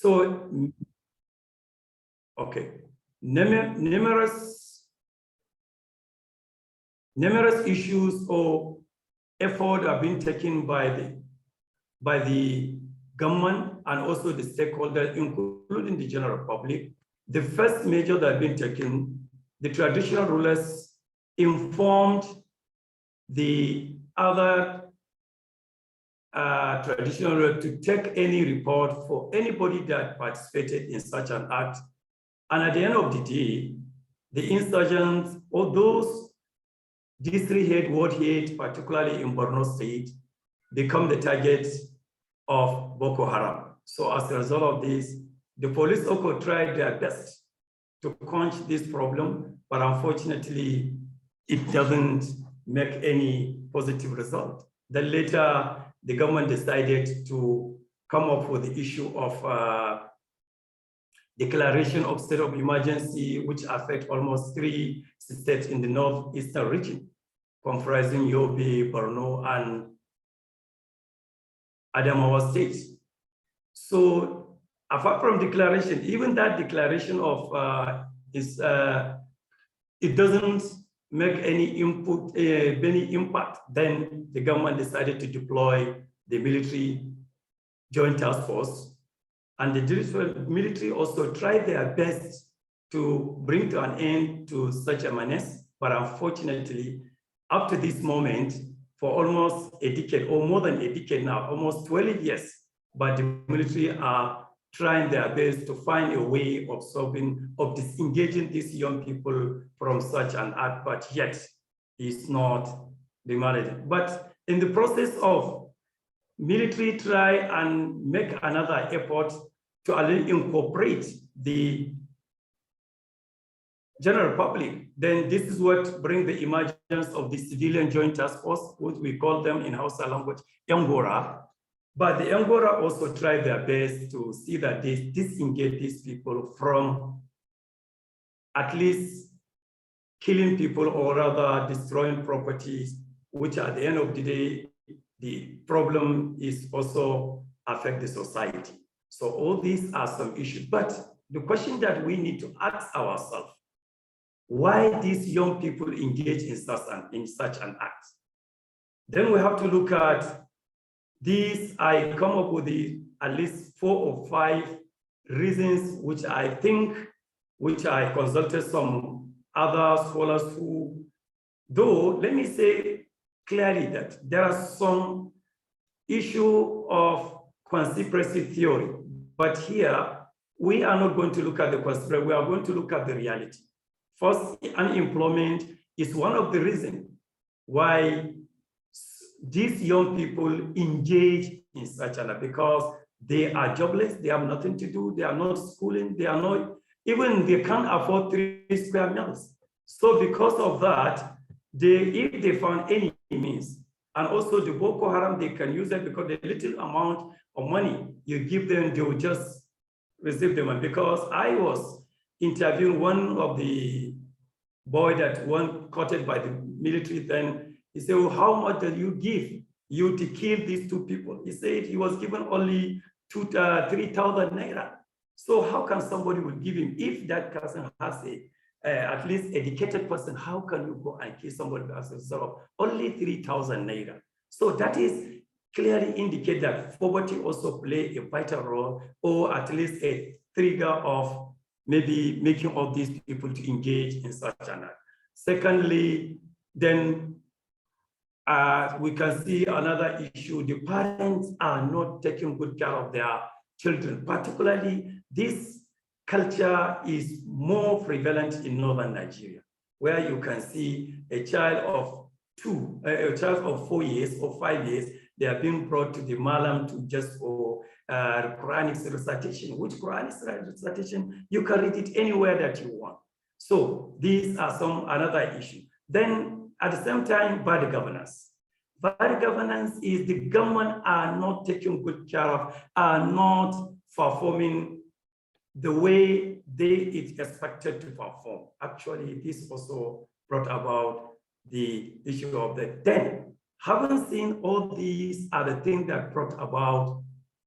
So, okay, numerous issues or effort have been taken by the government and also the stakeholders, including the general public. The first measure that has been taken, the traditional rulers informed the other traditional rulers to take any report for anybody that participated in such an act. And at the end of the day, the insurgents or those district head, ward head, particularly in Borno State, become the target of Boko Haram. So as a result of this, the police also tried their best to quench this problem, but unfortunately, it doesn't make any positive result. Then later, the government decided to come up with the issue of declaration of state of emergency, which affect almost 3 states in the northeastern region, comprising Yobe, Borno, and Adamawa states. So apart from declaration, even that declaration of it doesn't make any impact. Then the government decided to deploy the military joint task force, and the military also tried their best to bring to an end to such a menace. But unfortunately, up to this moment, for almost a decade or more than a decade now, almost 12 years, but the military are trying their best to find a way of disengaging these young people from such an act, but yet it's not demanded. But in the process of military try and make another effort to incorporate the general public, then this is what brings the emergence of the civilian joint task force, which we call them in Hausa language, Angora. But the Angora also tried their best to see that they disengage these people from at least killing people or rather destroying properties, which at the end of the day, the problem is also affect the society. So all these are some issues. But the question that we need to ask ourselves, why these young people engage in such an act? Then we have to look at these. I come up with at least 4 or 5 reasons, which I consulted some other scholars who, though, let me say clearly that there are some issue of conspiracy theory, but here we are not going to look at the conspiracy, we are going to look at the reality. First, unemployment is one of the reasons why these young people engage in such an act, because they are jobless, they have nothing to do, they are not schooling, they can't afford 3 square meals. So because of that, if they found any means, and also the Boko Haram, they can use it because the little amount of money you give them, they will just receive them. Because I was interviewing one of the boy that one caught by the military, then he said, well, how much did you give you to kill these 2 people? He said he was given only 3,000 naira. So how can somebody will give him, if that person has at least educated person, how can you go and kill somebody as a result of only 3,000 naira? So that is clearly indicate that poverty also play a vital role, or at least a trigger of maybe making all these people to engage in such an act. Secondly, then we can see another issue. The parents are not taking good care of their children. Particularly, this culture is more prevalent in northern Nigeria, where you can see a child of 4 years or 5 years, they are being brought to the Malam to just for Quranic recitation, which Quranic recitation, you can read it anywhere that you want. So these are another issue. Then at the same time, bad governance. Bad governance is the government are not taking good care of, are not performing the way it's expected to perform. Actually, this also brought about the issue of the then. Having seen all these are the things that brought about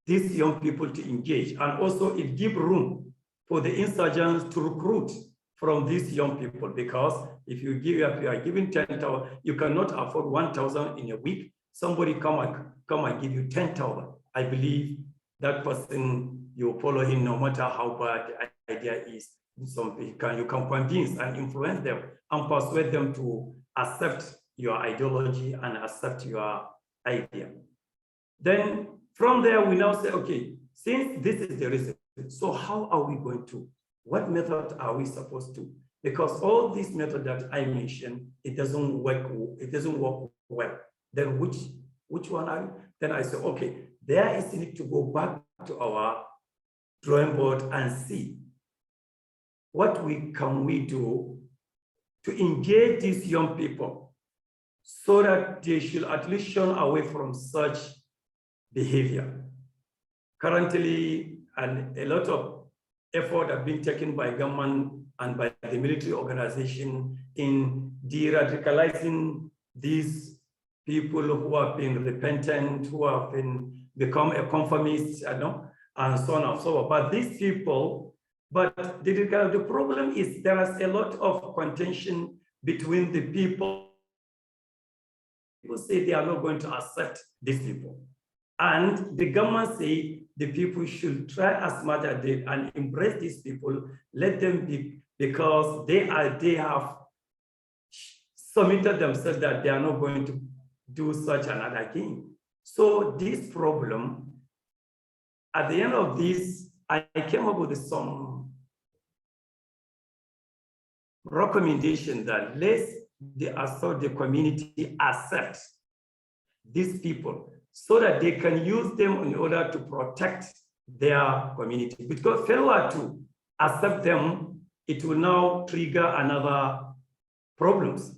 these young people to engage. And also it gives room for the insurgents to recruit from these young people, because if you are giving 10,000, you cannot afford 1,000 in a week. Somebody come and give you 10,000. I believe that person, you follow him no matter how bad the idea is. You can convince and influence them and persuade them to accept your ideology and accept your idea. Then from there, we now say, okay, since this is the reason, so how are we going to, what method are we supposed to? Because all these methods that I mentioned, it doesn't work well. Then which one are you? Then I say, okay, there is a need to go back to our drawing board and see what can we do to engage these young people so that they should at least shun away from such behavior. Currently, a lot of effort have been taken by government and by the military organization in de-radicalizing these people who have been repentant, who have become a conformist, and so on and so forth. But these people, the problem is there is a lot of contention between the people. People say they are not going to accept these people. And the government say the people should try as much as they and embrace these people, let them be, because they have submitted themselves that they are not going to do such another game. So this problem, at the end of this, I came up with some recommendation that the community accept these people so that they can use them in order to protect their community. Because failure to accept them, it will now trigger another problems.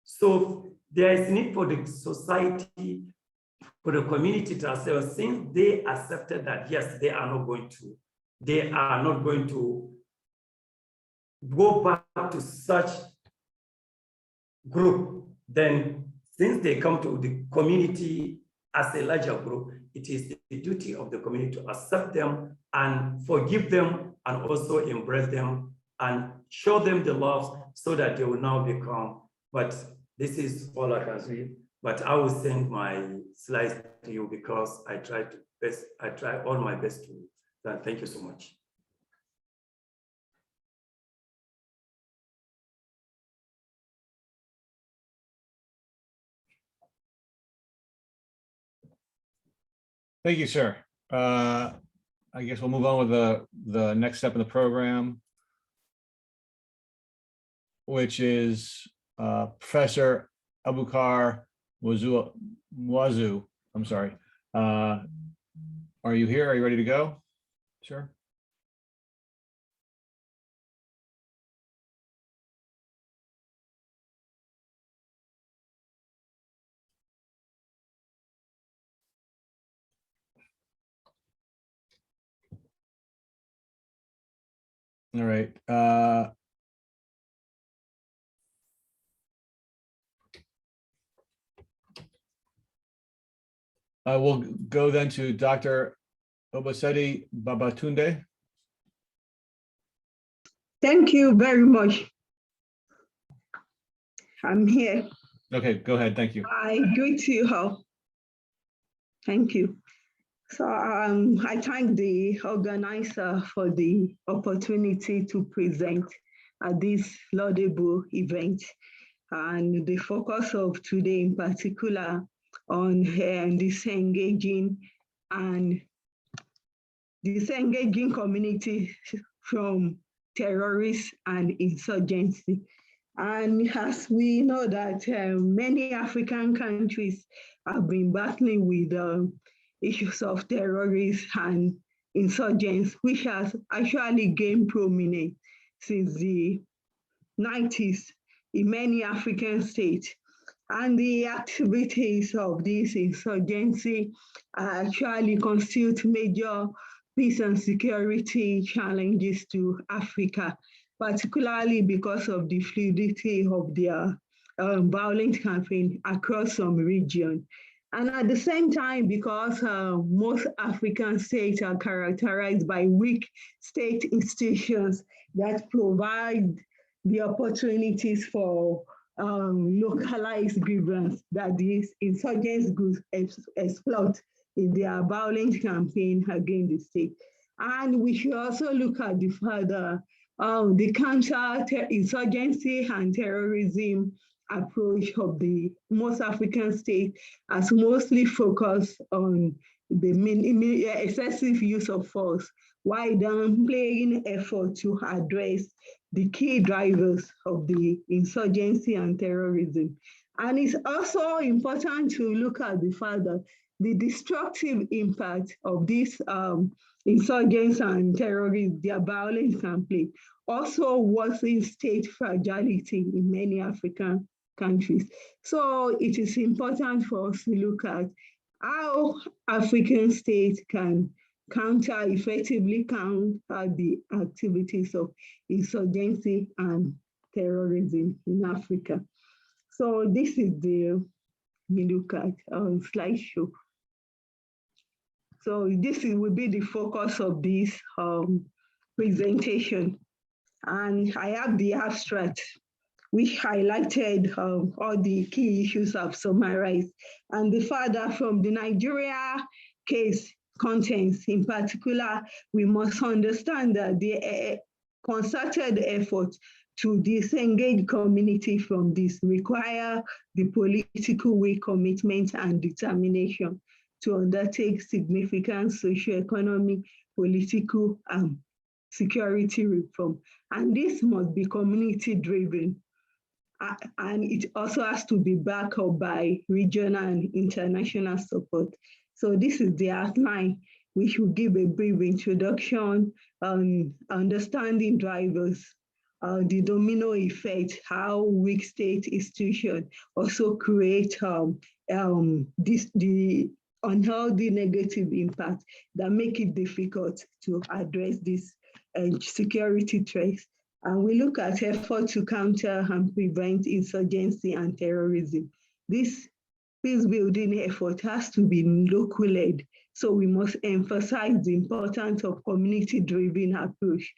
So there is need for the society, for the community to accept, since they accepted that, yes, they are not going to go back to such group, then since they come to the community as a larger group, it is the duty of the community to accept them and forgive them and also embrace them and show them the love so that they will now become, but this is all I can say. But I will send my slides to you because I try all my best to. Thank you so much. Thank you, sir. I guess we'll move on with the next step in the program, which is Professor Abubakar Muazu. I'm sorry. Are you here? Are you ready to go, sir? All right. We'll go then to Dr. Abosede Babatunde. Thank you very much. I'm here. Okay, go ahead. Thank you. I greet you all. Thank you. So I thank the organizer for the opportunity to present at this laudable event. And the focus of today in particular on disengaging community from terrorists and insurgency. And as we know that many African countries have been battling with issues of terrorism and insurgents, which has actually gained prominence since the 90s in many African states. And the activities of this insurgency actually constitute major peace and security challenges to Africa, particularly because of the fluidity of their violent campaign across some regions. And at the same time, because most African states are characterized by weak state institutions that provide the opportunities for localized grievance that these insurgent groups exploit in their violent campaign against the state. And we should also look at the further the counter-insurgency and terrorism approach of the most African states as mostly focused on the excessive use of force, while downplaying effort to address the key drivers of the insurgency and terrorism. And it's also important to look at the further the destructive impact of these insurgents and terrorists, their violent campaign, also worsen state fragility in many African countries. So it is important for us to look at how African states can effectively counter the activities of insurgency and terrorism in Africa. So this is the look at slideshow. So this will be the focus of this presentation. And I have the abstract, which highlighted all the key issues I've summarized. And the further from the Nigeria case contents in particular, we must understand that the concerted effort to disengage community from this require the political will, commitment, and determination to undertake significant socioeconomic, political, and security reform. And this must be community-driven. And it also has to be backed up by regional and international support. So this is the outline, which will give a brief introduction on understanding drivers, the domino effect, how weak state institutions also create the unhealthy negative impact that make it difficult to address this security threats. And we look at effort to counter and prevent insurgency and terrorism. This peace building effort has to be local led. So we must emphasize the importance of community-driven approach.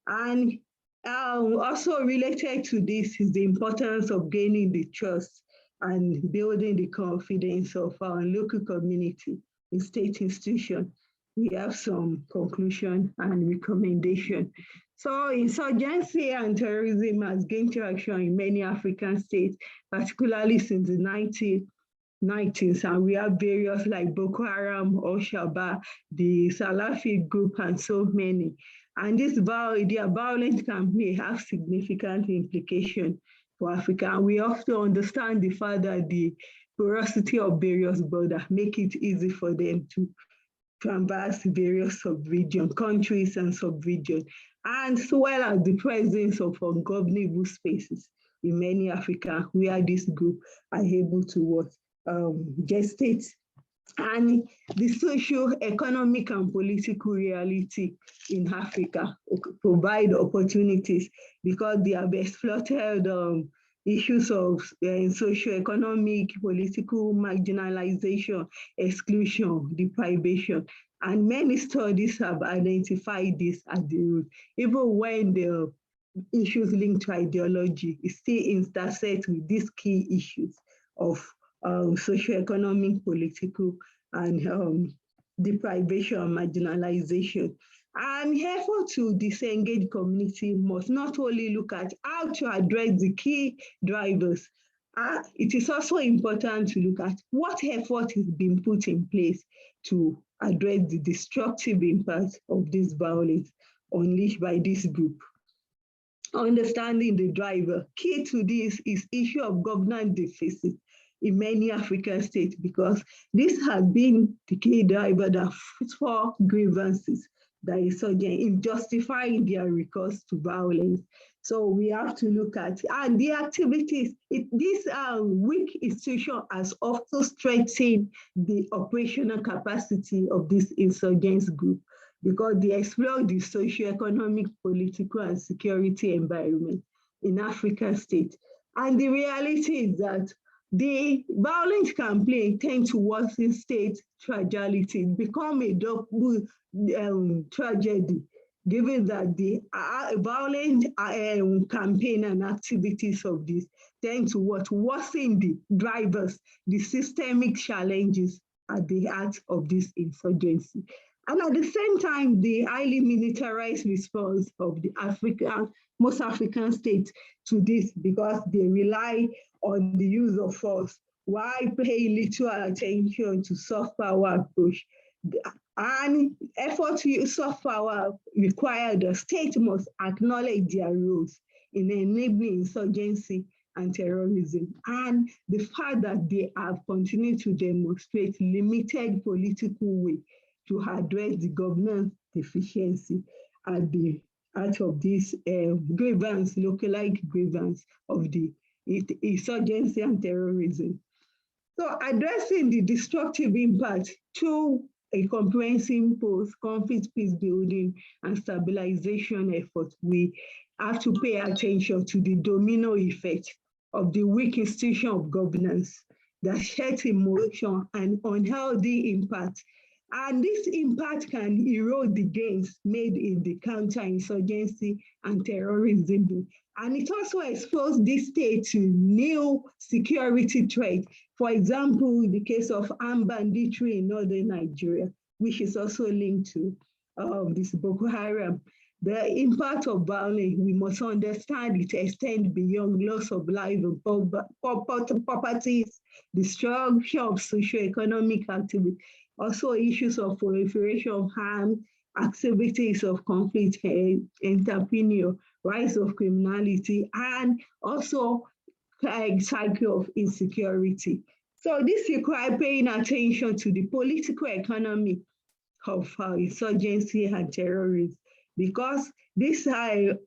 And also related to this is the importance of gaining the trust and building the confidence of our local community in state institutions. We have some conclusion and recommendation. So insurgency and terrorism has gained traction in many African states, particularly since the 1990s, and we have various like Boko Haram, Al-Shabaab, the Salafi group, and so many. And their violent campaign have significant implications for Africa. And we have to understand the fact that the porosity of various borders make it easy for them to traverse various sub-region countries and sub-region, and as well as the presence of ungovernable spaces in many Africa where this group are able to gestate. And the social, economic, and political reality in Africa provide opportunities because they have exploited issues of socio-economic, political marginalization, exclusion, deprivation. And many studies have identified this as the root. Even when the issues linked to ideology, it still intersects with these key issues of socio-economic, political, and deprivation and marginalization. And effort to disengage community must not only look at how to address the key drivers, it is also important to look at what effort is being put in place to address the destructive impact of this violence unleashed by this group. Understanding the driver, key to this is issue of governance deficit in many African states, because this has been the key driver that for grievances that is in justifying their recourse to violence. So we have to look at, and the activities, this weak institution has also strengthened the operational capacity of this insurgents group because they explore the socio-economic, political, and security environment in African states. And the reality is that The violent campaign tend to worsen state fragility, become a double tragedy, given that the violent campaign and activities of this tend to worsen the drivers, the systemic challenges at the heart of this insurgency. And at the same time, the highly militarized response of the most African states to this, because they rely on the use of force, while paying little attention to soft power approach. And effort to use soft power require the state must acknowledge their roles in enabling insurgency and terrorism, and the fact that they have continued to demonstrate limited political way to address the governance deficiency at the heart of this grievance, localized grievance of the insurgency and terrorism. So addressing the destructive impact through a comprehensive post-conflict peace building and stabilization effort, we have to pay attention to the domino effect of the weak institution of governance that sheds emotion and unhealthy impact. And this impact can erode the gains made in the counterinsurgency and terrorism. And it also exposed this state to new security threats. For example, the case of armed banditry in northern Nigeria, which is also linked to this Boko Haram. The impact of violence, we must understand it extends beyond loss of life and properties, destruction of socioeconomic activity, also issues of proliferation of harm, activities of conflict, entrepreneur, rise of criminality, and also a cycle of insecurity. So this requires paying attention to the political economy of insurgency and terrorism, because these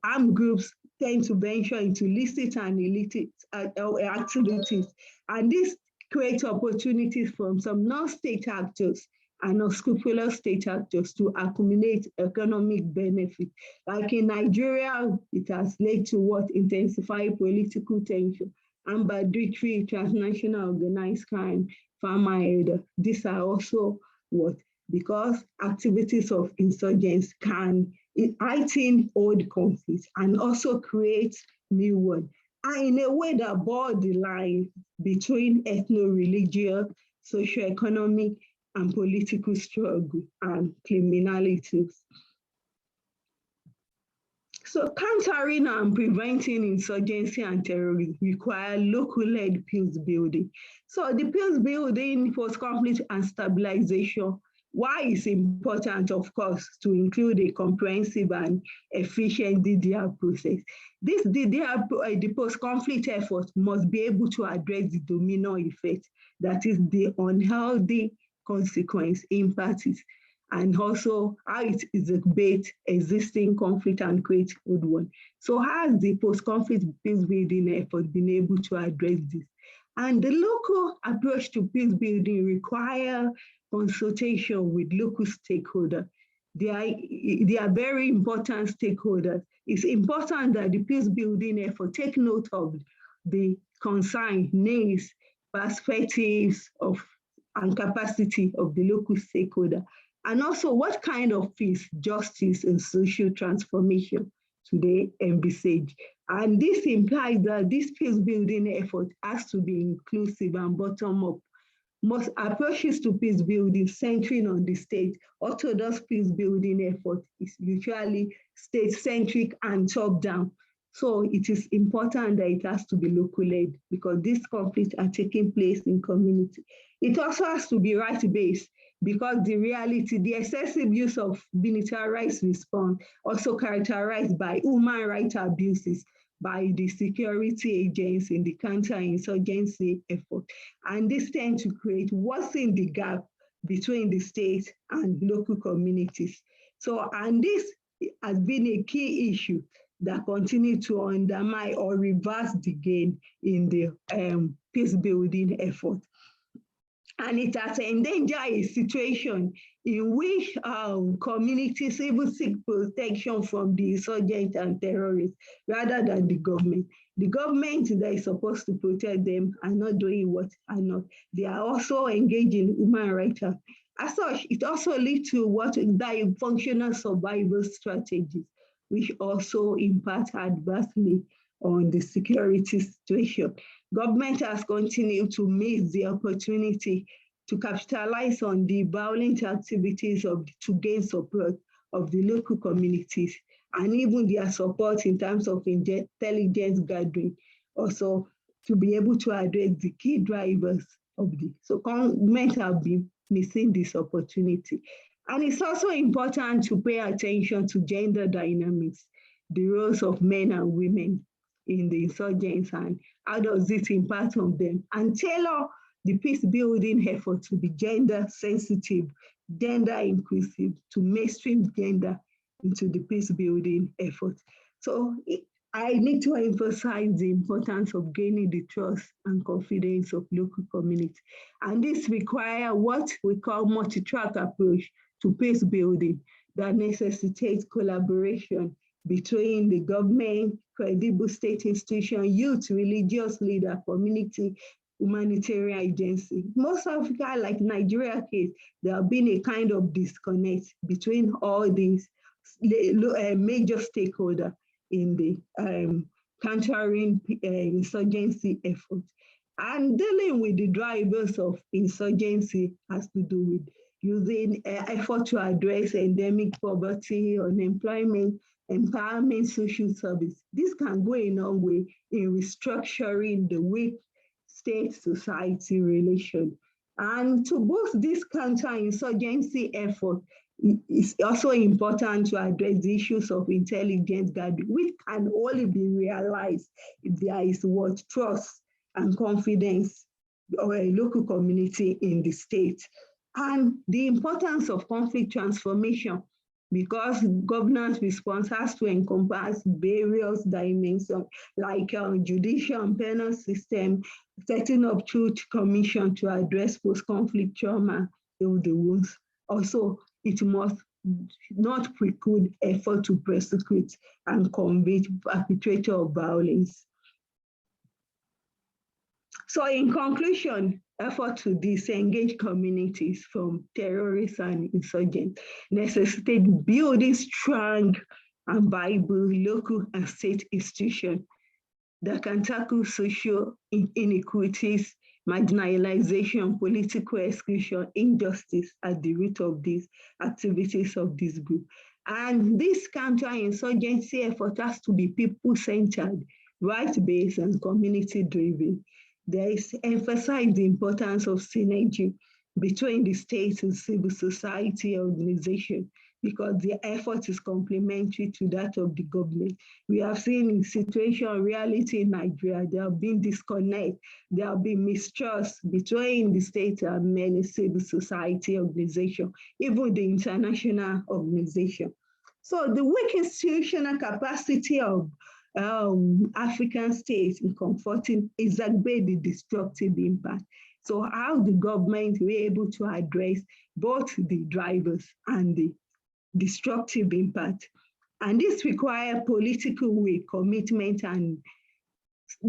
armed groups tend to venture into illicit and illicit activities, and this creates opportunities from some non-state actors and unscrupulous state actors to accumulate economic benefit. Like in Nigeria, it has led to what intensified political tension, armed banditry, transnational organized crime, farmer error. These are also what? Because activities of insurgents can heighten old conflicts and also create new ones, and in a way that blurs the line between ethno-religious, socio-economic, and political struggle and criminalities. So countering and preventing insurgency and terrorism require local-led peace building. So the peace building, post-conflict and stabilization, why it's important, of course, to include a comprehensive and efficient DDR process. This DDR, the post-conflict effort must be able to address the domino effect, that is the unhealthy consequence, impact, and also how it exacerbates existing conflict and create good one. So how has the post-conflict peace building effort been able to address this? And the local approach to peace building requires consultation with local stakeholders. They are very important stakeholders. It's important that the peace building effort take note of the concern, needs, perspectives of and capacity of the local stakeholder, and also what kind of peace, justice, and social transformation do they envisage. And this implies that this peace building effort has to be inclusive and bottom-up. Most approaches to peace building centering on the state, orthodox peace building effort is usually state-centric and top-down. So it is important that it has to be local-led, because these conflicts are taking place in community. It also has to be right-based, because the reality, the excessive use of militarized response, also characterized by human rights abuses by the security agents in the counter-insurgency effort. And this tends to worsen the gap between the state and local communities. So, and this has been a key issue that continue to undermine or reverse the gain in the peace building effort. And it has endangered a situation in which communities even seek protection from the insurgents and terrorists rather than the government. The government that is supposed to protect them are not doing what are not. They are also engaged in human rights. As such, it also leads to what that functional survival strategies, which also impact adversely on the security situation. Government has continued to miss the opportunity to capitalize on the violent activities to gain support of the local communities and even their support in terms of intelligence gathering, also to be able to address the key drivers of the. So government have been missing this opportunity. And it's also important to pay attention to gender dynamics, the roles of men and women in the insurgents and how does it impact on them, and tailor the peace building effort to be gender sensitive, gender inclusive, to mainstream gender into the peace building effort. So I need to emphasize the importance of gaining the trust and confidence of local community. And this requires what we call multi-track approach to peace building that necessitates collaboration between the government, credible state institution, youth, religious leader, community, humanitarian agency. Most Africa, like Nigeria case, there have been a kind of disconnect between all these major stakeholders in the countering insurgency effort. And dealing with the drivers of insurgency has to do with using effort to address endemic poverty, unemployment, empowerment, social service. This can go a long way in restructuring the weak state-society relation. And to boost this counterinsurgency effort, it's also important to address the issues of intelligence gathering, which can only be realized if there is what trust and confidence of a local community in the state. And the importance of conflict transformation, because governance response has to encompass various dimensions like judicial and penal system, setting up truth commission to address post-conflict trauma, heal the wounds. Also, it must not preclude effort to prosecute and convict perpetrators of violence. So in conclusion, effort to disengage communities from terrorists and insurgents necessitate building strong and viable local and state institutions that can tackle social inequities, marginalization, political exclusion, injustice at the root of these activities of this group. And this counterinsurgency effort has to be people-centered, right-based, and community-driven. There is emphasized the importance of synergy between the state and civil society organization because the effort is complementary to that of the government. We have seen in situation reality in Nigeria, there have been disconnect, there have been mistrust between the state and many civil society organizations, even the international organization. So the weak institutional capacity of African states in confronting exacerbate the destructive impact. So how the government were able to address both the drivers and the destructive impact. And this requires political will, commitment, and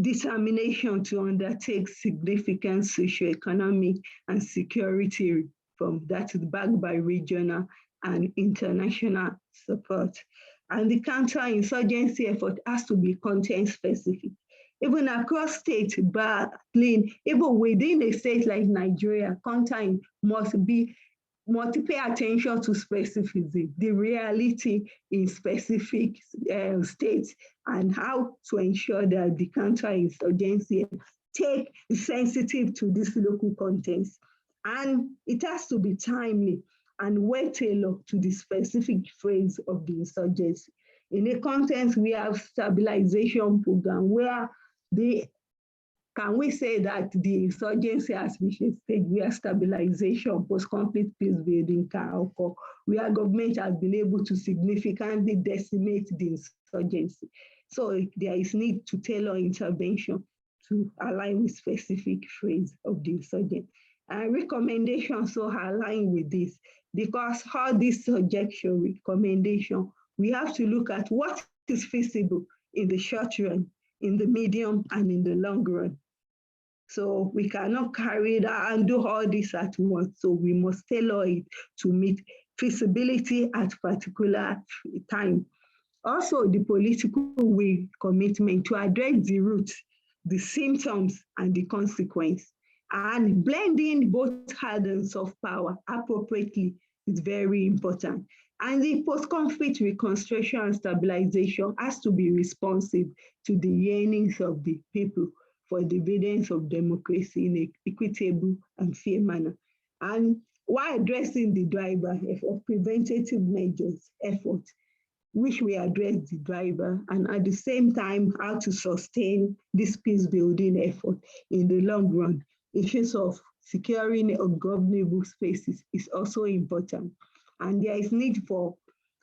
determination to undertake significant socioeconomic and security reform that is backed by regional and international support. And the counterinsurgency effort has to be content-specific. Even across states, battling, even within a state like Nigeria, content must pay attention to specificity, the reality in specific states, and how to ensure that the counterinsurgency take sensitive to this local context. And it has to be timely and well tailored to the specific phase of the insurgency. In a context, we have stabilization program where can we say that the insurgency has reached a stage where stabilization, post-conflict peace building can occur, where government has been able to significantly decimate the insurgency. So there is need to tailor intervention to align with specific phase of the insurgency. recommendations so align with this, because all this suggestion recommendation, we have to look at what is feasible in the short run, in the medium, and in the long run. So we cannot carry that and do all this at once. So we must tailor it to meet feasibility at particular time. Also, the political will commitment to address the root, the symptoms, and the consequence. And blending both hard and soft power appropriately is very important. And the post-conflict reconstruction and stabilization has to be responsive to the yearnings of the people for the dividends of democracy in an equitable and fair manner. And while addressing the driver of preventative measures effort, which we address the driver, and at the same time, how to sustain this peace building effort in the long run. Issues of securing ungovernable spaces is also important. And there is need for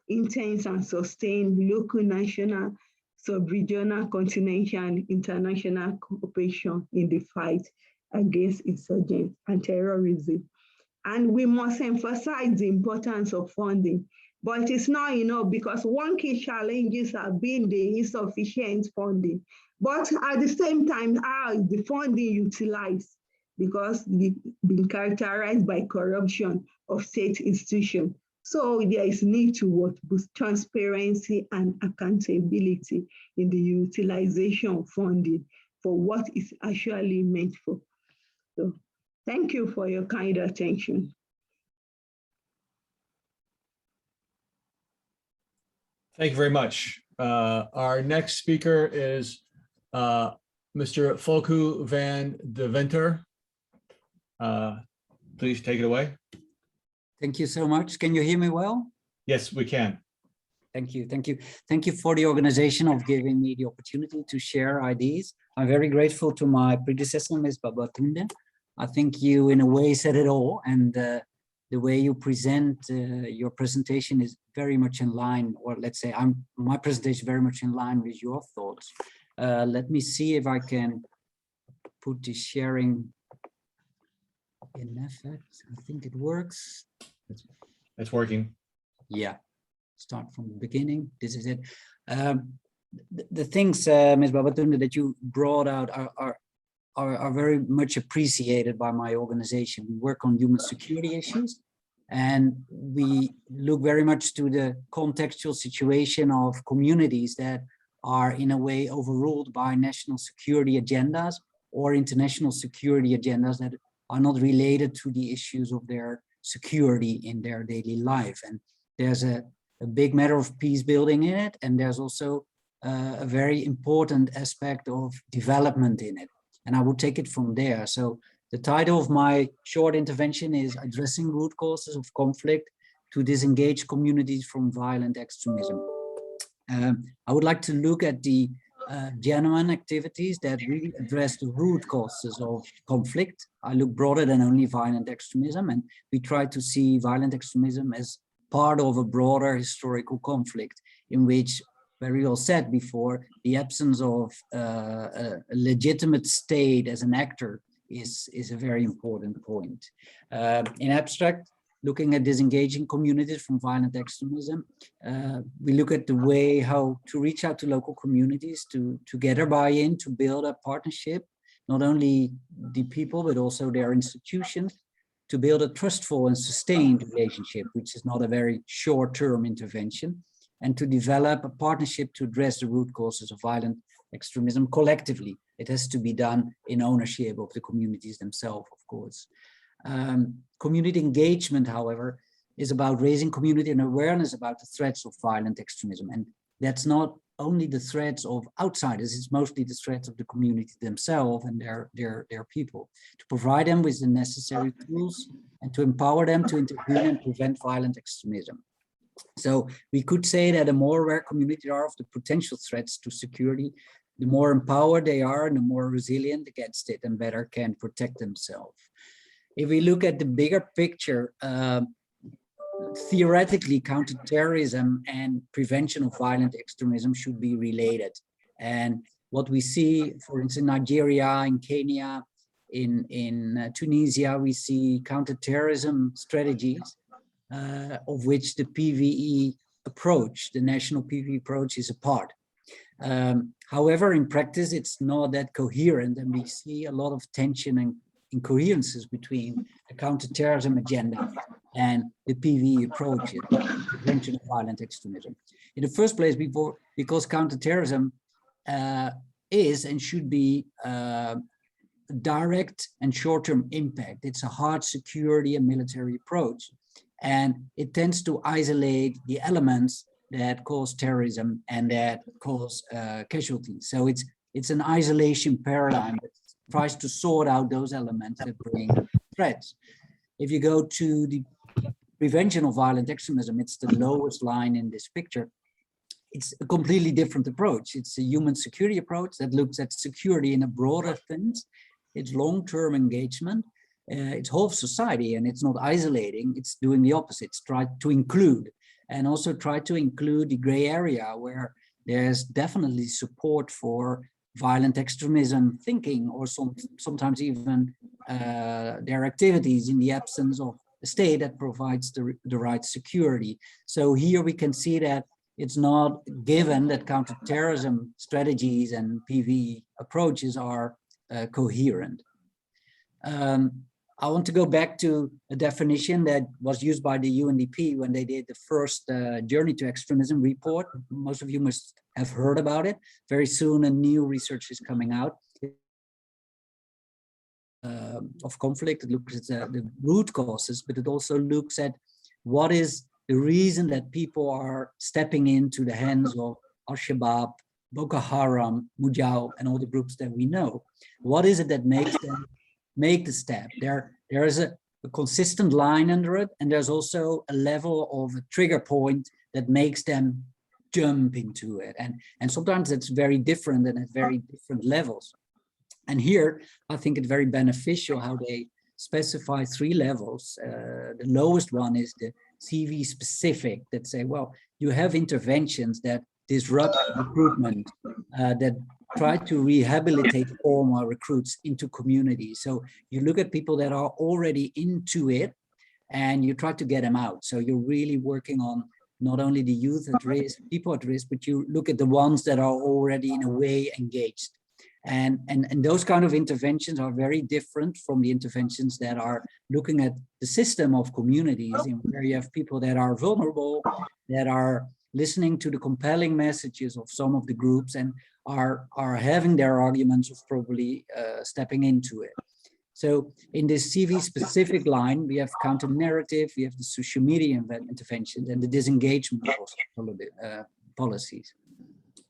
intense and sustained local, national, sub-regional, continental, and international cooperation in the fight against insurgents and terrorism. And we must emphasize the importance of funding, but it is not enough, because one key challenges have been the insufficient funding. But at the same time, how is the funding utilized? Because it's been characterized by corruption of state institutions. So there is need to boost transparency and accountability in the utilization of funding for what is actually meant for. So thank you for your kind attention. Thank you very much. Our next speaker is Mr. Foku van Deventer. Please take it away. Thank you so much. Can you hear me well? Yes, we can. Thank you. Thank you. Thank you for the organization of giving me the opportunity to share ideas. I'm very grateful to my predecessor, Ms. Babatunde. I think you, in a way, said it all. And the way you present your presentation is very much in line, or let's say my presentation very much in line with your thoughts. Let me see if I can put the sharing in effect. I think it works. It's working. Yeah, start from the beginning. This is it. The things, Ms. Babatunde, that you brought out are very much appreciated by my organization. We work on human security issues, and we look very much to the contextual situation of communities that are in a way overruled by national security agendas or international security agendas that are not related to the issues of their security in their daily life. And there's a big matter of peace building in it, and there's also a very important aspect of development in it. And I will take it from there. So the title of my short intervention is Addressing Root Causes of Conflict to Disengage Communities from Violent Extremism. I would like to look at the genuine activities that really address the root causes of conflict. I look broader than only violent extremism, and we try to see violent extremism as part of a broader historical conflict in which, very well said before, the absence of a legitimate state as an actor is a very important point. In abstract, looking at disengaging communities from violent extremism, we look at the way how to reach out to local communities to gather buy-in, to build a partnership, not only the people, but also their institutions, to build a trustful and sustained relationship, which is not a very short-term intervention, and to develop a partnership to address the root causes of violent extremism collectively. It has to be done in ownership of the communities themselves, of course. Community engagement, however, is about raising community and awareness about the threats of violent extremism. And that's not only the threats of outsiders, it's mostly the threats of the community themselves and their people. To provide them with the necessary tools and to empower them to intervene and prevent violent extremism. So we could say that the more aware communities are of the potential threats to security, the more empowered they are and the more resilient against it and better can protect themselves. If we look at the bigger picture, theoretically, counterterrorism and prevention of violent extremism should be related. And what we see, for instance, in Nigeria, in Kenya, In Tunisia, we see counterterrorism strategies, of which the PVE approach, the national PVE approach, is a part. However, in practice, it's not that coherent, and we see a lot of tension and incoherences between the counterterrorism agenda and the PVE approach, prevention of violent extremism. In the first place, because counterterrorism is and should be direct and short-term impact. It's a hard security and military approach, and it tends to isolate the elements that cause terrorism and that cause casualties. So it's an isolation paradigm that tries to sort out those elements that bring threats. If you go to the prevention of violent extremism, it's the lowest line in this picture. It's a completely different approach. It's a human security approach that looks at security in a broader sense. It's long-term engagement. It's whole society, and it's not isolating. It's doing the opposite. It's try to include, and also try to include the gray area where there's definitely support for violent extremism thinking, or sometimes even their activities in the absence of a state that provides the right security. So here we can see that it's not given that counterterrorism strategies and PV approaches are coherent. I want to go back to a definition that was used by the UNDP when they did the first Journey to Extremism report. Most of you must have heard about it. Very soon a new research is coming out of conflict. It looks at the root causes, but it also looks at what is the reason that people are stepping into the hands of Al-Shabaab, Boko Haram, Mujahid, and all the groups that we know. What is it that makes them make the step? There is a consistent line under it, and there's also a level of a trigger point that makes them jump into it. And sometimes it's very different and at very different levels. And here, I think it's very beneficial how they specify 3 levels. The lowest one is the CV specific, that say, well, you have interventions that disrupt recruitment, that try to rehabilitate former recruits into communities. So you look at people that are already into it and you try to get them out. So you're really working on not only the youth at risk, people at risk, but you look at the ones that are already in a way engaged. And those kind of interventions are very different from the interventions that are looking at the system of communities, in where you have people that are vulnerable, that are listening to the compelling messages of some of the groups and are having their arguments of probably stepping into it. So in this CV specific line, we have counter narrative, we have the social media interventions and the disengagement policies.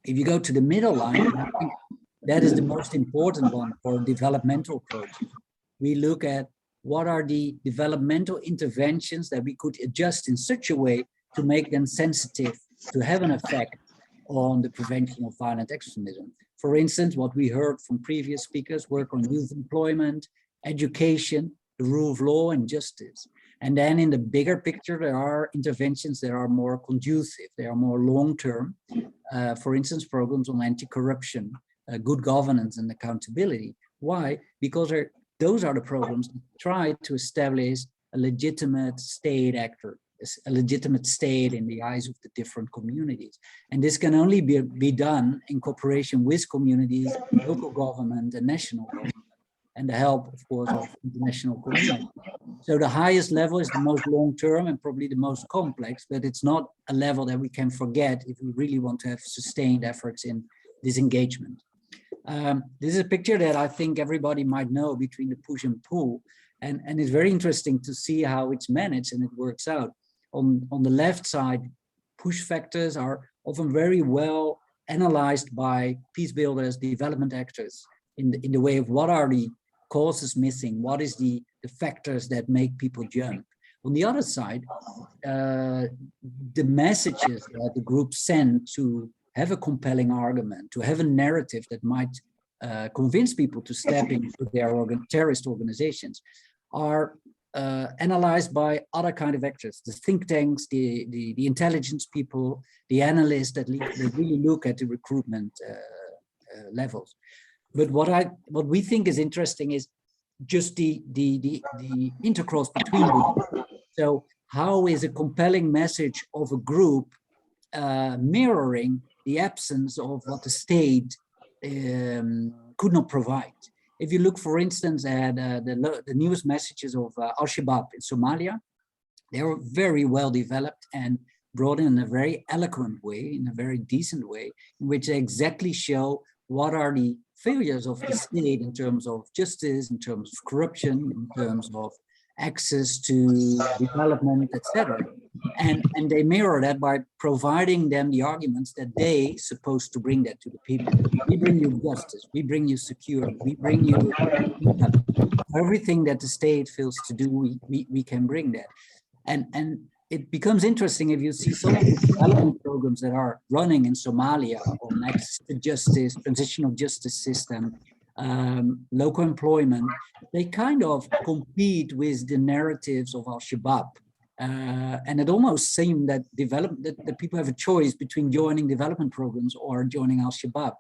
If you go to the middle line, I think that is the most important one for developmental approaches. We look at what are the developmental interventions that we could adjust in such a way to make them sensitive, to have an effect on the prevention of violent extremism. For instance, what we heard from previous speakers, work on youth employment, education, the rule of law and justice. And then in the bigger picture, there are interventions that are more conducive, they are more long-term. For instance, programs on anti-corruption, good governance and accountability. Why? Because those are the programs that try to establish a legitimate state actor, a legitimate state in the eyes of the different communities. And this can only be done in cooperation with communities, local government and national government, and the help, of course, of international community. So the highest level is the most long-term and probably the most complex, but it's not a level that we can forget if we really want to have sustained efforts in disengagement. This is a picture that I think everybody might know between the push and pull, and it's very interesting to see how it's managed and it works out. On the left side, push factors are often very well analyzed by peace builders, development actors, in the way of what are the causes missing, what is the factors that make people jump. On the other side, the messages that the group send to have a compelling argument, to have a narrative that might convince people to step into their terrorist organizations are analyzed by other kind of actors, the think tanks, the intelligence people, the analysts that really look at the recruitment levels. But what we think is interesting is just the intercross between them. So how is a compelling message of a group mirroring the absence of what the state could not provide? If you look, for instance, at the newest messages of Al-Shabaab in Somalia, they were very well developed and brought in a very eloquent way, in a very decent way, in which they exactly show what are the failures of the state in terms of justice, in terms of corruption, in terms of access to development, etc. And they mirror that by providing them the arguments that they supposed to bring that to the people. We bring you justice, we bring you security, we bring you everything that the state fails to do, we can bring that. And it becomes interesting if you see some of the development programs that are running in Somalia on access to justice, transitional justice system, local employment, they kind of compete with the narratives of Al-Shabaab. And it almost seems that that people have a choice between joining development programs or joining Al-Shabaab,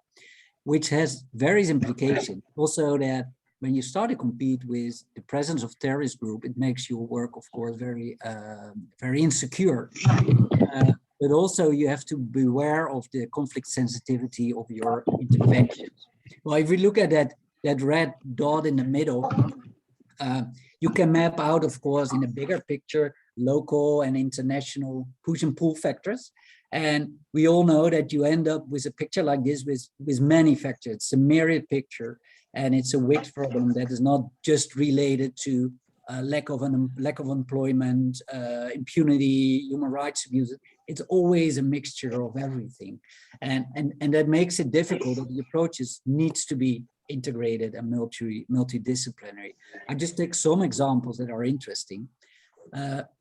which has various implications. Also that when you start to compete with the presence of terrorist group, it makes your work, of course, very insecure. But also you have to beware of the conflict sensitivity of your interventions. Well, if we look at that red dot in the middle, you can map out, of course, in a bigger picture, local and international push and pull factors. And we all know that you end up with a picture like this with many factors. It's a myriad picture, and it's a width problem that is not just related to lack of employment, impunity, human rights abuses. It's always a mixture of everything. And that makes it difficult that the approaches needs to be integrated and multidisciplinary. I just take some examples that are interesting.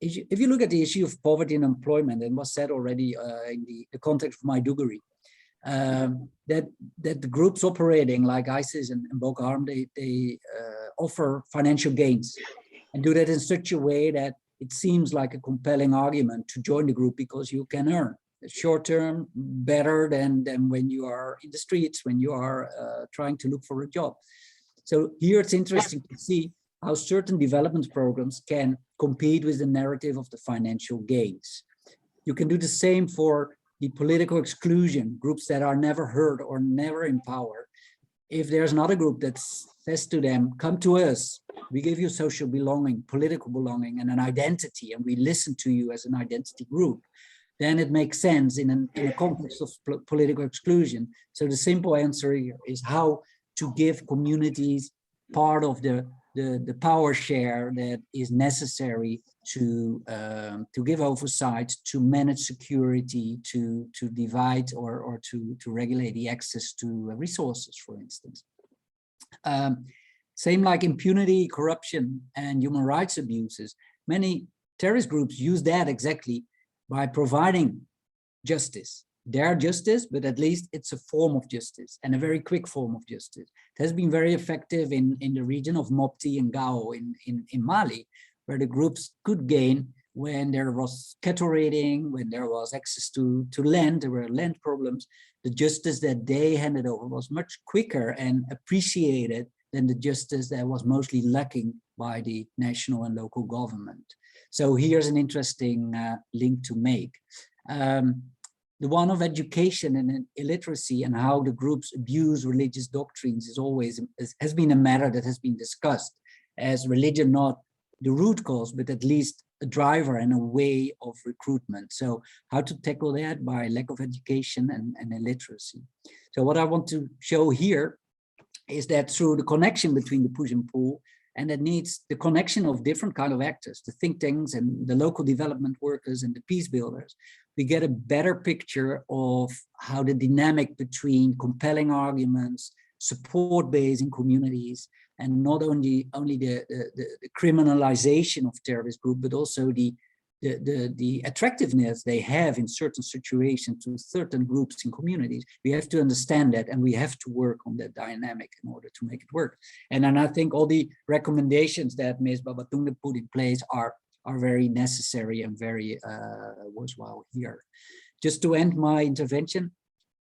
If you look at the issue of poverty and employment, and was said already in the context of Maiduguri, that the groups operating like ISIS and Boko Haram, they offer financial gains and do that in such a way that it seems like a compelling argument to join the group because you can earn short term better than when you are in the streets, when you are trying to look for a job. So here it's interesting to see how certain development programs can compete with the narrative of the financial gains. You can do the same for the political exclusion, groups that are never heard or never empowered. If there's another group that says to them, come to us, we give you social belonging, political belonging, and an identity, and we listen to you as an identity group, then it makes sense in a context of political exclusion. So the simple answer here is how to give communities part of the power share that is necessary to give oversight, to manage security, to divide or to regulate the access to resources, for instance. Same like impunity, corruption, and human rights abuses. Many terrorist groups use that exactly by providing justice. Their justice, but at least it's a form of justice and a very quick form of justice. It has been very effective in the region of Mopti and Gao in Mali, where the groups could gain when there was cattle raiding, when there was access to land, there were land problems. The justice that they handed over was much quicker and appreciated than the justice that was mostly lacking by the national and local government. So here's an interesting link to make. The one of education and illiteracy and how the groups abuse religious doctrines has been a matter that has been discussed as religion not the root cause, but at least a driver and a way of recruitment. So how to tackle that by lack of education and illiteracy. So what I want to show here is that through the connection between the push and pull, and that needs the connection of different kind of actors, the think tanks and the local development workers and the peace builders, we get a better picture of how the dynamic between compelling arguments, support base in communities, and not only the criminalization of terrorist group, but also the attractiveness they have in certain situations to certain groups and communities. We have to understand that, and we have to work on that dynamic in order to make it work. And I think all the recommendations that Ms. Babatunde put in place are very necessary and very worthwhile here. Just to end my intervention,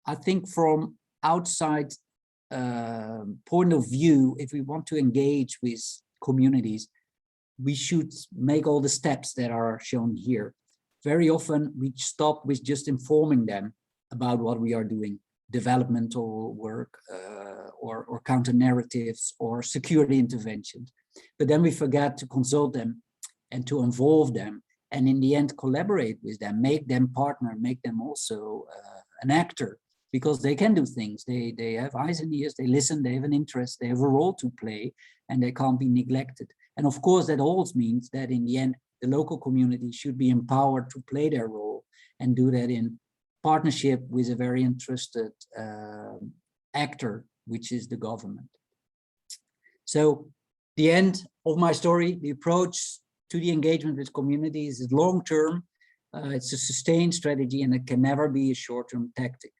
I think from outside point of view, if we want to engage with communities, we should make all the steps that are shown here. Very often we stop with just informing them about what we are doing, developmental work or counter narratives or security interventions. But then we forget to consult them and to involve them, and in the end collaborate with them, make them partner, make them also an actor, because they can do things. They have eyes and ears, they listen, they have an interest, they have a role to play, and they can't be neglected. And of course, that also means that in the end, the local community should be empowered to play their role and do that in partnership with a very interested actor, which is the government. So the end of my story, the approach to the engagement with communities is long-term. It's a sustained strategy, and it can never be a short-term tactic.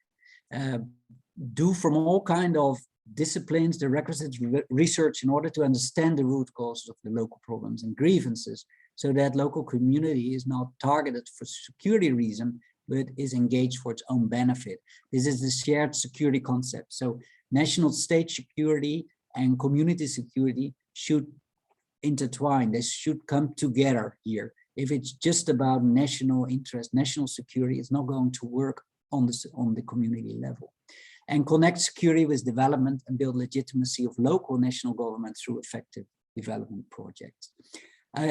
Do from all kind of disciplines the requisite research in order to understand the root causes of the local problems and grievances, so that local community is not targeted for security reason, but is engaged for its own benefit. This is the shared security concept. So national state security and community security should intertwine. They should come together here. If it's just about national interest, national security, it's not going to work on the community level. And connect security with development and build legitimacy of local national government through effective development projects.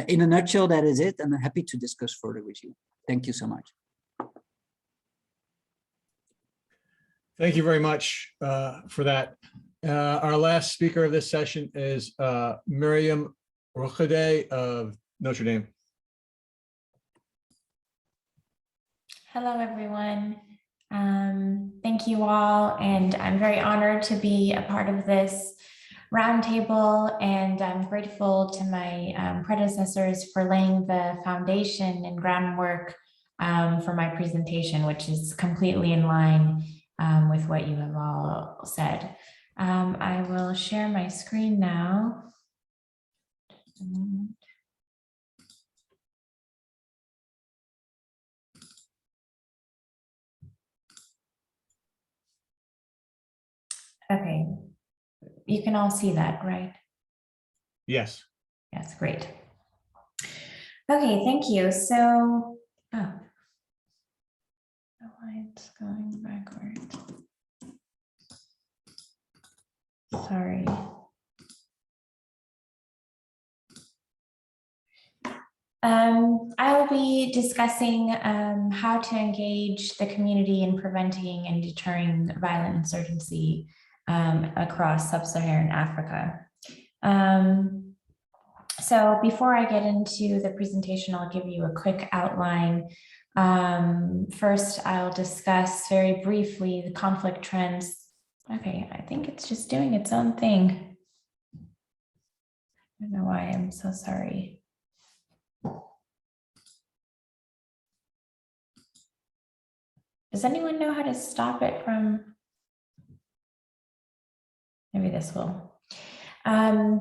In a nutshell, that is it, and I'm happy to discuss further with you. Thank you so much. Thank you very much for that. Our last speaker of this session is Miriam Rochade of Notre Dame. Hello, everyone. Thank you all, and I'm very honored to be a part of this roundtable, and I'm grateful to my predecessors for laying the foundation and groundwork for my presentation, which is completely in line with what you have all said. I will share my screen now. Just a moment. Okay, you can all see that, right? Yes. Yes, great. Okay, thank you. So, oh, why it's going backward. Sorry. I will be discussing how to engage the community in preventing and deterring violent insurgency across sub-Saharan Africa. So before I get into the presentation, I'll give you a quick outline. First, I'll discuss very briefly the conflict trends. Okay, I think it's just doing its own thing. I don't know why, I'm so sorry. Does anyone know how to stop it from? Maybe this will. And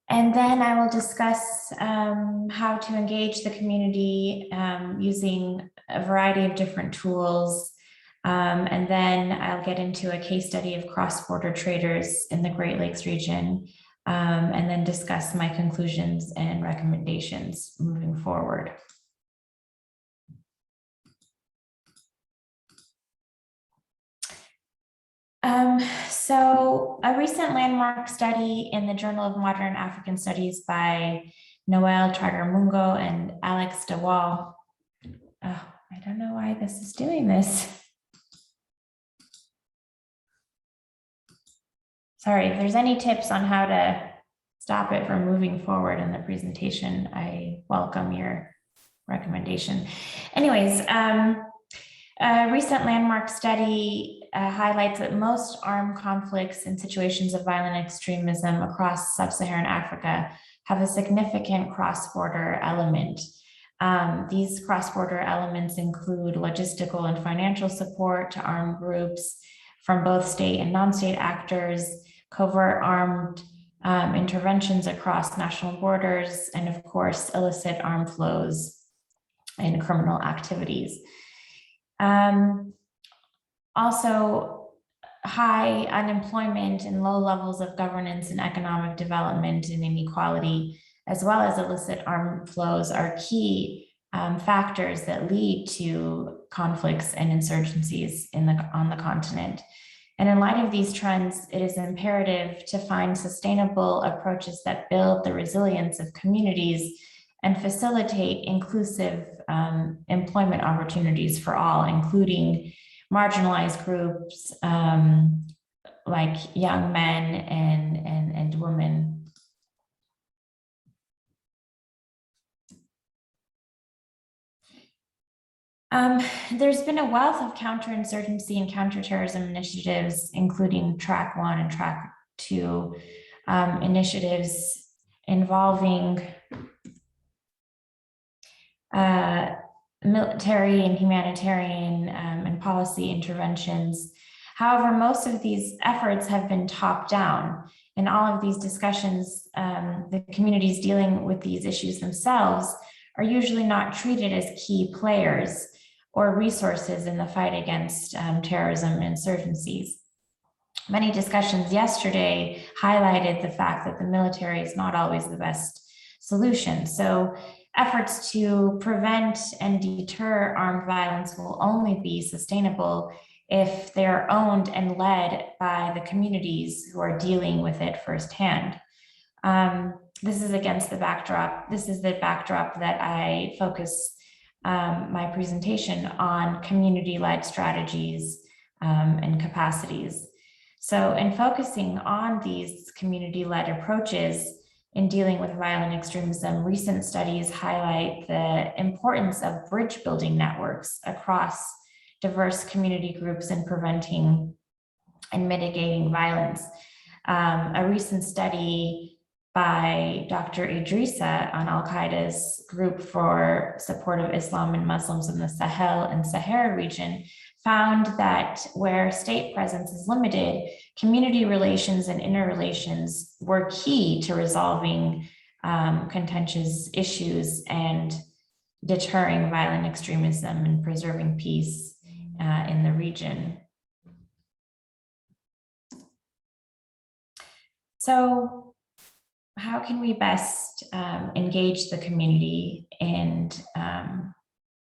then I will discuss how to engage the community using a variety of different tools. And then I'll get into a case study of cross-border traders in the Great Lakes region, and then discuss my conclusions and recommendations moving forward. So a recent landmark study in the Journal of Modern African Studies by Noel Trager-Mungo and Alex de Waal. Oh, I don't know why this is doing this. Sorry, if there's any tips on how to stop it from moving forward in the presentation, I welcome your recommendation. Anyways, a recent landmark study highlights that most armed conflicts and situations of violent extremism across sub-Saharan Africa have a significant cross-border element. These cross-border elements include logistical and financial support to armed groups from both state and non-state actors, covert armed interventions across national borders, and of course, illicit armed flows and criminal activities. Also, high unemployment and low levels of governance and economic development and inequality, as well as illicit arms flows, are key factors that lead to conflicts and insurgencies on the continent. And in light of these trends, it is imperative to find sustainable approaches that build the resilience of communities and facilitate inclusive employment opportunities for all, including marginalized groups like young men and women. There's been a wealth of counterinsurgency and counterterrorism initiatives, including Track 1 and Track 2 initiatives involving military and humanitarian and policy interventions. However, most of these efforts have been top down. In all of these discussions, the communities dealing with these issues themselves are usually not treated as key players or resources in the fight against terrorism and insurgencies. Many discussions yesterday highlighted the fact that the military is not always the best solution. So efforts to prevent and deter armed violence will only be sustainable if they're owned and led by the communities who are dealing with it firsthand. This is against the backdrop. This is the backdrop that I focus my presentation on: community-led strategies and capacities. So in focusing on these community-led approaches in dealing with violent extremism, recent studies highlight the importance of bridge building networks across diverse community groups in preventing and mitigating violence. A recent study by Dr. Idrissa on Al-Qaeda's group for support of Islam and Muslims in the Sahel and Sahara region found that where state presence is limited, community relations and interrelations were key to resolving contentious issues and deterring violent extremism and preserving peace in the region. So, how can we best engage the community and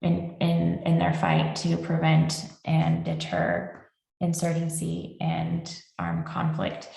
in their fight to prevent and deter insurgency and armed conflict?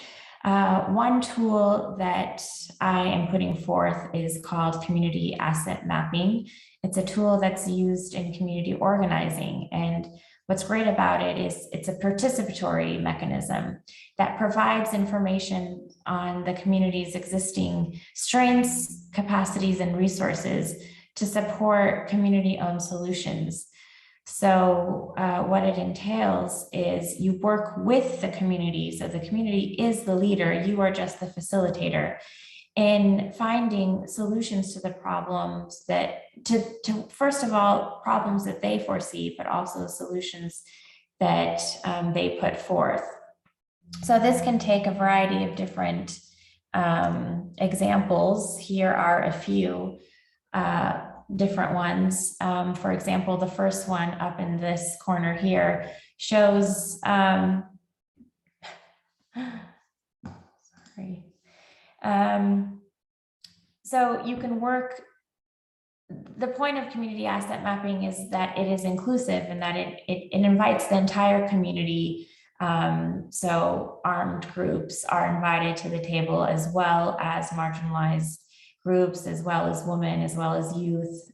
One tool that I am putting forth is called community asset mapping. It's a tool that's used in community organizing, and what's great about it is it's a participatory mechanism that provides information on the community's existing strengths, capacities, and resources to support community-owned solutions. So what it entails is you work with the community. So the community is the leader, you are just the facilitator in finding solutions to the problems that, to first of all, problems that they foresee, but also solutions that they put forth. So this can take a variety of different examples. Here are a few different ones. For example, the first one up in this corner here shows, so you can work, the point of community asset mapping is that it is inclusive and that it invites the entire community. So armed groups are invited to the table, as well as marginalized groups, as well as women, as well as youth.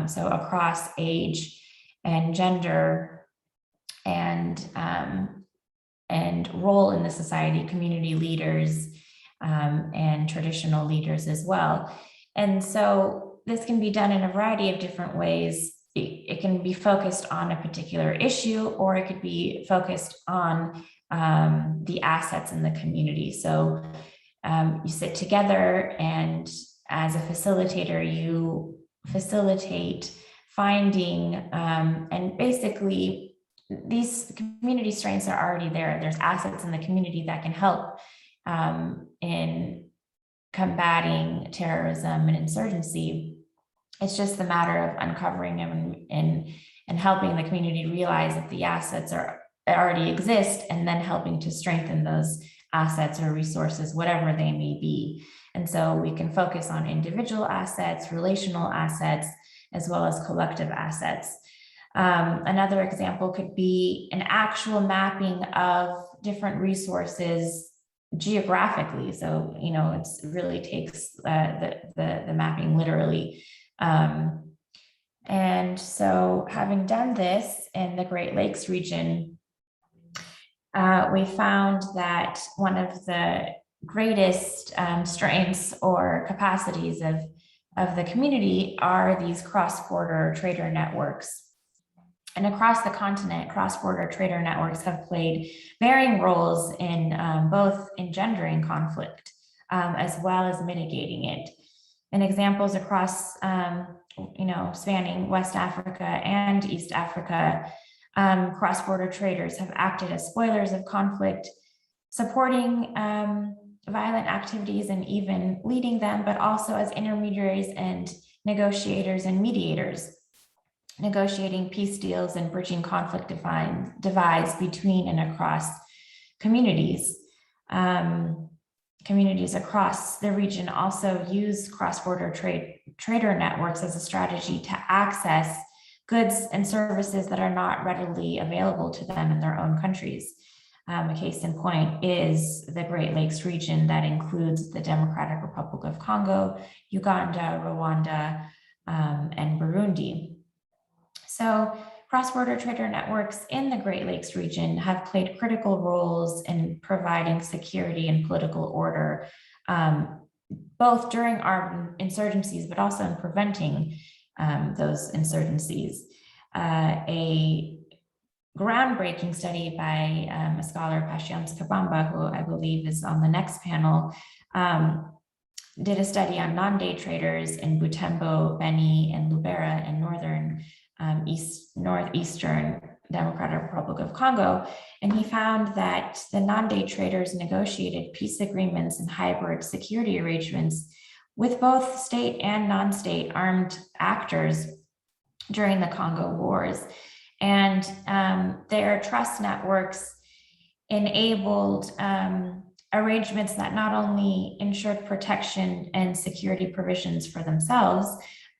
So across age and gender and role in the society, community leaders and traditional leaders as well. And so this can be done in a variety of different ways. It can be focused on a particular issue, or it could be focused on the assets in the community. So you sit together, and as a facilitator, you facilitate finding, and basically these community strengths are already there. There's assets in the community that can help in combating terrorism and insurgency. It's just a matter of uncovering them and helping the community realize that the assets are already exist, and then helping to strengthen those assets or resources, whatever they may be. And so we can focus on individual assets, relational assets, as well as collective assets. Another example could be an actual mapping of different resources geographically. So, you know, it really takes the mapping literally. And so having done this in the Great Lakes region, we found that one of the greatest strengths or capacities of the community are these cross-border trader networks. And across the continent, cross-border trader networks have played varying roles in both engendering conflict as well as mitigating it. And examples across, you know, spanning West Africa and East Africa, cross-border traders have acted as spoilers of conflict, supporting violent activities and even leading them, but also as intermediaries and negotiators and mediators, negotiating peace deals and bridging conflict divides between and across communities. Communities across the region also use cross-border trader networks as a strategy to access goods and services that are not readily available to them in their own countries. A case in point is the Great Lakes region that includes the Democratic Republic of Congo, Uganda, Rwanda, and Burundi. So cross-border trader networks in the Great Lakes region have played critical roles in providing security and political order, both during armed insurgencies, but also in preventing those insurgencies. A groundbreaking study by a scholar, Patience Kabamba, who I believe is on the next panel, did a study on non-day traders in Butembo, Beni, and Lubera in northeastern Democratic Republic of Congo. And he found that the non-day traders negotiated peace agreements and hybrid security arrangements with both state and non-state armed actors during the Congo wars. And their trust networks enabled arrangements that not only ensured protection and security provisions for themselves,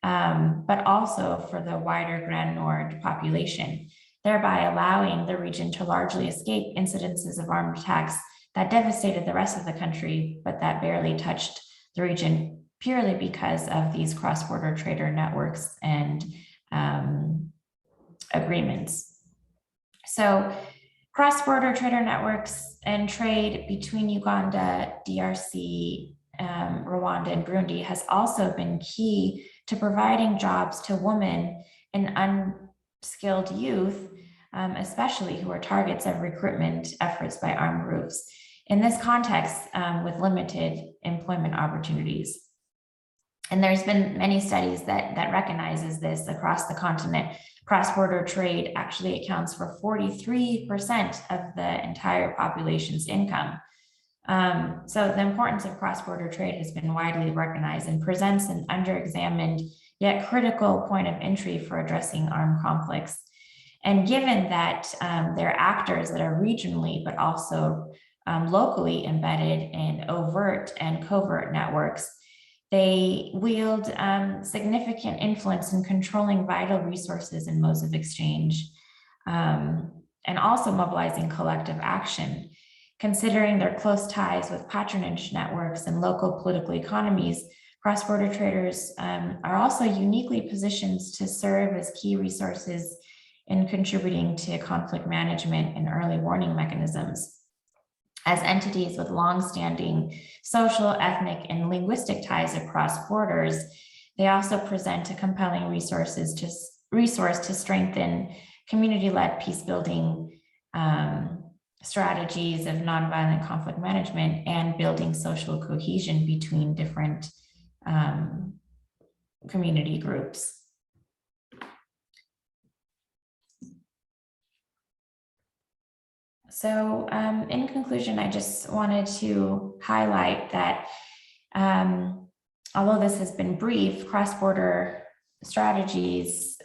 but also for the wider Grand Nord population, thereby allowing the region to largely escape incidences of armed attacks that devastated the rest of the country, but that barely touched the region purely because of these cross-border trader networks and agreements. So cross-border trader networks and trade between Uganda, DRC, Rwanda, and Burundi has also been key to providing jobs to women and unskilled youth, especially who are targets of recruitment efforts by armed groups. In this context, with limited employment opportunities. And there's been many studies that recognizes this across the continent. Cross-border trade actually accounts for 43% of the entire population's income. So the importance of cross-border trade has been widely recognized and presents an under-examined yet critical point of entry for addressing armed conflicts. And given that they're actors that are regionally, but also locally embedded in overt and covert networks, they wield significant influence in controlling vital resources and modes of exchange, and also mobilizing collective action. Considering their close ties with patronage networks and local political economies, cross-border traders are also uniquely positioned to serve as key resources in contributing to conflict management and early warning mechanisms. As entities with long-standing social, ethnic, and linguistic ties across borders, they also present a compelling resource to strengthen community-led peace-building strategies of nonviolent conflict management and building social cohesion between different community groups. So in conclusion, I just wanted to highlight that although this has been brief, cross-border strategies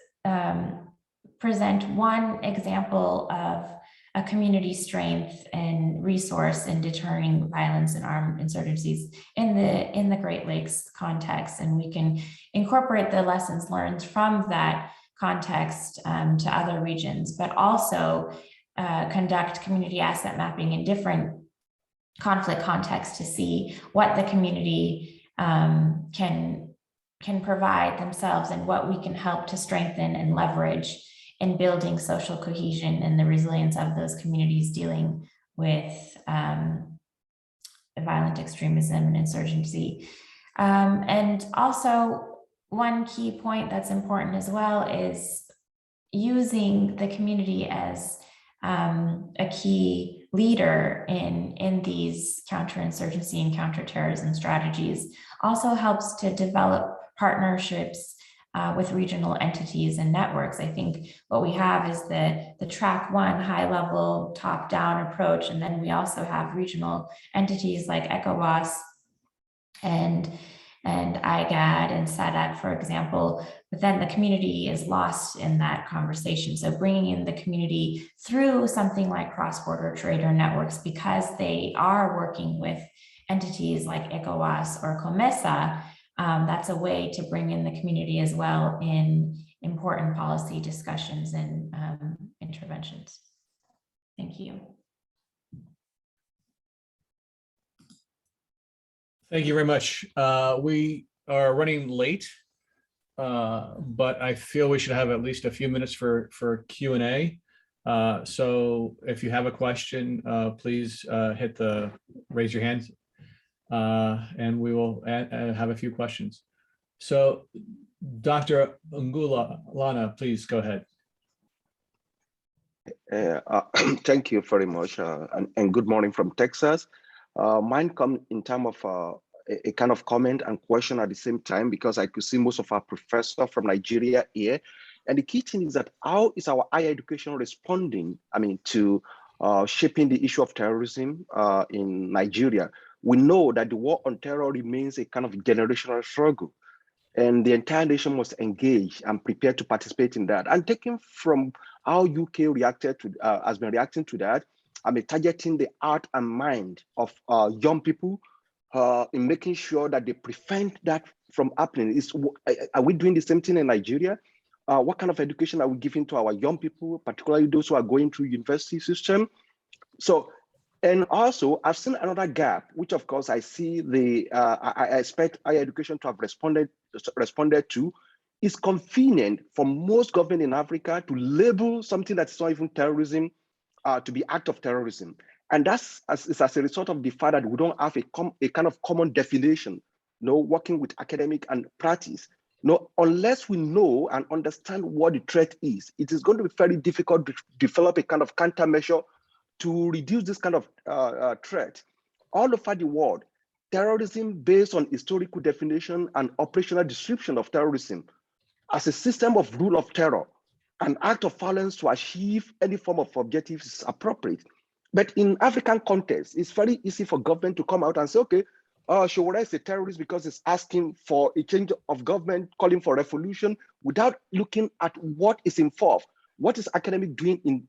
present one example of a community strength and resource in deterring violence and armed insurgencies in the Great Lakes context. And we can incorporate the lessons learned from that context to other regions, but also conduct community asset mapping in different conflict contexts to see what the community can provide themselves and what we can help to strengthen and leverage in building social cohesion and the resilience of those communities dealing with violent extremism and insurgency. And also, one key point that's important as well is using the community as a key leader in these counterinsurgency and counterterrorism strategies also helps to develop partnerships with regional entities and networks. I think what we have is the track one high level top down approach. And then we also have regional entities like ECOWAS and IGAD and SADC, for example, but then the community is lost in that conversation. So bringing in the community through something like cross-border trader networks, because they are working with entities like ECOWAS or COMESA, that's a way to bring in the community as well in important policy discussions and interventions. Thank you. Thank you very much. We are running late, but I feel we should have at least a few minutes for Q&A. So if you have a question, please raise your hand, and we will have a few questions. So Dr. Ngulana, please go ahead. Thank you very much, and good morning from Texas. Mine come in terms of a kind of comment and question at the same time, because I could see most of our professors from Nigeria here. And the key thing is that how is our higher education responding, to shaping the issue of terrorism in Nigeria? We know that the war on terror remains a kind of generational struggle, and the entire nation must engage and prepare to participate in that. And taking from how UK has been reacting to that, targeting the heart and mind of young people in making sure that they prevent that from happening. Are we doing the same thing in Nigeria? What kind of education are we giving to our young people, particularly those who are going through university system? So, and also I've seen another gap, which of course I see I expect higher education to have responded to, is convenient for most government in Africa to label something that's not even terrorism to be act of terrorism. And that's as a result of the fact that we don't have a kind of common definition, working with academic and practice. Unless we know and understand what the threat is, it is going to be very difficult to develop a kind of countermeasure to reduce this kind of threat. All over the world, terrorism based on historical definition and operational description of terrorism as a system of rule of terror, an act of violence to achieve any form of objectives is appropriate. But in African context, it's very easy for government to come out and say, okay, Shawara is a terrorist because it's asking for a change of government, calling for revolution, without looking at what is involved. What is academic doing in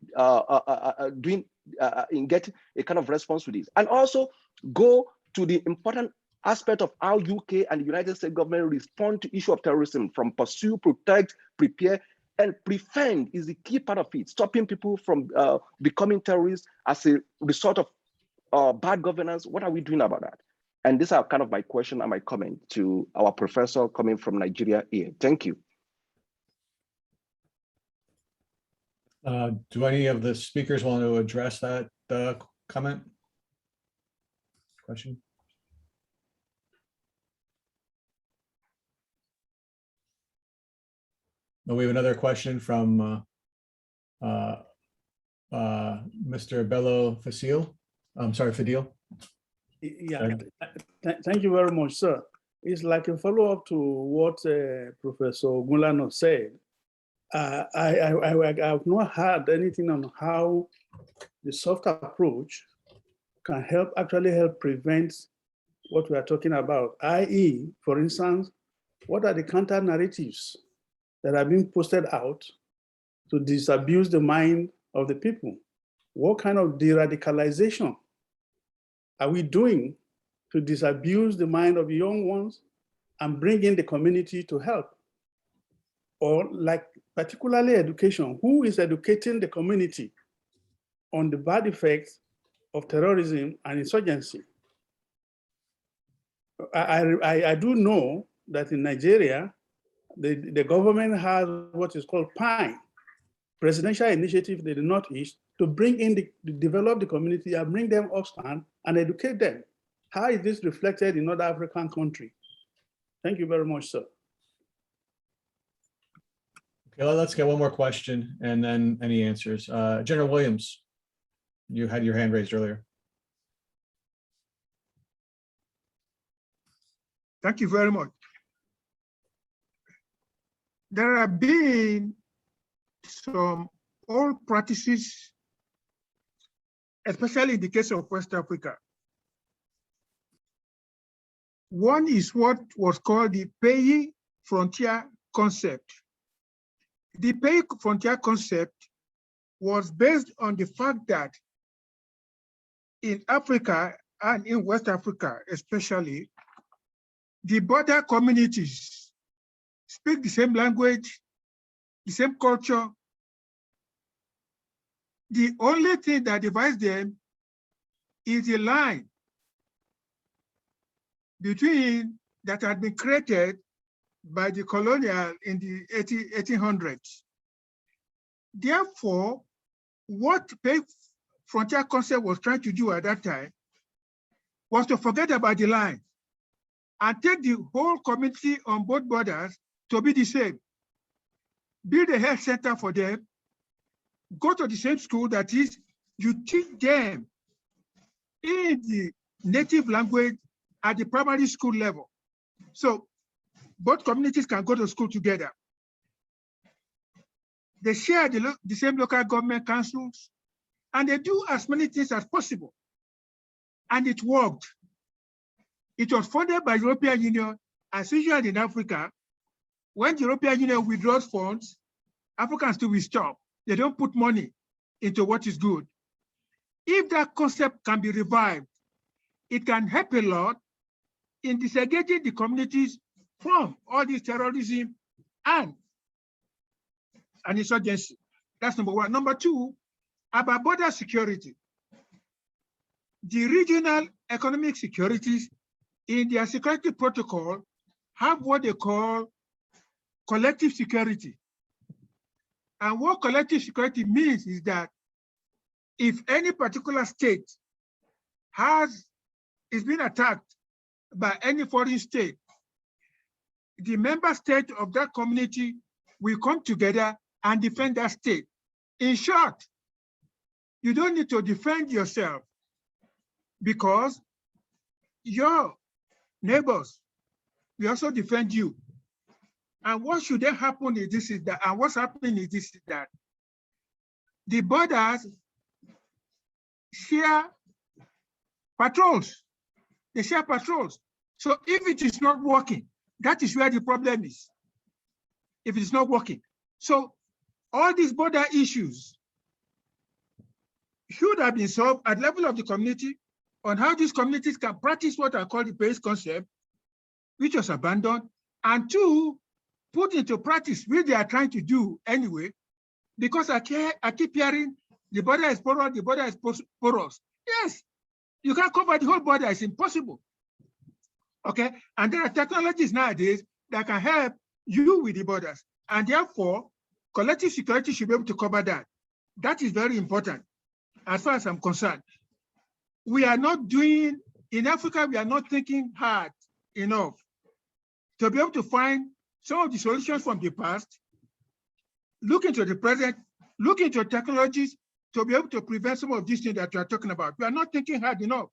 getting a kind of response to this? And also go to the important aspect of how UK and the United States government respond to issue of terrorism, from pursue, protect, prepare, and prevent is the key part of it. Stopping people from becoming terrorists as a result of bad governance. What are we doing about that? And these are kind of my question and my comment to our professor coming from Nigeria here. Thank you. Do any of the speakers want to address that comment? Question? No, we have another question from Mr. Bello Facile. I'm sorry, Fadil. Yeah, thank you very much, sir. It's like a follow-up to what Professor Ngulana said. I have not heard anything on how the soft approach can actually help prevent what we are talking about, i.e., for instance, what are the counter narratives that are being posted out to disabuse the mind of the people? what kind of de-radicalization are we doing to disabuse the mind of young ones and bring in the community to help? Or like particularly education, who is educating the community on the bad effects of terrorism and insurgency? I do know that in Nigeria, the government has what is called PRIO, Presidential Initiative in the Northeast, to bring in develop the community and bring them upstand and educate them. How is this reflected in other African countries? Thank you very much, sir. Okay, let's get one more question and then any answers. General Williams, you had your hand raised earlier. Thank you very much. There have been some old practices, especially in the case of West Africa. One is what was called the Pouyi frontier concept. The Pouyi frontier concept was based on the fact that in Africa and in West Africa especially, the border communities speak the same language, the same culture. The only thing that divides them is the line between that had been created by the colonial in the 1800s. Therefore, what Pouyi frontier concept was trying to do at that time was to forget about the line and take the whole community on both borders to be the same. Build a health center for them, go to the same school, that is, you teach them in the native language at the primary school level. So both communities can go to school together. They share the same local government councils, and they do as many things as possible. And it worked. It was funded by the European Union, as usual in Africa. When the European Union withdraws funds, Africans do stop. They don't put money into what is good. If that concept can be revived, it can help a lot in disengaging the communities from all this terrorism and insurgency. That's number one. Number two, about border security. The regional economic securities in their security protocol have what they call collective security. And what collective security means is that if any particular state is being attacked by any foreign state, the member state of that community will come together and defend that state. In short, you don't need to defend yourself because your neighbors will also defend you. And what should then happen is this, is that, and what's happening is this, is that the borders share patrols. They share patrols. So if it is not working, that is where the problem is. If it is not working. So all these border issues should have been solved at the level of the community on how these communities can practice what I call the base concept, which was abandoned, and two, put into practice what they are trying to do anyway, because I keep hearing the border is porous, the border is porous. Yes, you can't cover the whole border, it's impossible. Okay, and there are technologies nowadays that can help you with the borders, and therefore, collective security should be able to cover that. That is very important, as far as I'm concerned. We are not doing, in Africa, we are not thinking hard enough to be able to find some of the solutions from the past, look into the present, look into technologies to be able to prevent some of these things that we are talking about. We are not thinking hard enough.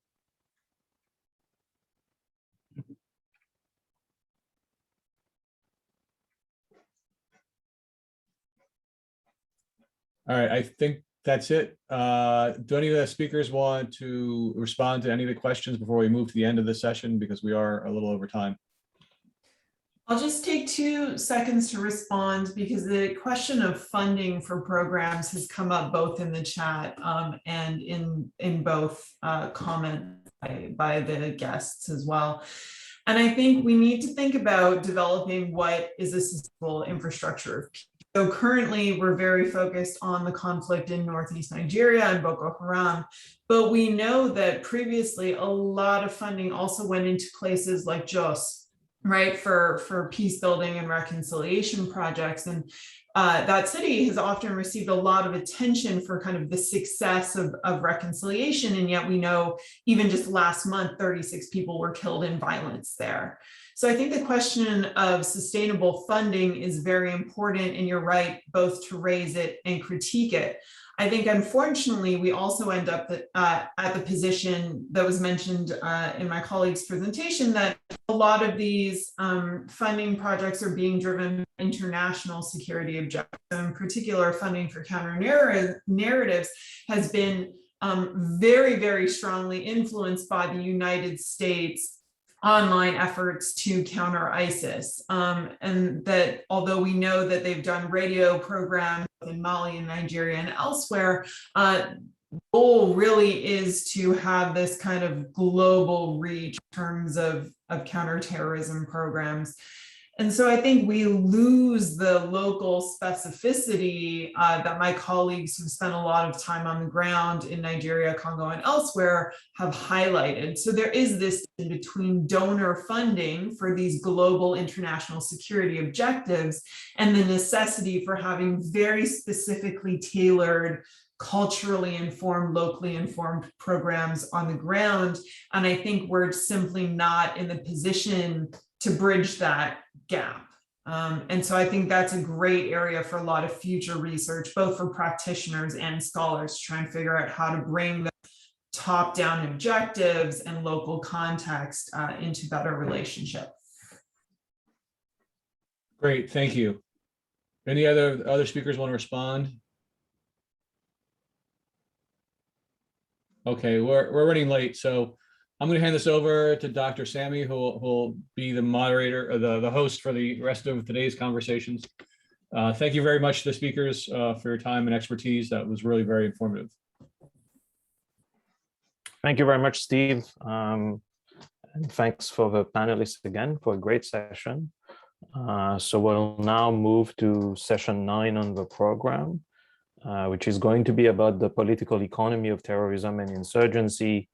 All right, I think that's it. Do any of the speakers want to respond to any of the questions before we move to the end of the session, because we are a little over time? I'll just take 2 seconds to respond because the question of funding for programs has come up both in the chat and in both comments by the guests as well. And I think we need to think about developing what is a sustainable infrastructure of peace. So currently we're very focused on the conflict in Northeast Nigeria and Boko Haram, but we know that previously a lot of funding also went into places like Jos, right, for peace building and reconciliation projects. And that city has often received a lot of attention for kind of the success of reconciliation. And yet we know even just last month, 36 people were killed in violence there. So I think the question of sustainable funding is very important, and you're right, both to raise it and critique it. I think, unfortunately, we also end up at the position that was mentioned in my colleague's presentation, that a lot of these funding projects are being driven by international security objectives. So in particular, funding for counter-narratives has been very, very strongly influenced by the United States online efforts to counter ISIS. And that although we know that they've done radio programs in Mali and Nigeria and elsewhere, the goal really is to have this kind of global reach in terms of counterterrorism programs. And so I think we lose the local specificity that my colleagues who've spent a lot of time on the ground in Nigeria, Congo, and elsewhere have highlighted. So there is this in between donor funding for these global international security objectives and the necessity for having very specifically tailored, culturally informed, locally informed programs on the ground. And I think we're simply not in the position to bridge that gap. And so I think that's a great area for a lot of future research, both for practitioners and scholars, to try and figure out how to bring the top-down objectives and local context into better relationship. Great, thank you. Any other speakers want to respond? Okay, we're running late, so I'm going to hand this over to Dr. Sammy, who will be the moderator, or the host for the rest of today's conversations. Thank you very much to the speakers for your time and expertise. That was really very informative. Thank you very much, Steve. And thanks for the panelists again for a great session. So we'll now move to session 9 on the program, which is going to be about the political economy of terrorism and insurgency,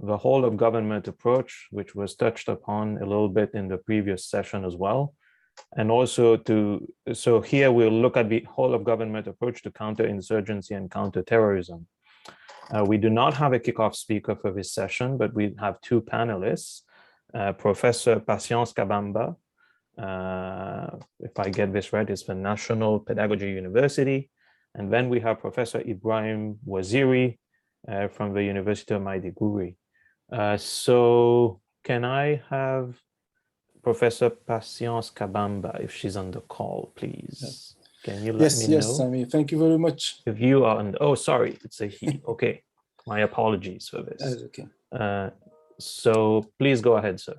the whole of government approach, which was touched upon a little bit in the previous session as well. And also so here we'll look at the whole of government approach to counterinsurgency and counterterrorism. We do not have a kickoff speaker for this session, but we have 2 panelists, Professor Patience Kabamba, if I get this right, is the National Pedagogy University. And then we have Professor Ibrahim Waziri from the University of Maiduguri. So can I have Professor Patience Kabamba, if she's on the call, please? Yes. Can you let me know? Yes, Sammy, thank you very much. If you are on, oh, sorry, it's a he. Okay, my apologies for this. That's okay. So please go ahead, sir.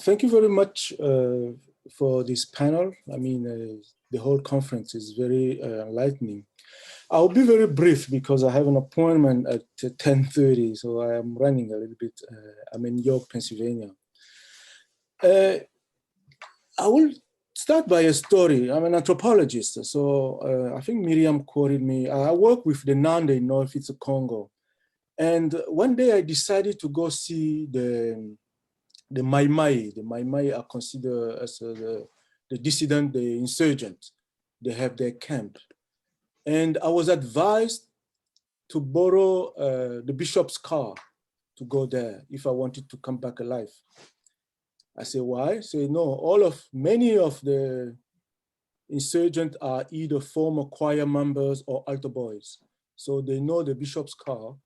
Thank you very much for this panel. I mean, the whole conference is very enlightening. I'll be very brief because I have an appointment at 10:30, so I am running a little bit. I'm in York, Pennsylvania. I will start by a story. I'm an anthropologist, so I think Miriam quoted me. I work with the Nande in Northeast Congo. And one day I decided to go see the Mai Mai. The Mai Mai are considered as the dissident, the insurgent. They have their camp. And I was advised to borrow the bishop's car to go there if I wanted to come back alive. I said, why? Say, no, many of the insurgents are either former choir members or altar boys. So they know the bishop's car,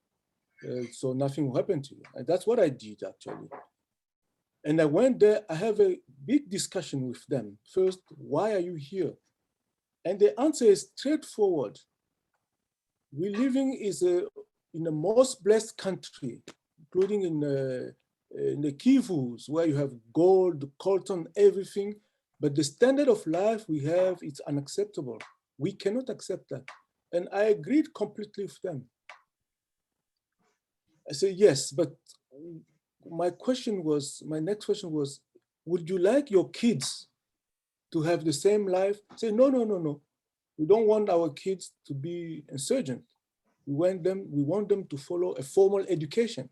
so nothing will happen to you. And that's what I did, actually. And I went there, I have a big discussion with them. First, why are you here? And the answer is straightforward. We living in the most blessed country, including in in the Kivus, where you have gold, coltan, everything, but the standard of life we have, it's unacceptable. We cannot accept that. And I agreed completely with them. I said, yes, but my next question was, would you like your kids to have the same life? Say, no, no, no, no. We don't want our kids to be insurgent. We want them to follow a formal education.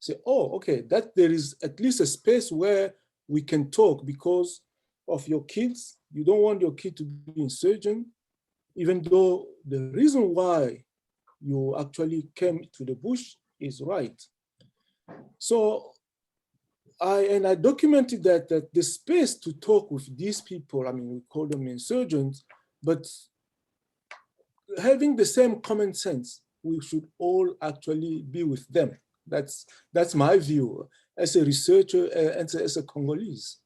Say, oh, okay, that there is at least a space where we can talk because of your kids. You don't want your kid to be insurgent, even though the reason why you actually came to the bush is right. So I documented that the space to talk with these people, I mean, we call them insurgents, but having the same common sense, we should all actually be with them. That's my view as a researcher and as a Congolese,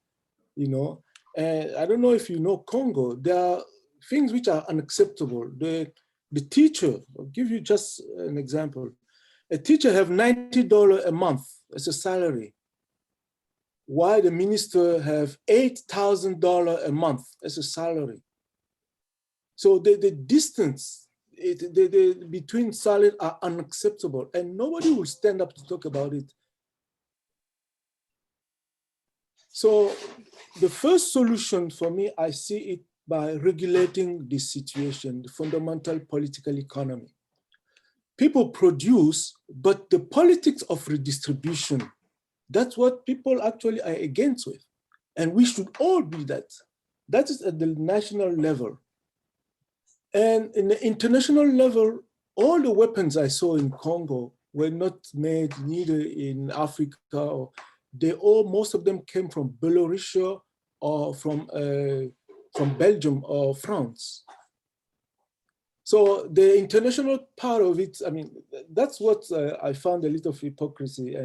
you know. And I don't know if you know Congo, there are things which are unacceptable. The teacher, I'll give you just an example. A teacher have $90 a month as a salary, while the minister have $8,000 a month as a salary. So the distance between salaries are unacceptable, and nobody will stand up to talk about it. So the first solution for me, I see it by regulating this situation, the fundamental political economy. People produce, but the politics of redistribution, that's what people actually are against with. And we should all be that. That is at the national level. And in the international level, all the weapons I saw in Congo were not made neither in Africa, or most of them came from Belarus or from Belgium or France. So the international part of it, I mean, that's what I found a little hypocrisy.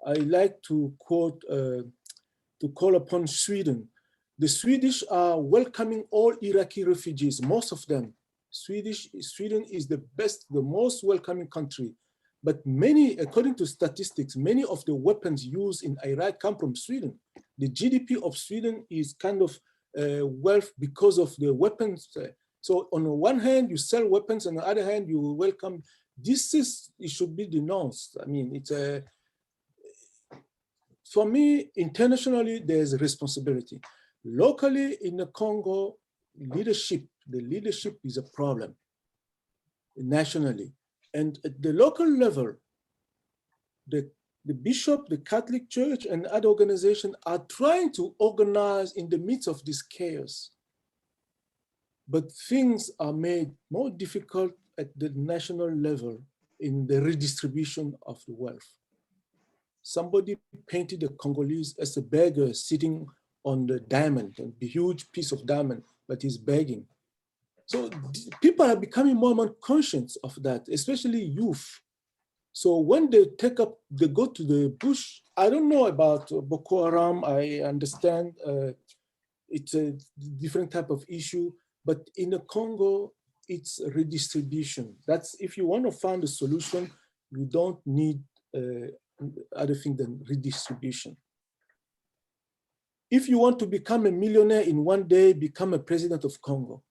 I like to quote, to call upon Sweden. The Swedish are welcoming all Iraqi refugees, most of them. Sweden is the most welcoming country. But many, according to statistics, many of the weapons used in Iraq come from Sweden. The GDP of Sweden is kind of wealth because of the weapons. So on the one hand, you sell weapons, on the other hand, you welcome. It should be denounced. I mean, it's a, for me, internationally, there's a responsibility. Locally in the Congo, the leadership is a problem nationally. And at the local level, the bishop, the Catholic Church, and other organizations are trying to organize in the midst of this chaos. But things are made more difficult at the national level in the redistribution of the wealth. Somebody painted the Congolese as a beggar sitting on the diamond, a huge piece of diamond, but he's begging. So people are becoming more and more conscious of that, especially youth. So when they go to the bush, I don't know about Boko Haram, I understand it's a different type of issue, but in the Congo, it's redistribution. That's, if you want to find a solution, you don't need other thing than redistribution. If you want to become a millionaire in one day, become a president of Congo.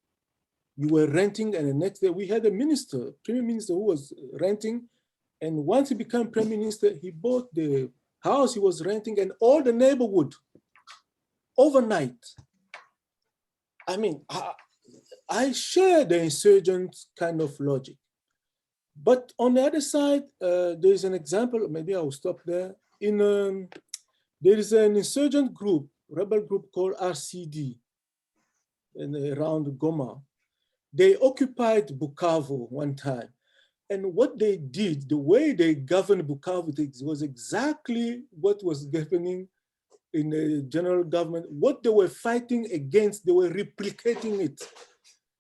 You were renting, and the next day we had a minister, prime minister, who was renting. And once he became prime minister, he bought the house he was renting and all the neighborhood overnight. I mean, I share the insurgent kind of logic. But on the other side, there's an example, maybe I'll stop there. There is an insurgent group, rebel group called RCD around Goma. They occupied Bukavu one time. And what they did, the way they governed Bukavu, was exactly what was governing in the general government. What they were fighting against, they were replicating it.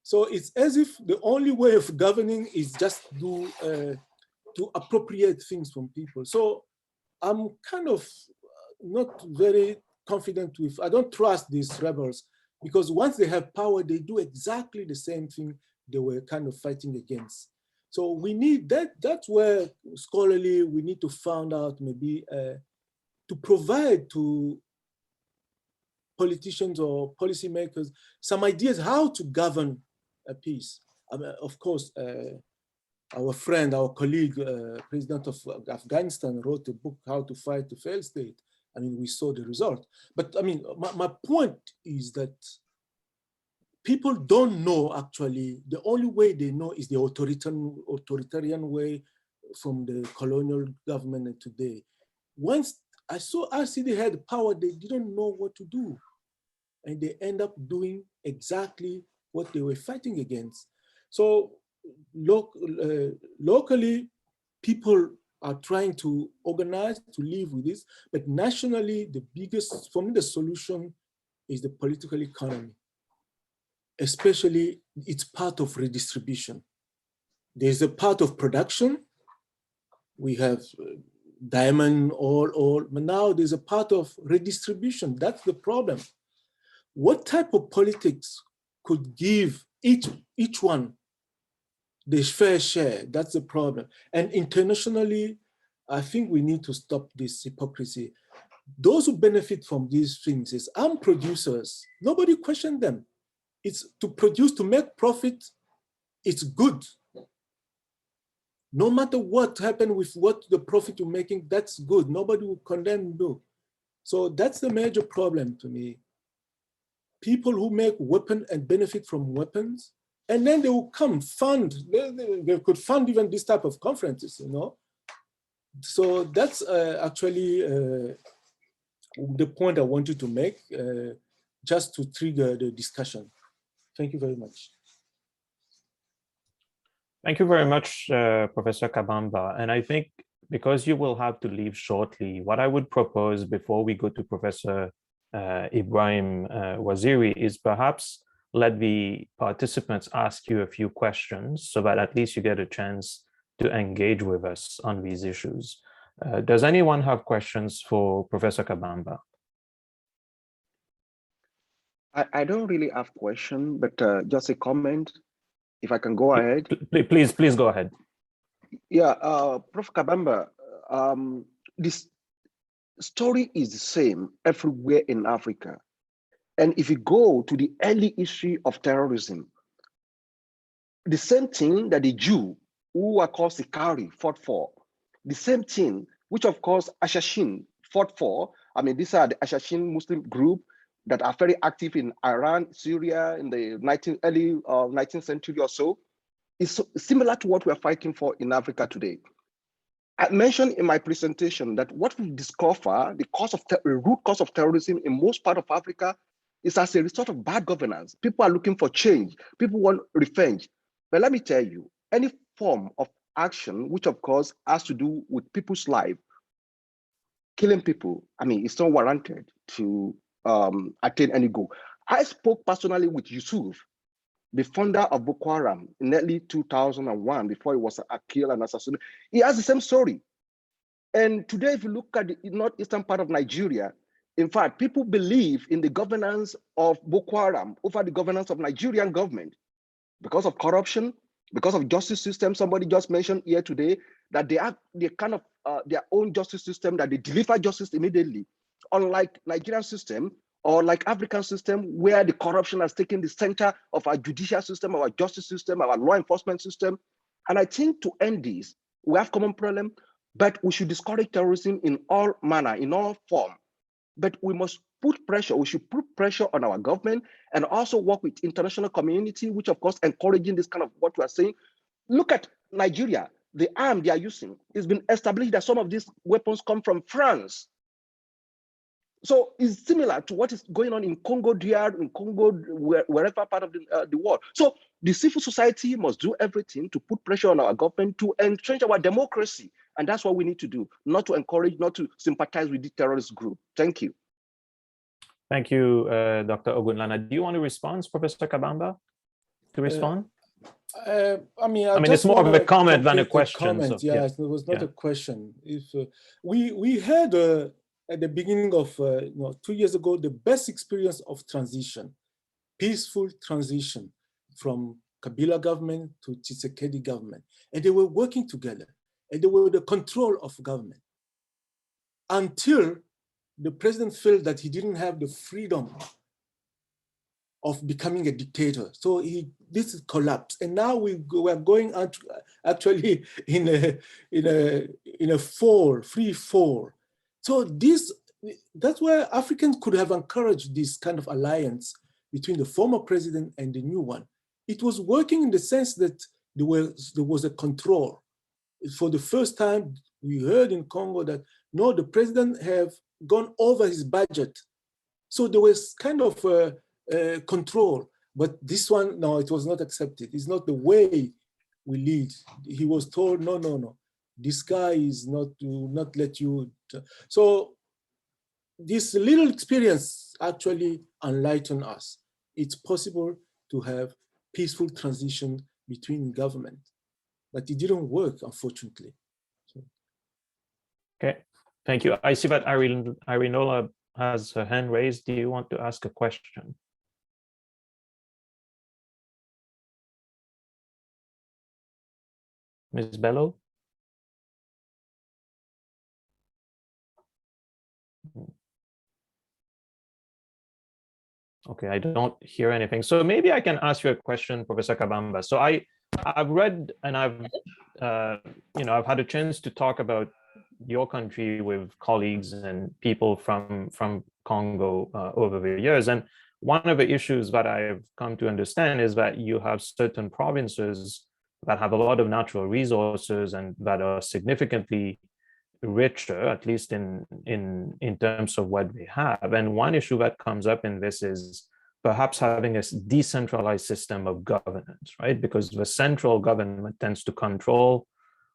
So it's as if the only way of governing is just to appropriate things from people. So I'm kind of not very confident with, I don't trust these rebels, because once they have power, they do exactly the same thing they were kind of fighting against. So we need that, that's where scholarly, we need to find out maybe to provide to politicians or policymakers some ideas how to govern a peace. I mean, of course, our friend, our colleague, President of Afghanistan wrote a book, How to Fight the Failed State. I mean, we saw the result. But I mean, my point is that people don't know actually, the only way they know is the authoritarian way from the colonial government and today. Once I saw RCD had power, they didn't know what to do. And they end up doing exactly what they were fighting against. So locally, people are trying to organize to live with this, but nationally, the biggest, for me, the solution is the political economy. Especially, it's part of redistribution. There's a part of production. We have diamond, oil, but now there's a part of redistribution. That's the problem. What type of politics could give each one the fair share? That's the problem. And internationally, I think we need to stop this hypocrisy. Those who benefit from these things is arms producers. Nobody questioned them. It's to produce, to make profit, it's good. No matter what happened with what the profit you're making, that's good. Nobody will condemn you. So that's the major problem to me. People who make weapons and benefit from weapons, and then they will come fund, they could fund even this type of conferences, you know? So that's actually the point I wanted to make, just to trigger the discussion. Thank you very much. Thank you very much, Professor Kabamba. And I think because you will have to leave shortly, what I would propose before we go to Professor Ibrahim Waziri is perhaps let the participants ask you a few questions so that at least you get a chance to engage with us on these issues. Does anyone have questions for Professor Kabamba? I don't really have a question, but just a comment, if I can go ahead. Please go ahead. Yeah, Prof. Kabamba, this story is the same everywhere in Africa. And if you go to the early history of terrorism, the same thing that the Jew who are called Sikari fought for, the same thing, which of course Ashashin fought for. I mean, these are the Ashashin Muslim group that are very active in Iran, Syria in the early 19th century or so. It's similar to what we're fighting for in Africa today. I mentioned in my presentation that what we discover, the root cause of terrorism in most part of Africa is as a result of bad governance. People are looking for change. People want revenge. But let me tell you, any form of action, which of course has to do with people's life, killing people, I mean, it's not warranted to attain any goal. I spoke personally with Yusuf, the founder of Boko Haram in early 2001, before he was killed and assassinated. He has the same story. And today, if you look at the northeastern part of Nigeria, in fact, people believe in the governance of Boko Haram over the governance of Nigerian government because of corruption, because of justice system. Somebody just mentioned here today that they have their own justice system, that they deliver justice immediately, unlike Nigerian system or like African system, where the corruption has taken the center of our judicial system, our justice system, our law enforcement system. And I think to end this, we have common problem, but we should discourage terrorism in all manner, in all form. But we must put pressure, we should put pressure on our government and also work with international community, which of course encouraging this kind of what we are saying. Look at Nigeria, the arm they are using. It's been established that some of these weapons come from France. So it's similar to what is going on in Congo DR, in Congo, wherever part of the world. So the civil society must do everything to put pressure on our government to entrench our democracy. And that's what we need to do, not to encourage, not to sympathize with the terrorist group. Thank you. Thank you, Dr. Ogunlana. Do you want to respond, Professor Kabamba, to respond? I mean, it's more of a comment than a question. So, yeah, it was not a question. If we had at the beginning of 2 years ago, the best experience of transition, peaceful transition from Kabila government to Tshisekedi government. And they were working together and they were the control of government until the president felt that he didn't have the freedom of becoming a dictator. So this is collapse. And now we're going actually in a free fall. So that's where Africans could have encouraged this kind of alliance between the former president and the new one. It was working in the sense that there was a control. For the first time, we heard in Congo that, no, the president have gone over his budget. So there was kind of control, but this one, no, it was not accepted. It's not the way we lead. He was told, no, this guy is not to not let you. So this little experience actually enlightened us. It's possible to have peaceful transition between government, but it didn't work, unfortunately. So. Okay, thank you. I see that Irinola has her hand raised. Do you want to ask a question? Ms. Bello? Okay, I don't hear anything. So maybe I can ask you a question, Professor Kabamba. So I've read and I've had a chance to talk about your country with colleagues and people from Congo over the years. And one of the issues that I've come to understand is that you have certain provinces that have a lot of natural resources and that are significantly richer, at least in terms of what they have. And one issue that comes up in this is perhaps having a decentralized system of governance, right? Because the central government tends to control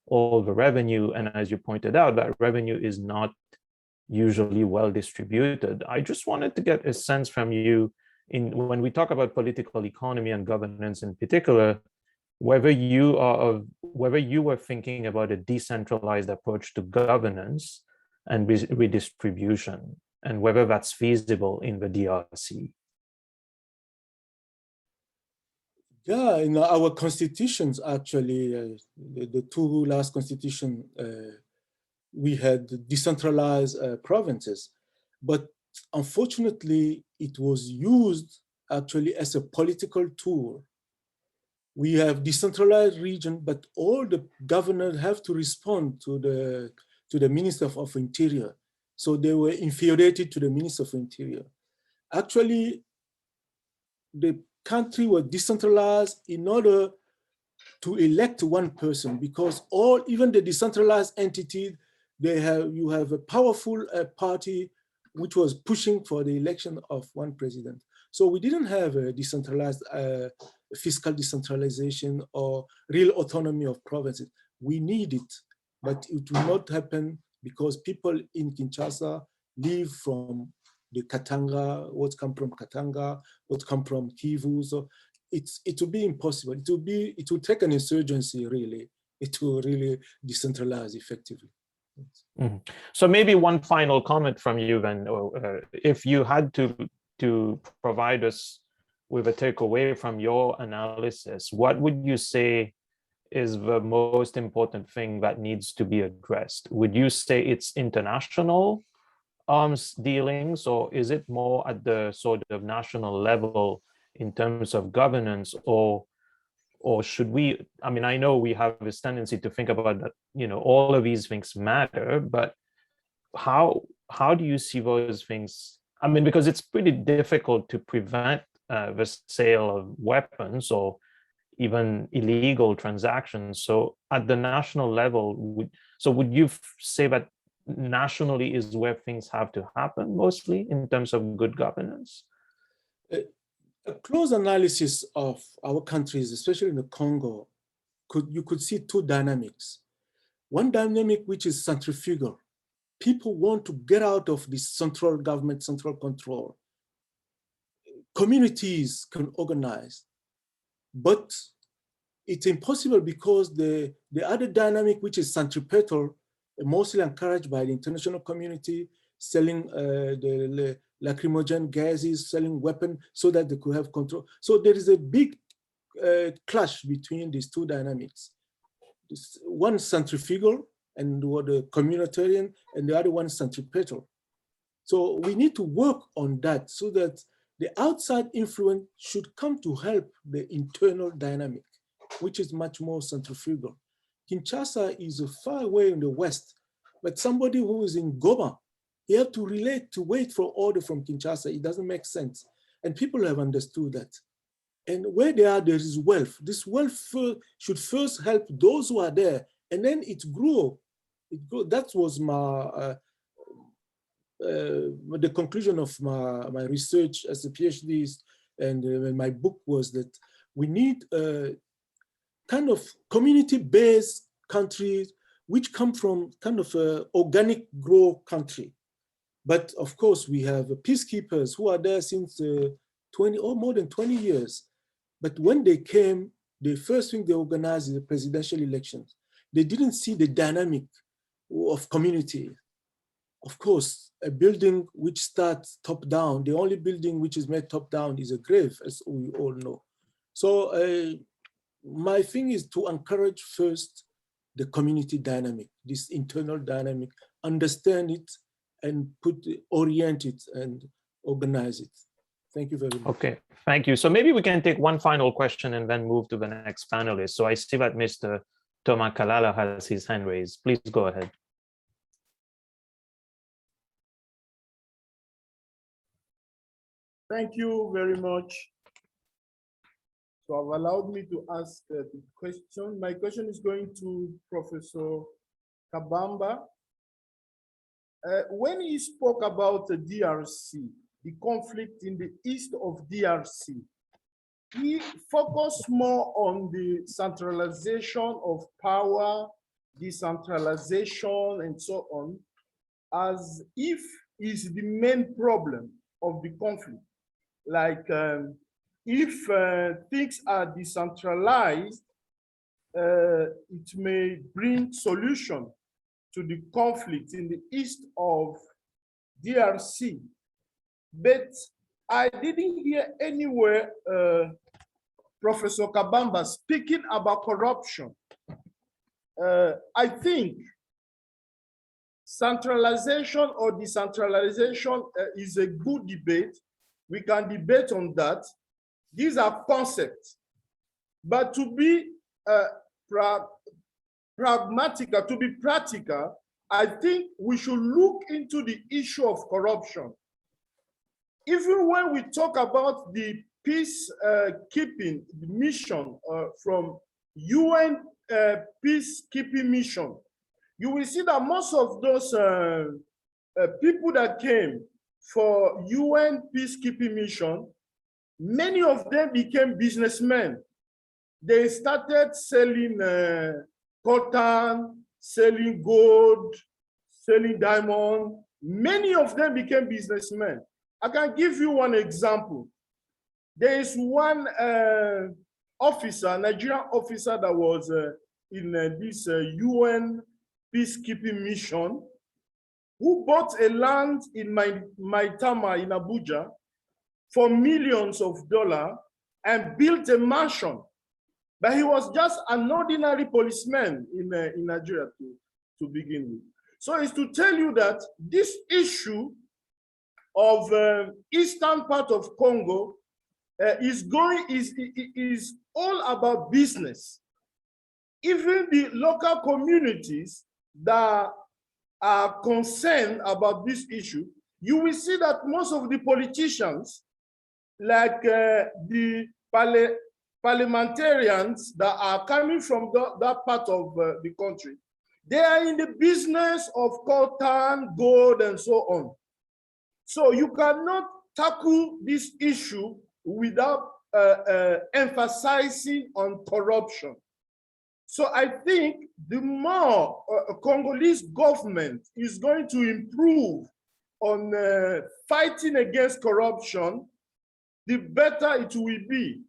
all the revenue. And as you pointed out, that revenue is not usually well distributed. I just wanted to get a sense from you when we talk about political economy and governance in particular, whether you were thinking about a decentralized approach to governance and redistribution, and whether that's feasible in the DRC. Yeah, in our constitutions, actually, the two last constitutions, we had decentralized provinces, but unfortunately, it was used actually as a political tool. We have decentralized region, but all the governors have to respond to the Minister of Interior. So they were infuriated to the Minister of Interior. Actually, the country was decentralized in order to elect one person, because even the decentralized entity, you have a powerful party which was pushing for the election of one president. So we didn't have a decentralized fiscal decentralization or real autonomy of provinces. We need it, but it will not happen because people in Kinshasa live from the Katanga, what come from Katanga, what come from Kivu. So it will be impossible. It will take an insurgency, really. It will really decentralize effectively. Mm-hmm. So maybe one final comment from you then, if you had to provide us with a takeaway from your analysis, what would you say is the most important thing that needs to be addressed? Would you say it's international arms dealings, or is it more at the sort of national level in terms of governance, or should we, I mean, I know we have this tendency to think about that, all of these things matter, but how do you see those things? I mean, because it's pretty difficult to prevent the sale of weapons or even illegal transactions. So at the national level, would you say that nationally is where things have to happen mostly in terms of good governance? A close analysis of our countries, especially in the Congo, you could see two dynamics. One dynamic, which is centrifugal. People want to get out of this central government, central control. Communities can organize, but it's impossible because the other dynamic, which is centripetal, mostly encouraged by the international community, selling the lacrimogene gases, selling weapons so that they could have control. So there is a big clash between these two dynamics. One centrifugal and the communitarian, and the other one centripetal. So we need to work on that so that the outside influence should come to help the internal dynamic, which is much more centrifugal. Kinshasa is far away in the west, but somebody who is in Goma, you have to wait for order from Kinshasa. It doesn't make sense. And people have understood that. And where they are, there is wealth. This wealth should first help those who are there, and then it grew. That was my the conclusion of my research as a PhD, and my book was that we need kind of community-based countries which come from kind of an organic grow country. But of course, we have peacekeepers who are there since 20 or more than 20 years. But when they came, the first thing they organized is the presidential elections. They didn't see the dynamic of community. Of course, a building which starts top down, the only building which is made top down is a grave, as we all know. So my thing is to encourage first the community dynamic, this internal dynamic, understand it and orient it and organize it. Thank you very much. Okay, thank you. So maybe we can take one final question and then move to the next panelist. So I see that Mr. Thomas Kalala has his hand raised. Please go ahead. Thank you very much. So I've allowed me to ask the question. My question is going to Professor Kabamba. When he spoke about the DRC, the conflict in the east of DRC, he focused more on the centralization of power, decentralization, and so on, as if is the main problem of the conflict. Like if things are decentralized, it may bring solution to the conflict in the east of DRC. But I didn't hear anywhere Professor Kabamba speaking about corruption. I think centralization or decentralization is a good debate. We can debate on that. These are concepts. But to be pragmatic, to be practical, I think we should look into the issue of corruption. Even when we talk about the peacekeeping mission from UN peacekeeping mission, you will see that most of those people that came for UN peacekeeping mission, many of them became businessmen. They started selling cotton, selling gold, selling diamond. Many of them became businessmen. I can give you one example. There is one officer, Nigerian officer that was in this UN peacekeeping mission, who bought a land in Maitama in Abuja for millions of dollars and built a mansion. But he was just an ordinary policeman in Nigeria to begin with. So it's to tell you that this issue of eastern part of Congo is all about business. Even the local communities that are concerned about this issue, you will see that most of the politicians, like the parliamentarians that are coming from that part of the country, they are in the business of cotton, gold, and so on. So you cannot tackle this issue without emphasizing on corruption. So I think the more Congolese government is going to improve on fighting against corruption, the better it will be.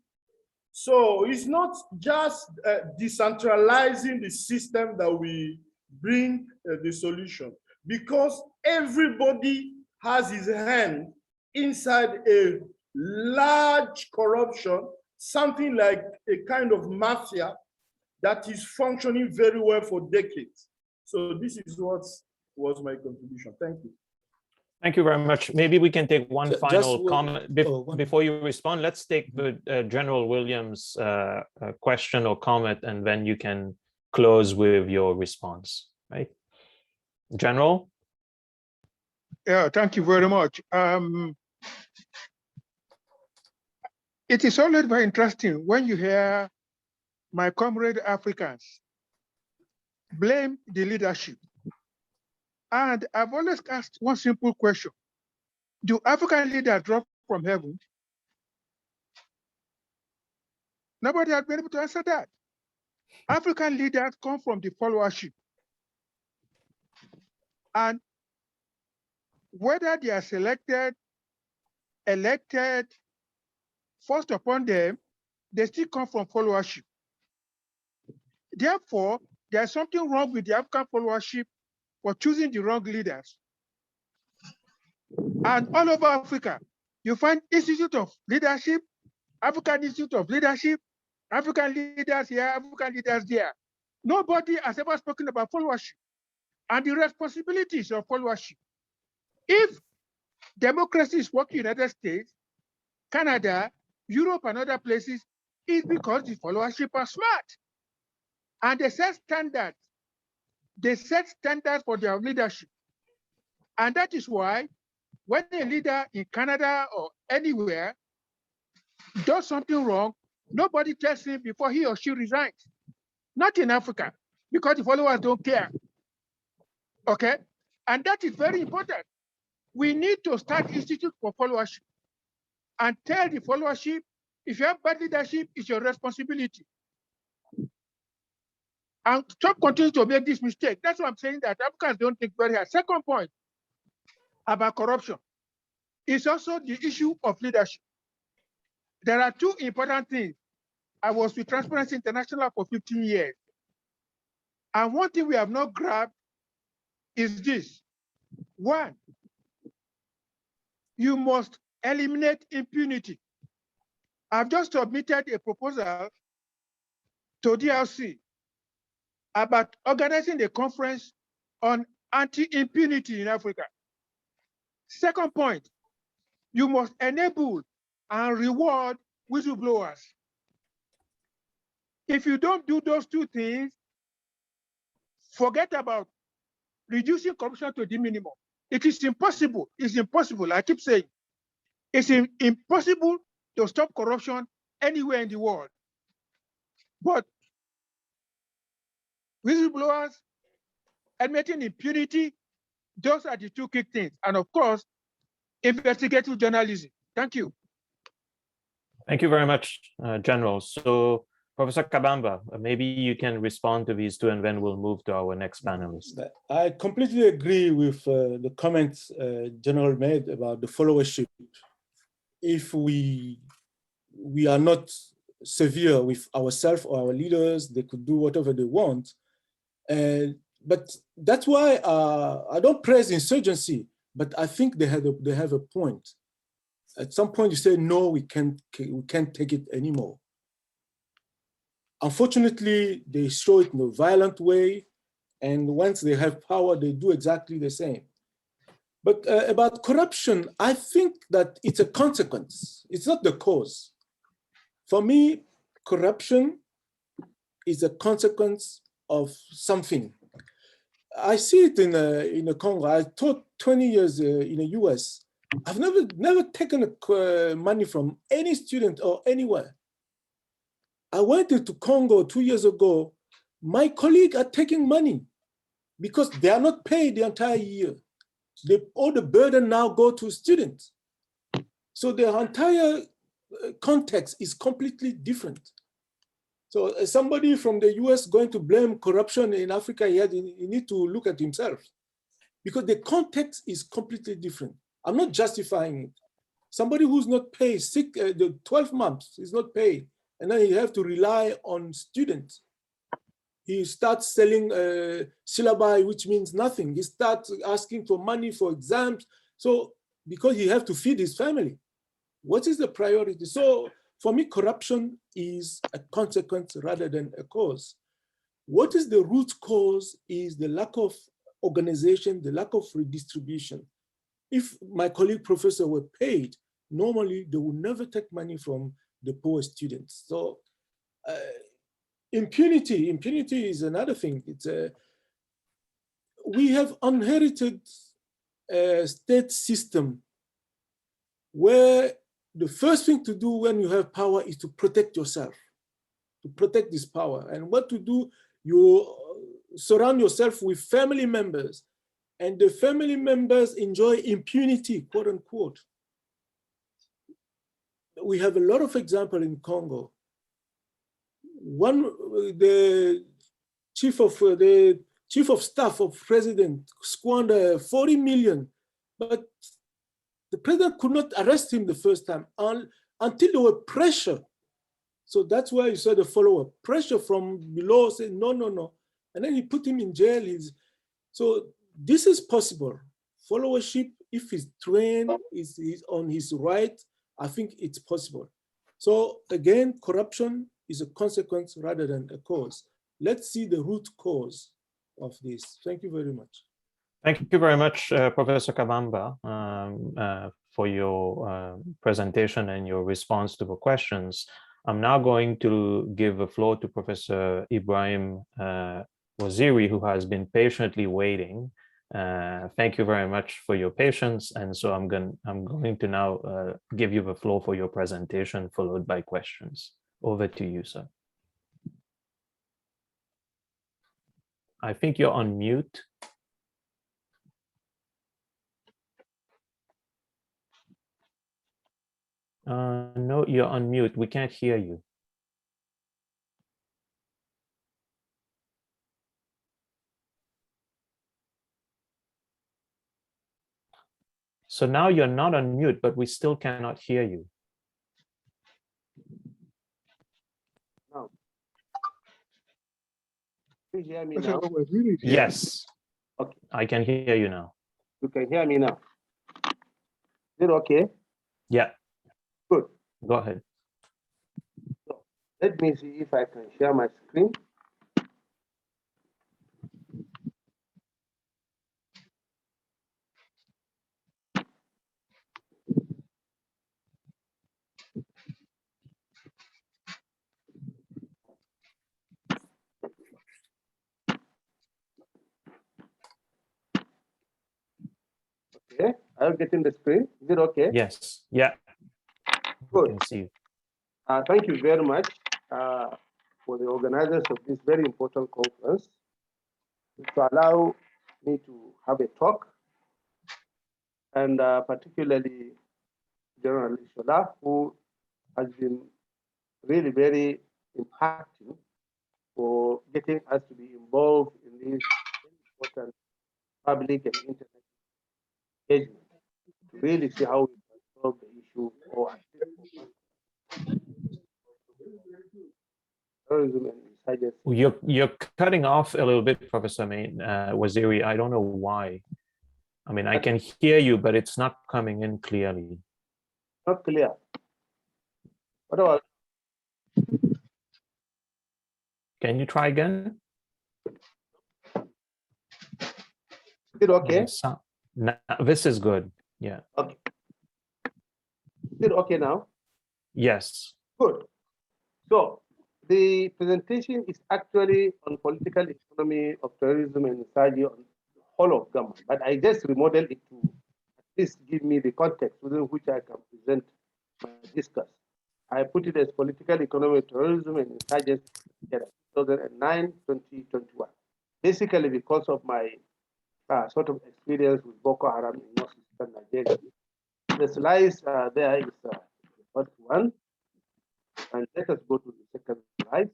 So it's not just decentralizing the system that we bring the solution, because everybody has his hand inside a large corruption, something like a kind of mafia that is functioning very well for decades. So this is what was my contribution. Thank you. Thank you very much. Maybe we can take one final comment before you respond. Let's take the General Williams' question or comment, and then you can close with your response, right? General? Yeah, thank you very much. It is always very interesting when you hear my comrade Africans blame the leadership. And I've always asked one simple question. Do African leaders drop from heaven? Nobody has been able to answer that. African leaders come from the followership. And whether they are selected, elected, forced upon them, they still come from followership. Therefore, there's something wrong with the African followership for choosing the wrong leaders. And all over Africa, you find Institute of Leadership, African Institute of Leadership, African leaders here, African leaders there. Nobody has ever spoken about followership and the responsibilities of followership. If democracy is working in United States, Canada, Europe, and other places, it's because the followership are smart. And they set standards. They set standards for their leadership. And that is why when a leader in Canada or anywhere does something wrong, nobody tells him before he or she resigns. Not in Africa, because the followers don't care. Okay? And that is very important. We need to start institute for followership and tell the followership, if you have bad leadership, it's your responsibility. And stop continuing to make this mistake. That's why I'm saying that Africans don't think very hard. Second point about corruption is also the issue of leadership. There are two important things. I was with Transparency International for 15 years. And one thing we have not grabbed is this. One, you must eliminate impunity. I've just submitted a proposal to DRC about organizing a conference on anti-impunity in Africa. Second point, you must enable and reward whistleblowers. If you don't do those two things, forget about reducing corruption to the minimum. It is impossible. It's impossible. I keep saying, it's impossible to stop corruption anywhere in the world. But whistleblowers, admitting impunity, those are the two key things. And of course, investigative journalism. Thank you. Thank you very much, General. So, Professor Kabamba, maybe you can respond to these two, and then we'll move to our next panelist. I completely agree with the comments General made about the followership. If we are not severe with ourselves or our leaders, they could do whatever they want. But that's why I don't praise insurgency, but I think they have a point. At some point you say, no, we can't take it anymore. Unfortunately, they show it in a violent way, and once they have power, they do exactly the same. But about corruption, I think that it's a consequence. It's not the cause. For me, corruption is a consequence of something. I see it in the Congo. I taught 20 years in the US. I've never taken money from any student or anywhere. I went into Congo 2 years ago. My colleagues are taking money because they are not paid the entire year. All the burden now go to students. So the entire context is completely different. So as somebody from the US going to blame corruption in Africa, he need to look at himself because the context is completely different. I'm not justifying it. Somebody who's not paid, the 12 months is not paid, and then you have to rely on students. He starts selling syllabi, which means nothing. He starts asking for money for exams. So because he have to feed his family, what is the priority? So for me, corruption is a consequence rather than a cause. What is the root cause is the lack of organization, the lack of redistribution. if my colleague professor were paid, normally they would never take money from the poor students. So impunity is another thing. It's we have inherited a state system where the first thing to do when you have power is to protect yourself, to protect this power. And what to do, you surround yourself with family members, and the family members enjoy impunity, quote unquote. We have a lot of examples in Congo. The chief of staff of president squandered 40 million, but the president could not arrest him the first time until there were pressure. So that's why you saw the follow-up. Pressure from below saying, no, no, no. And then he put him in jail. So this is possible. Followership, if he's trained, is on his right, I think it's possible. So again, corruption is a consequence rather than a cause. Let's see the root cause of this. Thank you very much. Thank you very much, Professor Kabamba, for your presentation and your response to the questions. I'm now going to give the floor to Professor Ibrahim Waziri, who has been patiently waiting. Thank you very much for your patience. And so I'm going to now give you the floor for your presentation, followed by questions. Over to you, sir. I think you're on mute. No, you're on mute. We can't hear you. So now you're not on mute, but we still cannot hear you. No. Can you hear me now? Yes. Okay. I can hear you now. You can hear me now. Is it okay? Yeah. Good. Go ahead. So let me see if I can share my screen. Okay, are you getting the screen? Is it okay? Yes. Yeah. Good. I can see you. Thank you very much for the organizers of this very important conference to allow me to have a talk, and particularly General Shola, who has been really very impacting for getting us to be involved in this important public and internet engagement to really see how we can solve the issue or terrorism and insurgency. You're cutting off a little bit, Professor Waziri. I don't know why. I mean, I can hear you, but it's not coming in clearly. Not clear. What about? Can you try again? Is it okay? No, this is good. Yeah. Okay. Is it okay now? Yes. Good. So the presentation is actually on political economy of terrorism and insurgency on the whole of government, but I just remodeled it to at least give me the context within which I can present my discuss. I put it as political economy of terrorism and insurgency 2009-2021. Basically because of my sort of experience with Boko Haram in northeastern Nigeria. The slides there is the first one. And let us go to the second slide.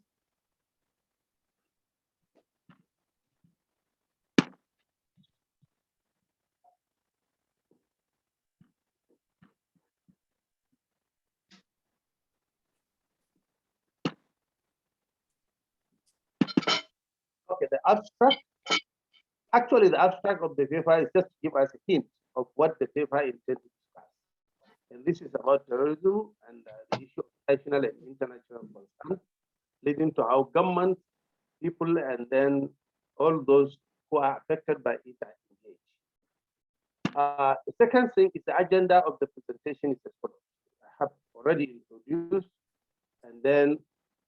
Okay, the abstract. Actually, the abstract of the paper is just to give us a hint of what the paper intended to discuss. And this is about terrorism and the issue of national and international concern, leading to how government, people, and then all those who are affected by it are engaged. The second thing is the agenda of the presentation is as follows. I have already introduced, and then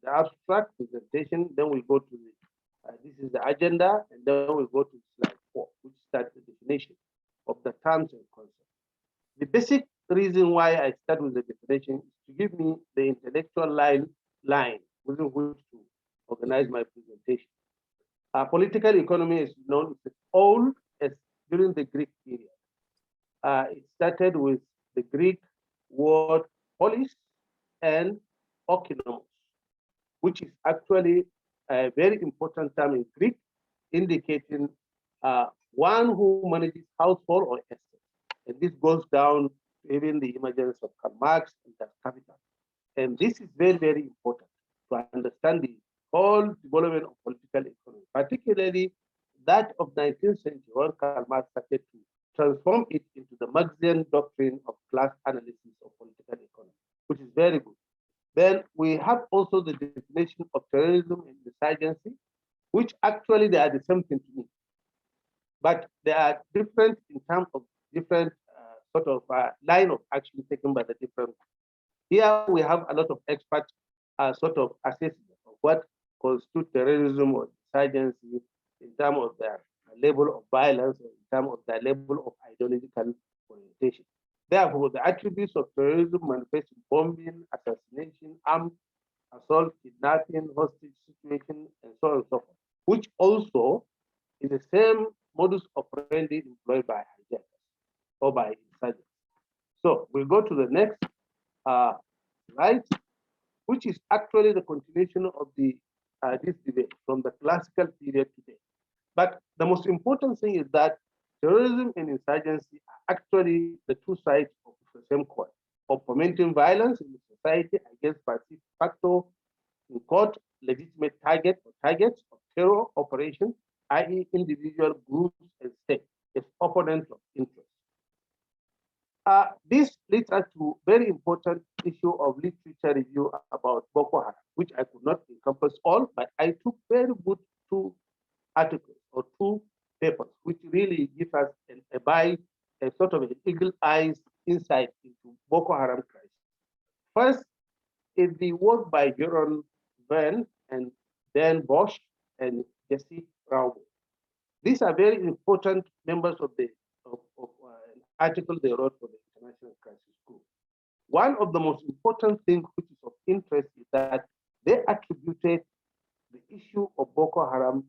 the abstract presentation, then we go to the, this is the agenda, and then we go to slide 4, which starts the definition of the terms and concepts. The basic reason why I start with the definition is to give me the intellectual line within which to organize my presentation. Political economy is known as old as during the Greek period. It started with the Greek word polis and okinomos, which is actually a very important term in Greek, indicating one who manages household or estate. And this goes down to even the emergence of Karl Marx and Das Kapital. And this is very, very important to understand the whole development of political economy, particularly that of 19th century, when Karl Marx started to transform it into the Marxian doctrine of class analysis of political economy, which is very good. Then we have also the definition of terrorism and insurgency, which actually they are the same thing to me. But they are different in terms of different sort of line of action taken by the different. Here we have a lot of experts sort of assessment of what constitutes terrorism or insurgency in terms of their level of violence, or in terms of their level of ideological orientation. Therefore, the attributes of terrorism manifest in bombing, assassination, armed assault, kidnapping, hostage situation, and so on and so forth, which also is the same modus operandi employed by hijackers or by insurgents. So we'll go to the next slide, which is actually the continuation of the this debate from the classical period today. But the most important thing is that terrorism and insurgency are actually the two sides of the same coin, of fomenting violence in the society against perceived factor in court, legitimate target or targets of terror operations, i.e. individual groups and states as opponents of interest. This leads us to very important issue of literature review about Boko Haram, which I could not encompass all, but I took very good 2 articles or 2 papers, which really give us a sort of an eagle eyes insight into Boko Haram crisis. First is the work by Jeroen Van and Dan Bosch and Jesse Raubo. These are very important members of the an article they wrote for the International Crisis Group. One of the most important things which is of interest is that they attributed the issue of Boko Haram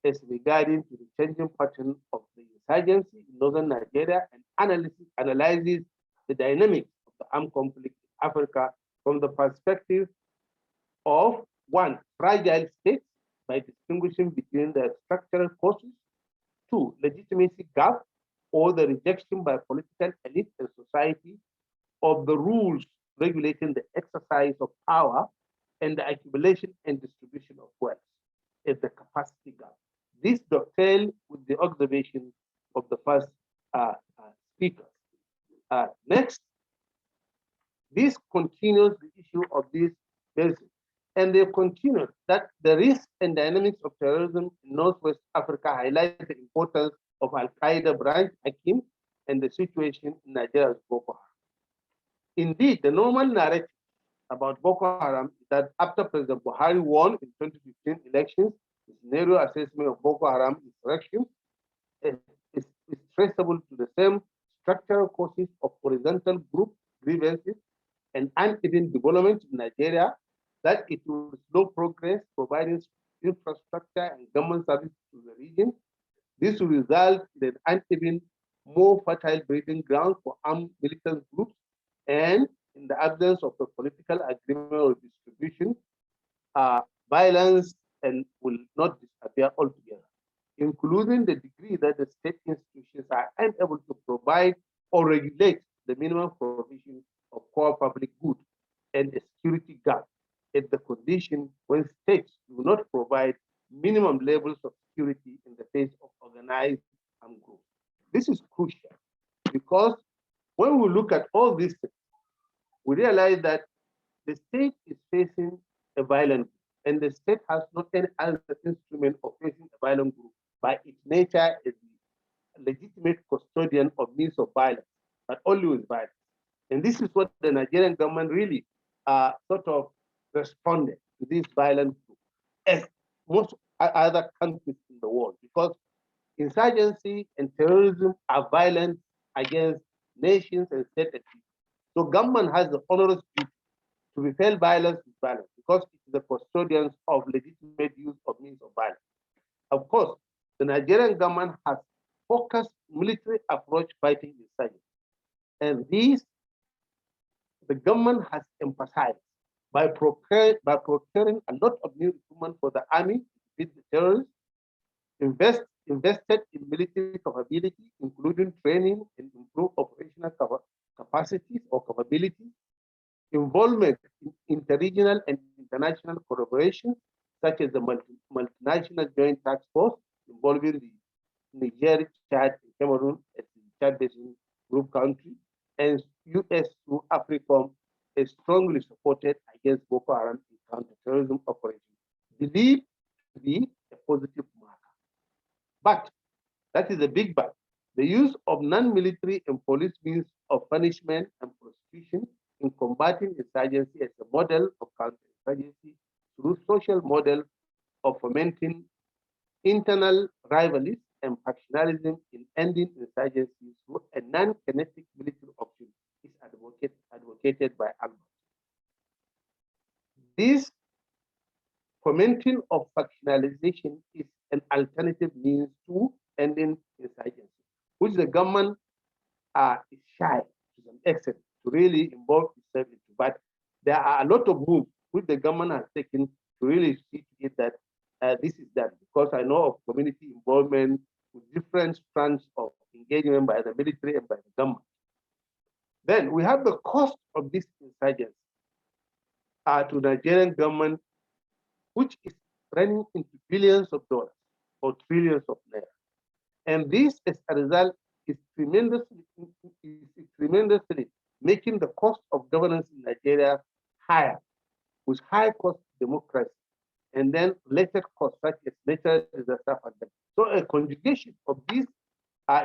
as regarding to the changing pattern of the insurgency in northern Nigeria, and analyzes the dynamics of the armed conflict in Africa from the perspective of 1, fragile states by distinguishing between their structural causes, 2, legitimacy gap or the rejection by political elite and society of the rules regulating the exercise of power and the accumulation and distribution of wealth as the capacity gap. This dovetails with the observation of the first speaker. Next, this continues the issue of this basis, and they continue that the risk and dynamics of terrorism in Northwest Africa highlight the importance of Al-Qaeda branch Hakim and the situation in Nigeria's Boko Haram. Indeed, the normal narrative about Boko Haram is that after President Buhari won in 2015 elections, the scenario assessment of Boko Haram insurrection is traceable to the same structural causes of horizontal group grievances and uneven development in Nigeria, that it will slow progress, providing infrastructure and government services to the region. This will result in an uneven, more fertile breeding ground for armed militant groups, and in the absence of a political agreement or distribution, violence and will not disappear altogether, including the degree that the state institutions are unable to provide or regulate the minimum provision of core public good and a security gap at the condition when states do not provide minimum levels of security in the face of organized armed groups. This is crucial because when we look at all these things, we realize that the state is facing a violent group, and the state has not any other instrument of facing a violent group by its nature as the legitimate custodian of means of violence, but only with violence. And this is what the Nigerian government really sort of responded to this violence as most other countries in the world, because insurgency and terrorism are violence against nations and state entities. So government has the onerous duty to repel violence with violence, because it is the custodians of legitimate use of means of violence. Of course, the Nigerian government has focused military approach fighting insurgency. And these, the government has emphasized by procuring a lot of new equipment for the army to defeat the terrorists, invested in military capability, including training and improved operational capacities or capabilities, involvement in interregional and international collaboration, such as the multinational joint task force involving the Niger, Chad, and Cameroon as the Chad Basin group country, and US through AFRICOM is strongly supported against Boko Haram in counter-terrorism operations, believed to be a positive marker. But that is a big but. The use of non-military and police means of punishment and prosecution in combating insurgency as a model of counter-insurgency through social model of fomenting internal rivalries and factionalism in ending insurgency through a non-kinetic military option is advocated by Albert. This fomenting of factionalization is an alternative means to ending insurgency, which the government is shy to some extent to really involve itself into. But there are a lot of moves which the government has taken to really see to it that this is done, because I know of community involvement with different strands of engagement by the military and by the government. Then we have the cost of this insurgency to the Nigerian government, which is running into billions of dollars or trillions of naira. And this, as a result, is tremendously making the cost of governance in Nigeria higher, with high cost democracy, and then related costs such as natural disaster pandemic. So a conjugation of these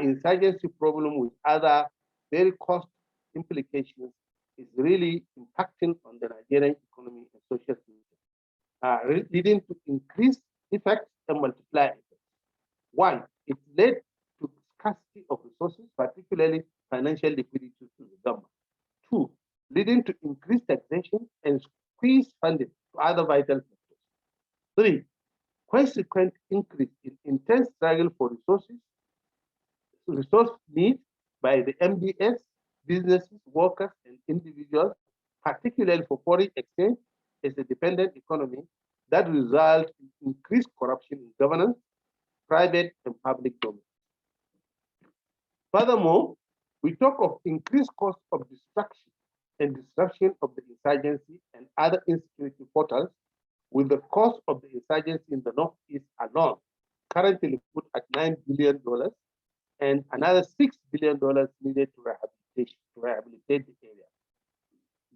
insurgency problem with other very cost implications is really impacting on the Nigerian economy and social system, leading to increased effects and multiplier effects. One, it led to scarcity of resources, particularly financial liquidity to the government. Two, leading to increased taxation and squeezed funding to other vital sectors. Three, consequent increase in intense struggle for resource needs by the MDS, businesses, workers, and individuals, particularly for foreign exchange as a dependent economy that result in increased corruption in governance, private and public domain. Furthermore, we talk of increased cost of destruction and disruption of the insurgency and other insecurity portals, with the cost of the insurgency in the Northeast alone currently put at $9 billion and another $6 billion needed to rehabilitate the area.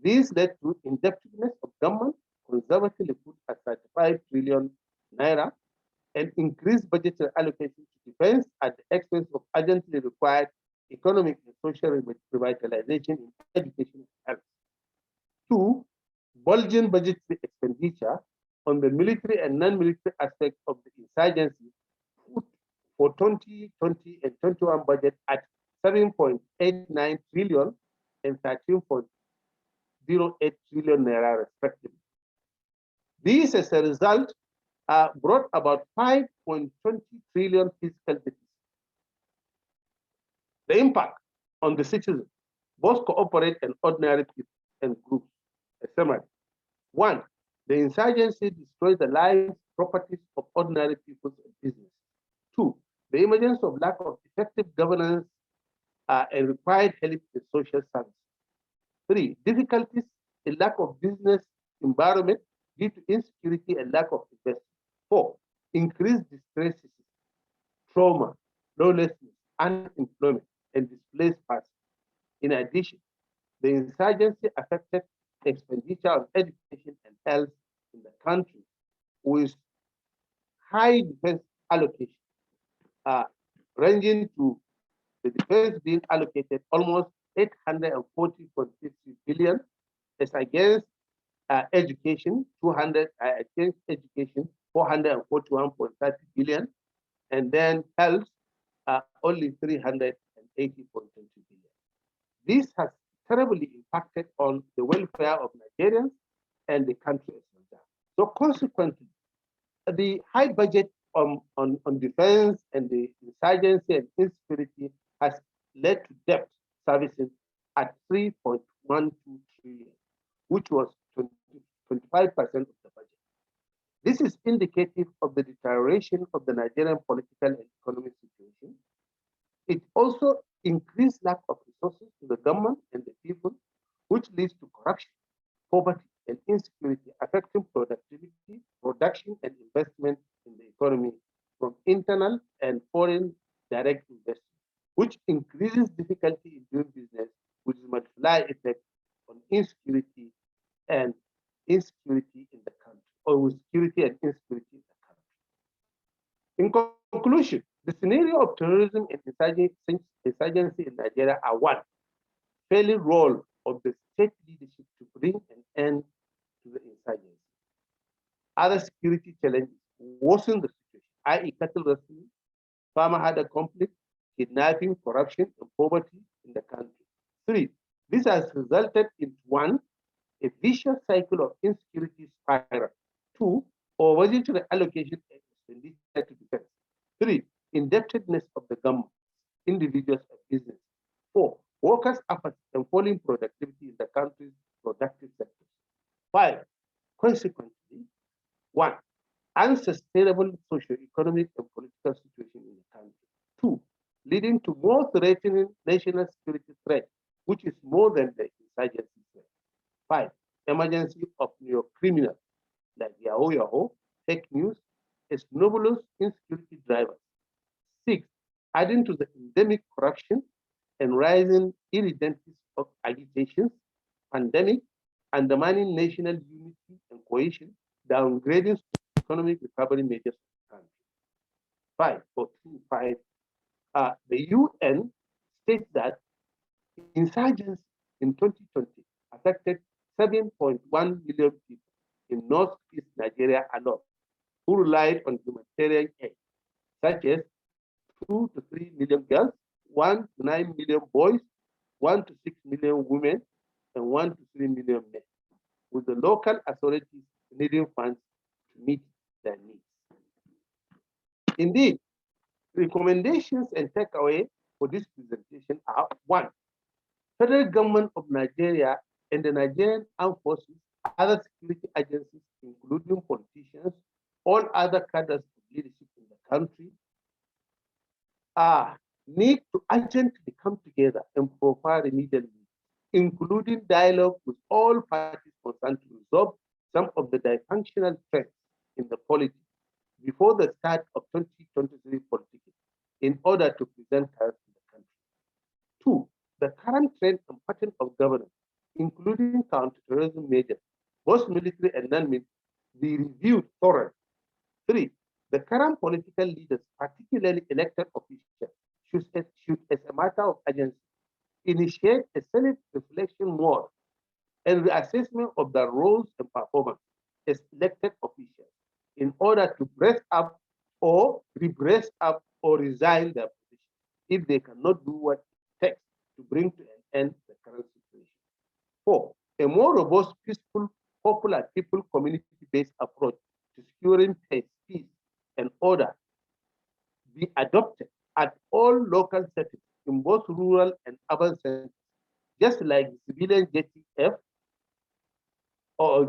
This led to indebtedness of government, conservatively put at 35 trillion naira, and increased budgetary allocation to defense at the expense of urgently required economic and social revitalization in education and health. Two, bulging budgetary expenditure on the military and non-military aspects of the insurgency put for 2020 and 21 budget at 7.89 trillion and 13.08 trillion naira respectively. These, as a result, brought about 5.20 trillion fiscal deficit. The impact on the citizens, both corporate and ordinary people and groups. A summary. One, the insurgency destroyed the lives, properties of ordinary people and business. Two, the emergence of lack of effective governance and required help in social services. Three, difficulties in lack of business environment due to insecurity and lack of investment. Four, increased distresses, trauma, lawlessness, unemployment, and displaced persons. In addition, the insurgency affected expenditure on education and health in the country, with high defense allocation, ranging to the defense being allocated almost 840.50 billion as against education, 441.30 billion, and then health, only 380.20 billion. This has terribly impacted on the welfare of Nigerians and the country as well. So consequently, the high budget on defense and the insurgency and insecurity has led to debt servicing at 3.12 trillion, which was 25% of the budget. This is indicative of the deterioration of the Nigerian political and economic situation. It also increased lack of resources to the government and the people, which leads to corruption, poverty, and insecurity, affecting productivity, production, and investment in the economy from internal and foreign direct investment, which increases difficulty in doing business, which is multiplier effect on insecurity and insecurity in the country, or with security and insecurity in the country. In conclusion, the scenario of terrorism and insurgency in Nigeria are one, failing role of the state leadership to bring an end to the insurgency. Other security challenges worsen the situation, i.e. cattle rustling, farmer-herder conflict, kidnapping, corruption, and poverty in the country. 3, this has resulted in 1, a vicious cycle of insecurity spiral. 2, over-budgetary allocation and expenditure to defense. 3, indebtedness of the government, individuals, and business. 4, workers' efforts and falling productivity in the country's productive sectors. 5, consequently, 1, unsustainable socio-economic and political situation in the country. 2, leading to more threatening national security threat, which is more than the insurgency threat. 5, emergency of neo-criminals like Yahoo, fake news, snowballers, insecurity drivers. 6, adding to the endemic corruption and rising irredentities of agitations, pandemic, undermining national unity and cohesion, downgrading economic recovery measures of the country. 5, the UN states that insurgency in 2020 affected 7.1 million people in northeast Nigeria alone, who relied on humanitarian aid, such as 2 to 3 million girls, 1 to 9 million boys, 1 to 6 million women, and 1 to 3 million men, with the local authorities needing funds to meet their needs. Indeed, recommendations and takeaway for this presentation are: 1, federal government of Nigeria and the Nigerian armed forces, other security agencies, including politicians, all other cadres of leadership in the country, need to urgently come together and provide remedial measures, including dialogue with all parties concerned to resolve some of the dysfunctional trends in the polity before the start of 2023 politics, in order to present chaos in the country. 2, the current trend and pattern of governance, including counter-terrorism measures, both military and non-military, be reviewed thoroughly. 3, the current political leaders, particularly elected officials, should, as a matter of urgency, initiate a self-reflection mode and reassessment of their roles and performance as elected officials in order to brace up or re-brace up or resign their position if they cannot do what it takes to bring to an end the current situation. 4, a more robust, peaceful, popular, people community-based approach to securing peace and order be adopted at all local settings in both rural and urban centers, just like the civilian JTF or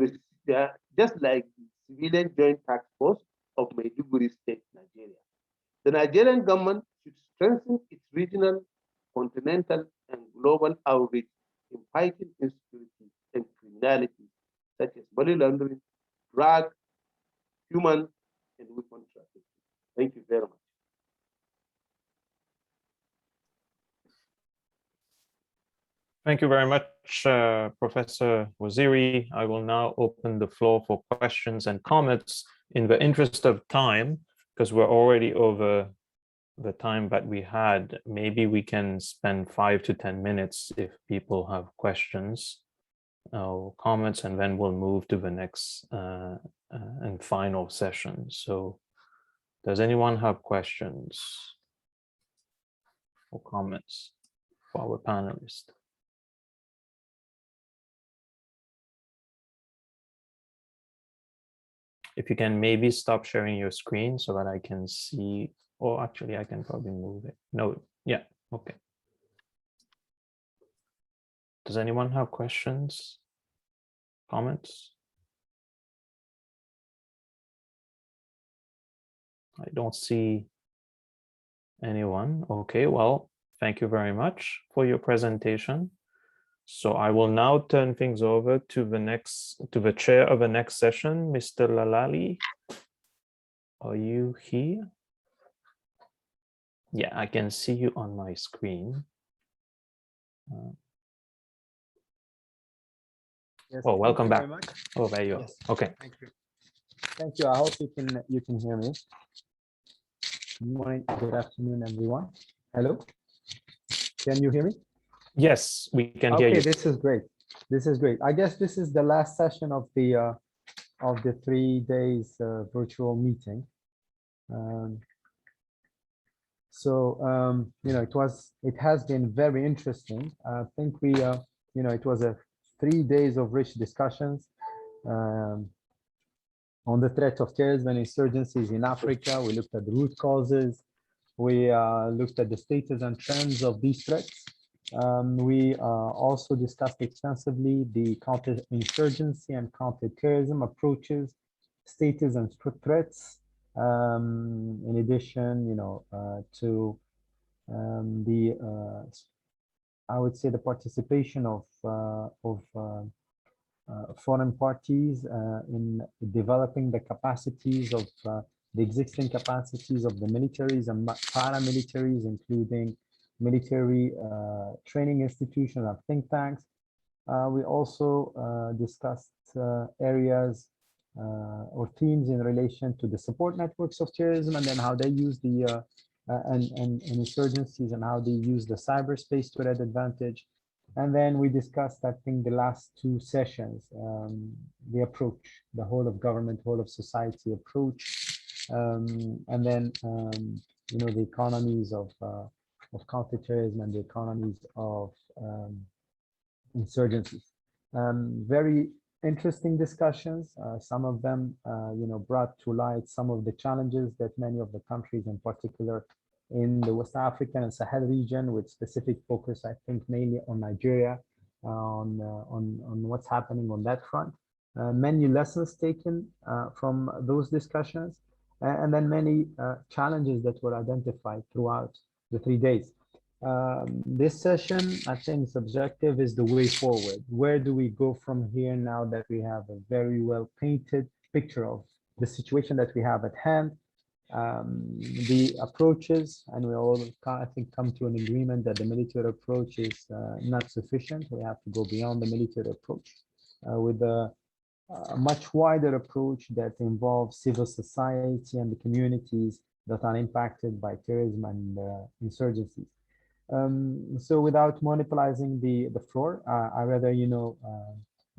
just like the civilian joint task force of Maiduguri State, Nigeria. The Nigerian government should strengthen its regional, continental, and global outreach in fighting insecurity and criminality, such as money laundering, drug, human, and weapon trafficking. Thank you very much. Thank you very much, Professor Waziri. I will now open the floor for questions and comments in the interest of time, because we're already over the time that we had, maybe we can spend 5 to 10 minutes if people have questions or comments, and then we'll move to the next and final session. So does anyone have questions or comments for our panelists? If you can maybe stop sharing your screen so that I can see, or actually I can probably move it. No, yeah, okay. Does anyone have questions, comments? I don't see anyone. Okay, well, thank you very much for your presentation. So I will now turn things over to the chair of the next session, Mr. Lalali. Are you here? Yeah, I can see you on my screen. Yes, oh, welcome back. Very much. Oh, there you are. Yes. Okay. Thank you. Thank you. I hope you can hear me. Good morning. Good afternoon, everyone. Hello. Can you hear me? Yes, we can hear you. Okay, this is great. This is great. I guess this is the last session of the 3 days virtual meeting. You know, it has been very interesting. I think we, you know, it was 3 days of rich discussions on the threat of terrorism and insurgencies in Africa. We looked at the root causes. We looked at the status and trends of these threats. We also discussed extensively the counter-insurgency and counter-terrorism approaches, status and threats. In addition, you know, to I would say the participation of foreign parties in developing the capacities of the existing capacities of the militaries and paramilitaries, including military training institutions and think tanks. We also discussed areas or themes in relation to the support networks of terrorism, and then how they use the and insurgencies and how they use the cyberspace to their advantage. And then we discussed, I think, the last 2 sessions, the approach, the whole of government, whole of society approach, and then you know, the economies of counterterrorism and the economies of insurgencies. Very interesting discussions. Some of them, you know, brought to light some of the challenges that many of the countries, in particular in the West African and Sahel region, with specific focus, I think, mainly on Nigeria, on what's happening on that front. Many lessons taken from those discussions, and then many challenges that were identified throughout the 3 days. This session, I think, objective is the way forward. Where do we go from here now that we have a very well painted picture of the situation that we have at hand, the approaches, and we all, I think, come to an agreement that the military approach is not sufficient. We have to go beyond the military approach with a much wider approach that involves civil society and the communities that are impacted by terrorism and insurgencies. So without monopolizing the floor, I rather, you know,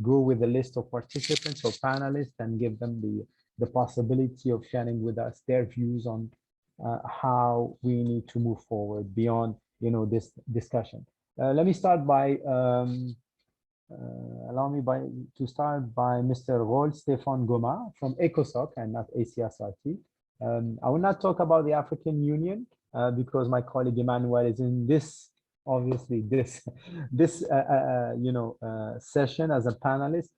go with a list of participants or panelists and give them the possibility of sharing with us their views on how we need to move forward beyond, you know, this discussion. Let me start by, allow me to start by Mr. Rol Stéphane Goma from ECOSOC and not ACSRT. I will not talk about the African Union because my colleague Emmanuel is in this, obviously, this you know, session as a panelist.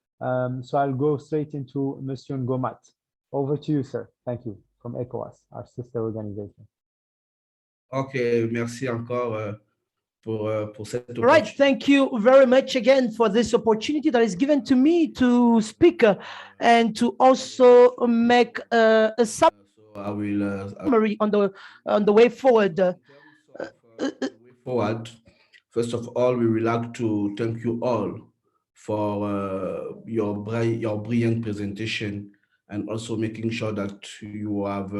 So I'll go straight into Monsieur Ngomat. Over to you, sir. Thank you. From ECOWAS, our sister organization. Okay, merci encore pour cette opportunité. Right, thank you very much again for this opportunity that is given to me to speak and to also make a summary on the way forward. First of all, we would like to thank you all for your brilliant presentation and also making sure that you have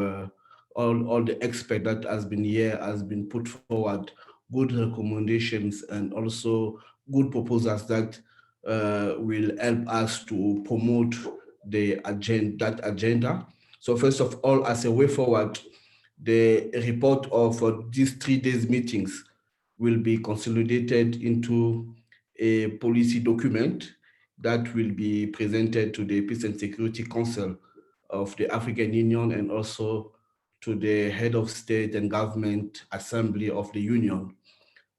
all the expert that has been here has been put forward good recommendations and also good proposals that will help us to promote that agenda. So first of all, as a way forward, the report of these 3 days meetings will be consolidated into a policy document that will be presented to the Peace and Security Council of the African Union and also to the Head of State and Government Assembly of the Union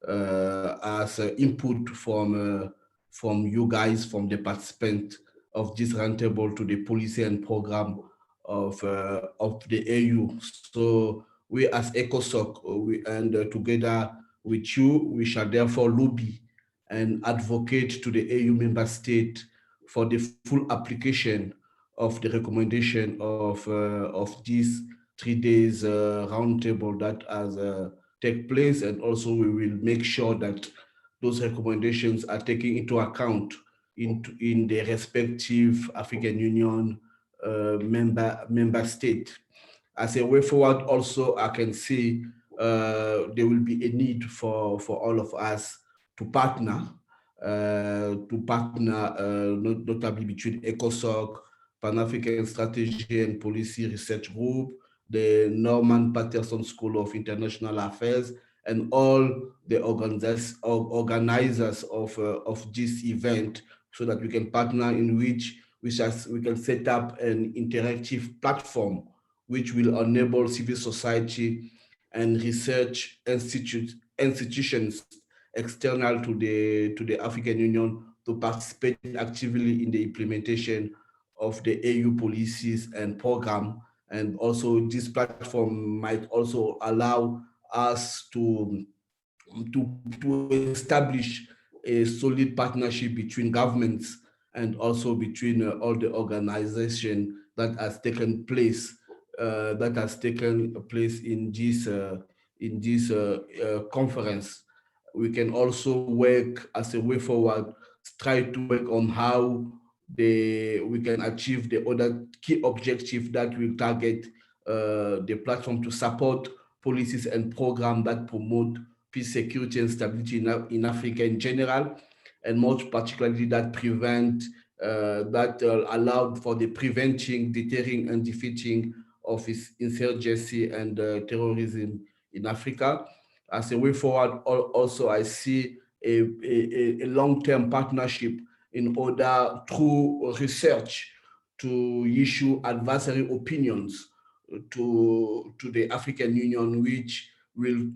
as input from you guys, from the participants of this roundtable to the policy and program of the AU. So we as ECOSOC, and together with you, we shall therefore lobby and advocate to the AU member state for the full application of the recommendation of this 3 days roundtable that has take place, and also we will make sure that those recommendations are taken into account in the respective African Union member state. As a way forward, also I can see there will be a need for all of us to partner, notably between ECOSOC, Pan-African Strategy and Policy Research Group, the Norman Patterson School of International Affairs, and all the organizers of this event, so that we can partner in which we can set up an interactive platform which will enable civil society and research institutions external to the African Union to participate actively in the implementation of the AU policies and program. And also this platform might also allow us to establish a solid partnership between governments and also between all the organization that has taken place in this conference. We can also work as a way forward, try to work on how we can achieve the other key objective that will target the platform to support policies and programs that promote peace, security, and stability in Africa in general, and most particularly that allowed for the preventing, deterring, and defeating of insurgency and terrorism in Africa. As a way forward, also I see a long-term partnership in order through research to issue advisory opinions to the African Union, which will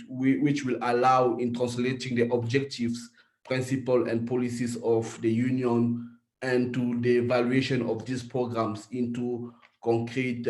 allow in translating the objectives, principles, and policies of the Union and to the evaluation of these programs into concrete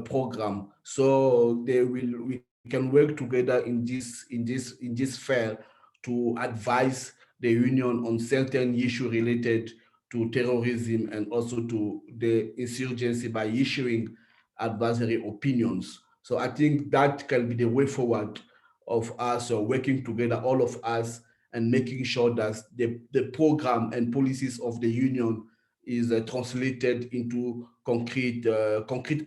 program. So we can work together in this fair to advise the Union on certain issues related to terrorism and also to the insurgency by issuing advisory opinions. So I think that can be the way forward of us working together, all of us, and making sure that the program and policies of the Union is translated into concrete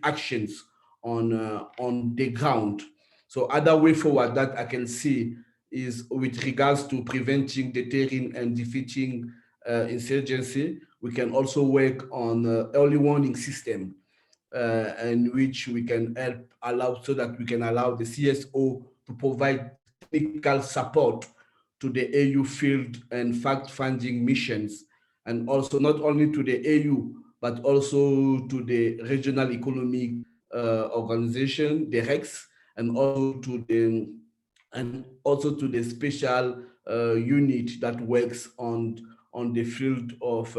actions on the ground. So other way forward that I can see is with regards to preventing, deterring, and defeating insurgency. We can also work on early warning system, in which we can allow the CSO to provide technical support to the AU field and fact-finding missions, and also not only to the AU, but also to the regional economic organization, the REX, and also to the special unit that works on the field of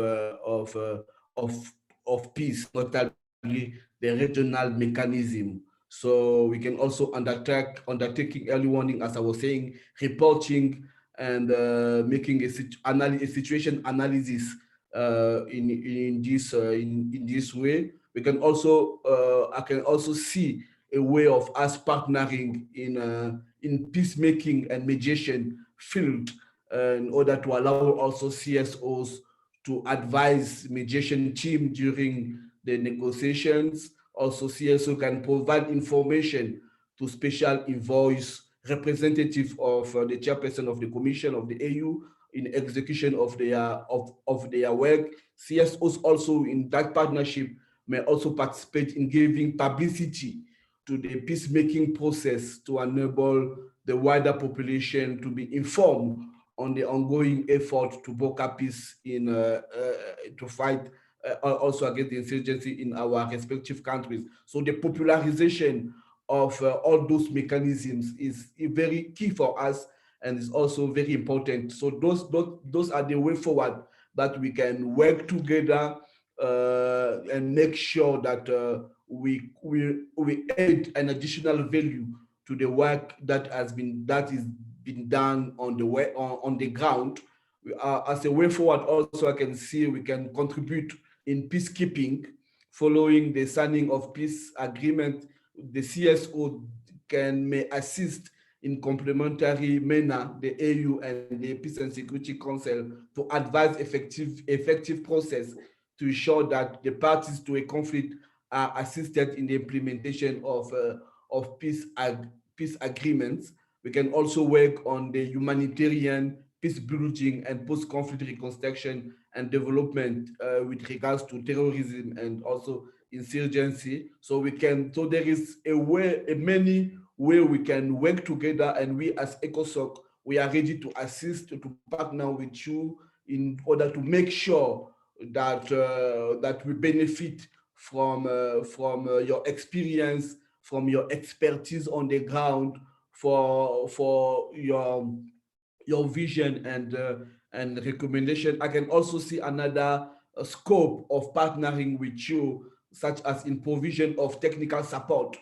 peace, notably the regional mechanism. So we can also undertaking early warning, as I was saying, reporting, and making a situation analysis in this way. We can also I can also see a way of us partnering in peacemaking and mediation field in order to allow also CSOs to advise mediation team during the negotiations. Also, CSO can provide information to special envoys, representative of the chairperson of the Commission of the AU in execution of their work. CSOs also in that partnership may also participate in giving publicity to the peacemaking process to enable the wider population to be informed on the ongoing effort to broker peace in to fight also against the insurgency in our respective countries. So the popularization of all those mechanisms is very key for us and is also very important. So those are the way forward that we can work together and make sure that we add an additional value to the work that is being done on the ground. As a way forward, also I can see we can contribute in peacekeeping following the signing of peace agreement. The CSO may assist in complementary manner the AU and the Peace and Security Council to advise effective process to ensure that the parties to a conflict are assisted in the implementation of peace agreements. We can also work on the humanitarian peace building and post-conflict reconstruction and development with regards to terrorism and also insurgency. So there is many way we can work together, and we as ECOSOC, we are ready to assist, to partner with you in order to make sure that that we benefit from your experience, from your expertise on the ground, for your vision and recommendation. I can also see another scope of partnering with you, such as in provision of technical support,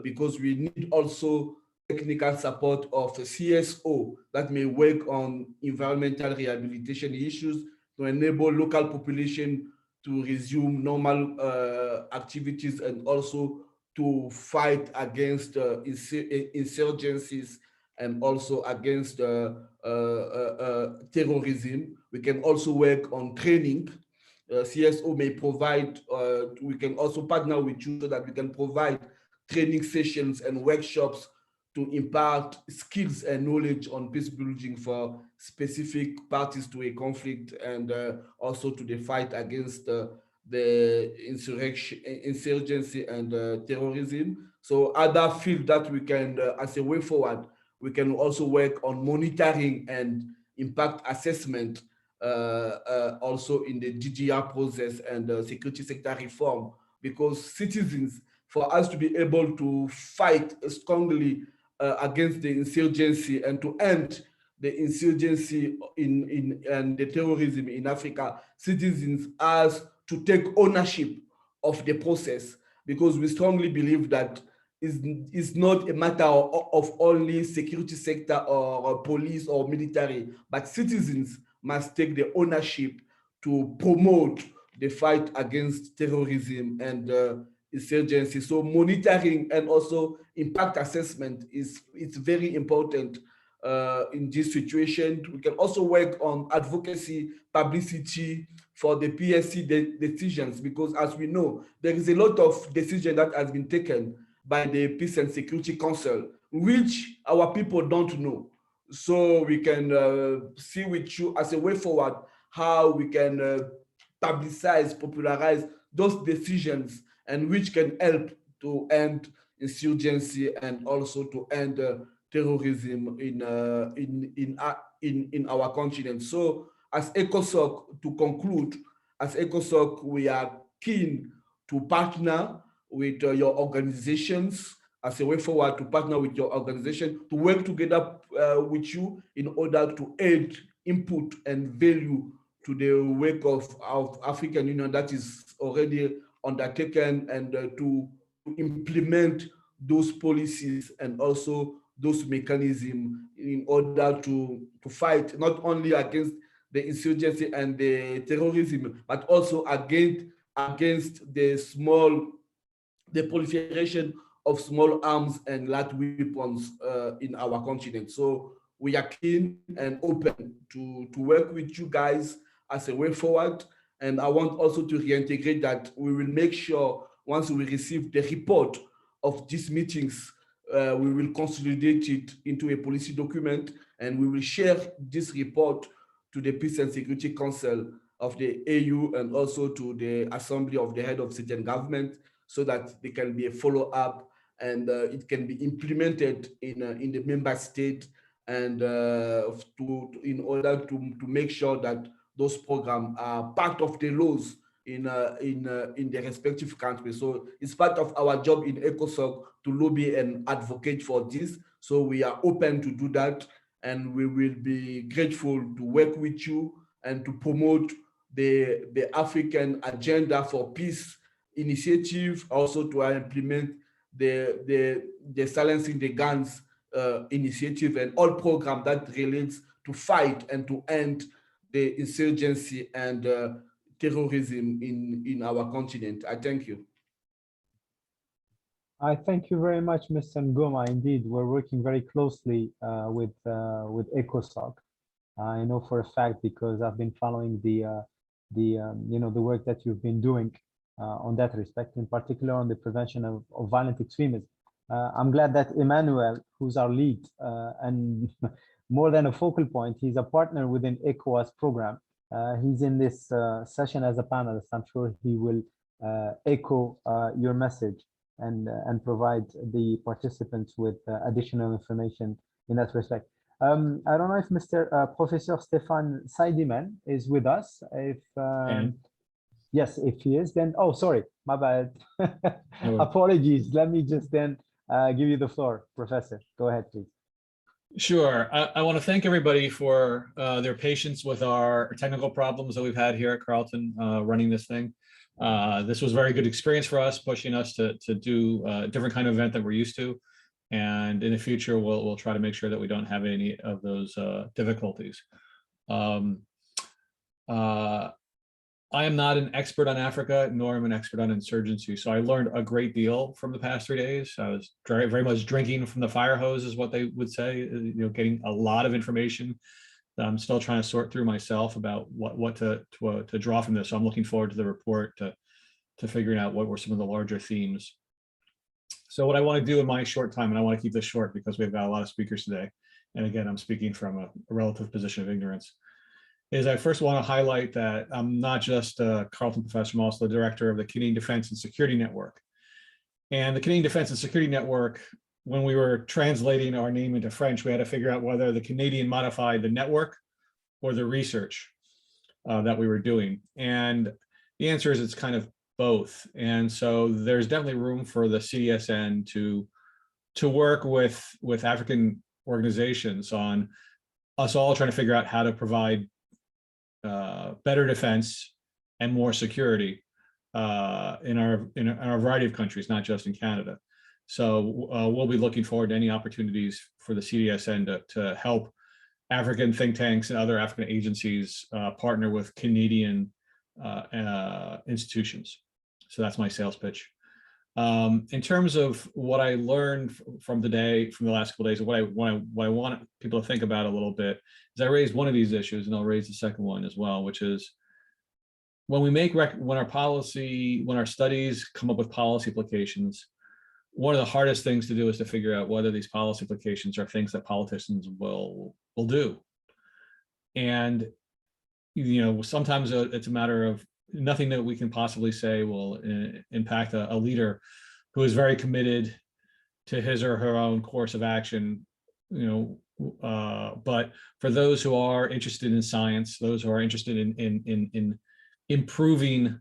because we need also technical support of a CSO that may work on environmental rehabilitation issues to enable local population to resume normal activities and also to fight against insurgencies and also against terrorism. We can also work on training. CSO may provide, we can also partner with you so that we can provide training sessions and workshops to impart skills and knowledge on peace building for specific parties to a conflict and also to the fight against the insurgency and terrorism. So other fields that we can, as a way forward, we can also work on monitoring and impact assessment also in the DGR process and security sector reform, because citizens, for us to be able to fight strongly against the insurgency and to end the insurgency and the terrorism in Africa, citizens has to take ownership of the process, because we strongly believe that it's not a matter of only security sector or police or military, but citizens must take the ownership to promote the fight against terrorism and insurgency. So monitoring and also impact assessment it's very important in this situation. We can also work on advocacy, publicity for the PSC decisions, because as we know, there is a lot of decision that has been taken by the Peace and Security Council, which our people don't know. So we can see with you as a way forward how we can publicize, popularize those decisions, and which can help to end insurgency and also to end terrorism in our continent. So as ECOSOC, to conclude, as ECOSOC, we are keen to partner with your organizations as a way forward, to partner with your organization, to work together with you in order to add input and value to the work of African Union that is already undertaken, and to implement those policies and also those mechanisms in order to fight not only against the insurgency and the terrorism, but also against the proliferation of small arms and light weapons in our continent. So we are keen and open to work with you guys as a way forward. And I want also to reintegrate that we will make sure once we receive the report of these meetings we will consolidate it into a policy document, and we will share this report to the Peace and Security Council of the AU and also to the Assembly of the Head of State and Government, so that there can be a follow-up and it can be implemented in the member state, and in order to make sure that those programs are part of the laws in the respective countries. So it's part of our job in ECOSOC to lobby and advocate for this. So we are open to do that, and we will be grateful to work with you and to promote the African Agenda for Peace initiative, also to implement the Silencing the Guns initiative and all programs that relates to fight and to end the insurgency and terrorism in our continent. I thank you. I thank you very much, Mr. Ngoma. Indeed, we're working very closely with ECOSOC. I know for a fact, because I've been following the work that you've been doing on that respect, in particular on the prevention of violent extremism. I'm glad that Emmanuel, who's our lead and more than a focal point, he's a partner within ECOWAS program. He's in this session as a panelist. I'm sure he will echo your message and provide the participants with additional information in that respect. I don't know if Mr. Professor Stefan Saideman is with us. If yes, if he is, then sorry, my bad. Apologies. Let me just then give you the floor, Professor. Go ahead, please. Sure. I want to thank everybody for their patience with our technical problems that we've had here at Carleton running this thing. This was a very good experience for us, pushing us to do a different kind of event that we're used to. And in the future, we'll try to make sure that we don't have any of those difficulties. I am not an expert on Africa, nor am I an expert on insurgency. So I learned a great deal from the past 3 days. I was very, very much drinking from the fire hose, is what they would say, getting a lot of information that I'm still trying to sort through myself about what to draw from this. So I'm looking forward to the report, to figuring out what were some of the larger themes. So what I want to do in my short time, and I want to keep this short because we've got a lot of speakers today, and again, I'm speaking from a relative position of ignorance, is I first want to highlight that I'm not just a Carleton professor, I'm also the director of the Canadian Defense and Security Network. And the Canadian Defense and Security Network, when we were translating our name into French, we had to figure out whether the Canadian modified the network or the research that we were doing. And the answer is it's kind of both. And so there's definitely room for the CDSN to work with African organizations on us all trying to figure out how to provide better defense and more security in our variety of countries, not just in Canada. So we'll be looking forward to any opportunities for the CDSN to help African think tanks and other African agencies partner with Canadian institutions. So that's my sales pitch. In terms of what I learned from the last couple of days, what I want people to think about a little bit is I raised one of these issues, and I'll raise the second one as well, which is when our studies come up with policy applications, one of the hardest things to do is to figure out whether these policy applications are things that politicians will do. And sometimes it's a matter of nothing that we can possibly say will impact a leader who is very committed to his or her own course of action, but for those who are interested in science, those who are interested in improving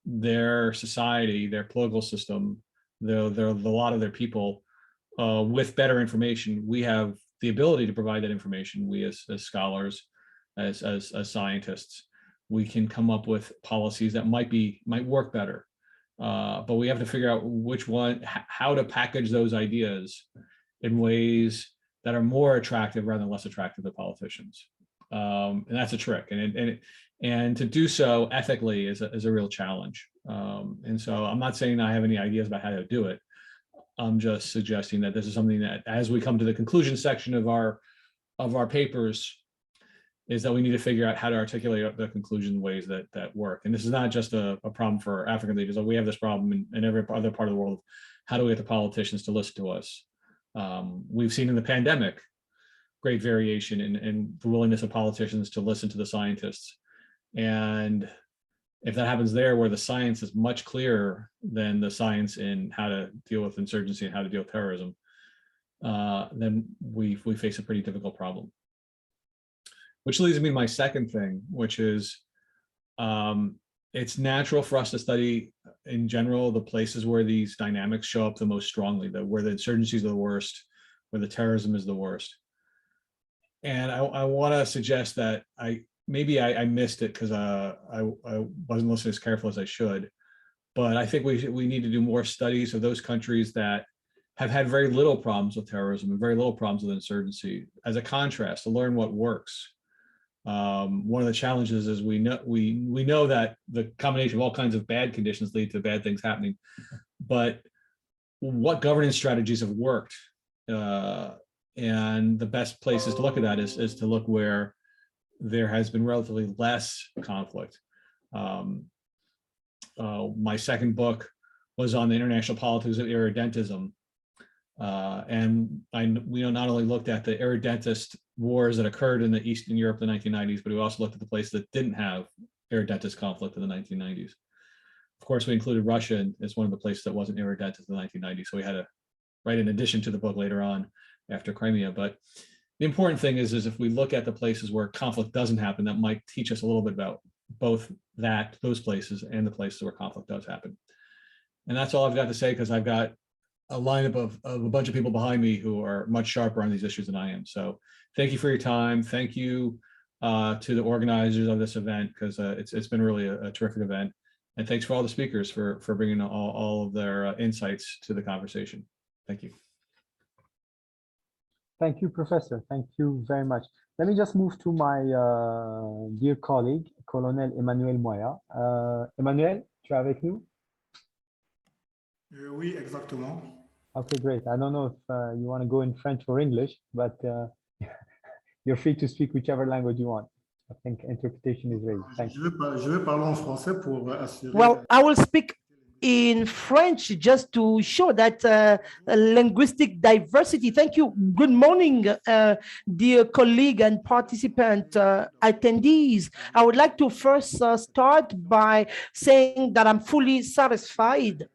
their society, their political system, a lot of their people with better information, we have the ability to provide that information. We as scholars, as scientists, we can come up with policies that might work better, but we have to figure out how to package those ideas in ways that are more attractive rather than less attractive to politicians, and that's a trick. And to do so ethically is a real challenge. And so I'm not saying I have any ideas about how to do it. I'm just suggesting that this is something that, as we come to the conclusion section of our papers, is that we need to figure out how to articulate the conclusion in ways that work. And this is not just a problem for African leaders. We have this problem in every other part of the world how do we get the politicians to listen to us? We've seen in the pandemic great variation in the willingness of politicians to listen to the scientists. And if that happens there, where the science is much clearer than the science in how to deal with insurgency and how to deal with terrorism, then we face a pretty difficult problem. Which leads me to my second thing, which is it's natural for us to study in general the places where these dynamics show up the most strongly, where the insurgencies are the worst, where the terrorism is the worst. And I want to suggest that maybe I missed it because I wasn't listening as careful as I should, but I think we need to do more studies of those countries that have had very little problems with terrorism and very little problems with insurgency, as a contrast, to learn what works. One of the challenges is we know that the combination of all kinds of bad conditions lead to bad things happening, but what governance strategies have worked? And the best places to look at that is to look where there has been relatively less conflict. My second book was on the international politics of irredentism. And we not only looked at the irredentist wars that occurred in the Eastern Europe in the 1990s, but we also looked at the places that didn't have irredentist conflict in the 1990s. Of course, we included Russia as one of the places that wasn't irredentist in the 1990s. So we had to write an addition to the book later on after Crimea. But the important thing is if we look at the places where conflict doesn't happen, that might teach us a little bit about both those places and the places where conflict does happen. And that's all I've got to say, because I've got a lineup of a bunch of people behind me who are much sharper on these issues than I am. So thank you for your time. Thank you to the organizers of this event, because it's been really a terrific event. And thanks for all the speakers for bringing all of their insights to the conversation. Thank you. Thank you, Professor. Thank you very much. Let me just move to my dear colleague, Colonel Emmanuel Mouaya. Emmanuel, tu es avec nous? Oui, exactement. Okay, great. I don't know if you want to go in French or English, but you're free to speak whichever language you want. I think interpretation is ready. Thank you. Je vais parler en français pour assurer. Well, I will speak in French just to show that linguistic diversity. Thank you. Good morning, dear colleague and participant attendees. I would like to first start by saying that I'm fully satisfied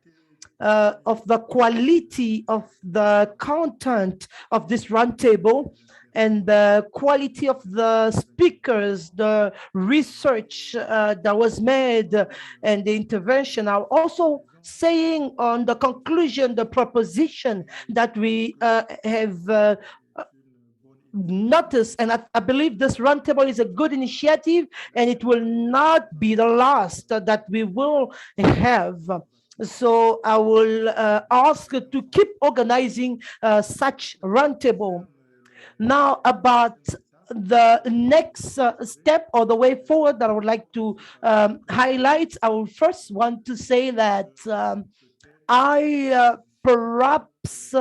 of the quality of the content of this roundtable and the quality of the speakers, the research that was made, and the intervention. I'm also saying on the conclusion, the proposition that we have noticed, and I believe this roundtable is a good initiative, and it will not be the last that we will have. So I will ask to keep organizing such roundtable. Now, about the next step or the way forward that I would like to highlight, I will first want to say that I perhaps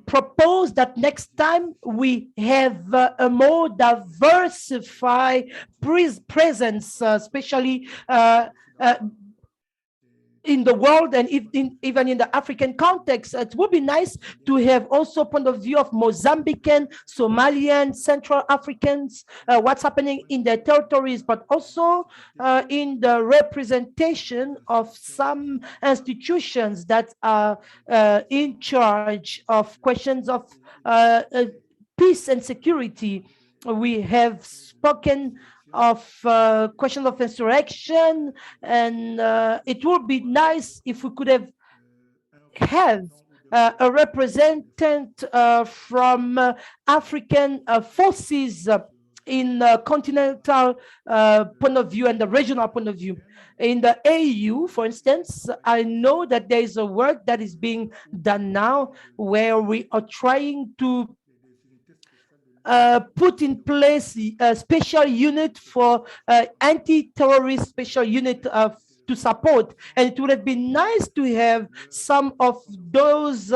propose that next time we have a more diversified presence, especially in the world and even in the African context. It would be nice to have also point of view of Mozambican, Somalian, Central Africans, what's happening in their territories, but also in the representation of some institutions that are in charge of questions of peace and security. We have spoken of question of insurrection, and it would be nice if we could have a representative from African forces in the continental point of view and the regional point of view. In the AU, for instance, I know that there is a work that is being done now where we are trying to put in place a special unit for anti-terrorist special unit to support. And it would have been nice to have some of those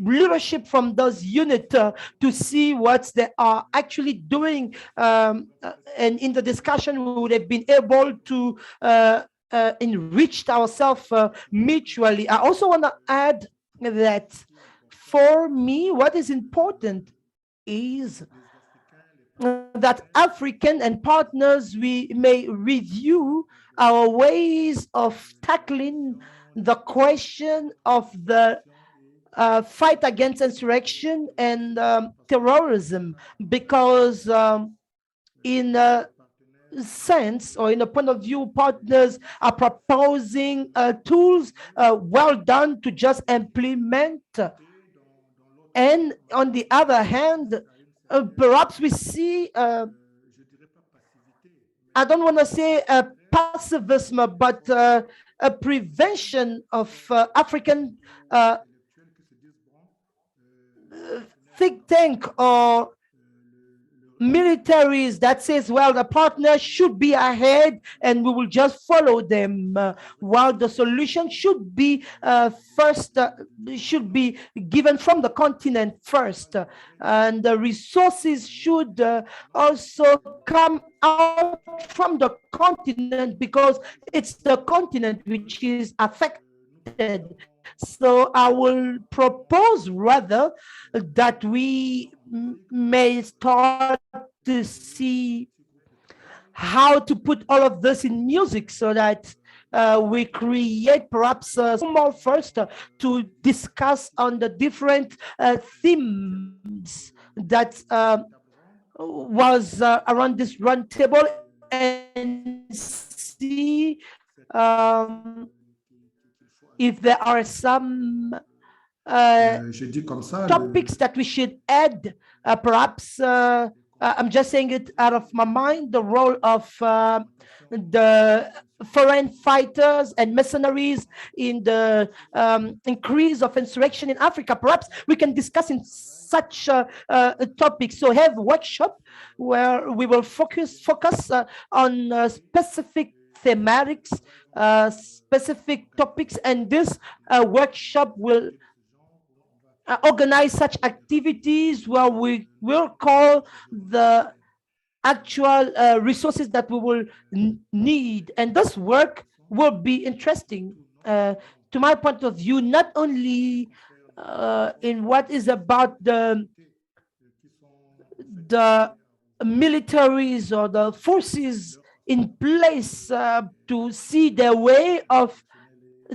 leadership from those units to see what they are actually doing. And in the discussion, we would have been able to enriched ourselves mutually. I also want to add that for me, what is important is that African and partners, we may review our ways of tackling the question of the fight against insurrection and terrorism, because in a sense, or in a point of view, partners are proposing tools well done to just implement. And on the other hand, perhaps we see, I don't want to say pacifism, but a prevention of African think tank or militaries that says, well, the partner should be ahead and we will just follow them, while the solution should be should be given from the continent first, and the resources should also come out from the continent, because it's the continent which is affected. So I will propose rather that we may start to see how to put all of this in music, so that we create perhaps more first to discuss on the different themes that was around this round table, and see if there are some topics that we should add. Perhaps I'm just saying it out of my mind, the role of the foreign fighters and mercenaries in the increase of insurrection in Africa. Perhaps we can discuss in such a topic. So have a workshop where we will focus on specific thematics, specific topics, and this workshop will organize such activities where we will call the actual resources that we will need. And this work will be interesting to my point of view, not only in what is about the militaries or the forces in place to see their way of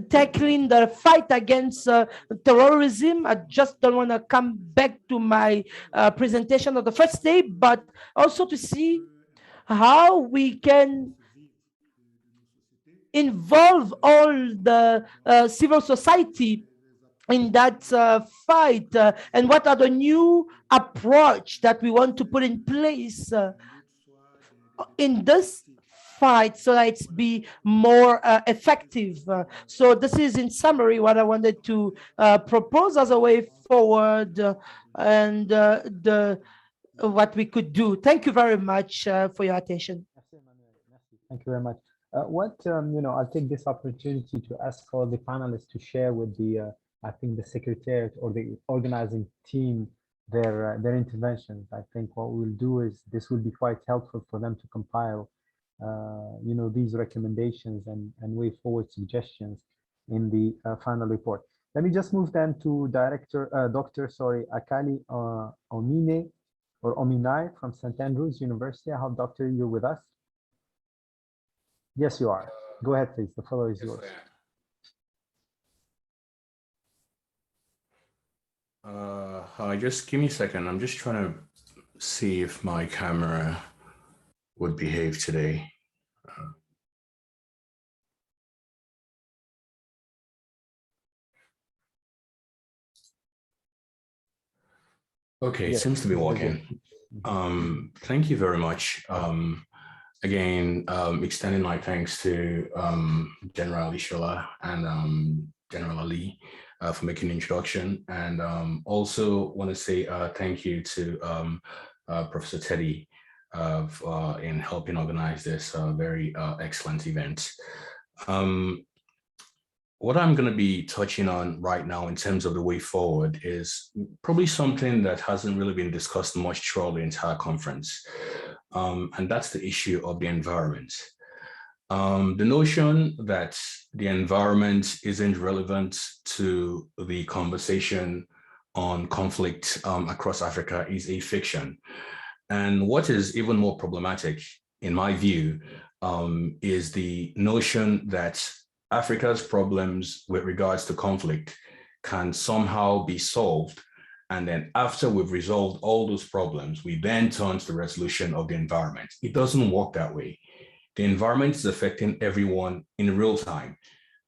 tackling the fight against terrorism. I just don't want to come back to my presentation of the first day, but also to see how we can involve all the civil society in that fight, and what are the new approach that we want to put in place in this fight, so that it's be more effective. So this is in summary what I wanted to propose as a way forward, and what we could do. Thank you very much for your attention. Thank you very much. I'll take this opportunity to ask all the panelists to share with the, I think the Secretariat or the organizing team their interventions. I think what we'll do is this will be quite helpful for them to compile these recommendations and way forward suggestions in the final report. Let me just move then to Dr. Akali Omine or Ominai from St. Andrews University. I hope, Doctor, you're with us. Yes, you are. Go ahead, please. The floor is yours. Hi, just give me a second. I'm just trying to see if my camera would behave today. Okay, it seems to be working. Thank you very much. Again, extending my thanks to General Ishola and General Ali for making the introduction, and also want to say thank you to Professor Teddy in helping organize this very excellent event. What I'm going to be touching on right now in terms of the way forward is probably something that hasn't really been discussed much throughout the entire conference, and that's the issue of the environment. The notion that the environment isn't relevant to the conversation on conflict across Africa is a fiction. And what is even more problematic, in my view, is the notion that Africa's problems with regards to conflict can somehow be solved. And then after we've resolved all those problems, we then turn to the resolution of the environment. It doesn't work that way. The environment is affecting everyone in real time.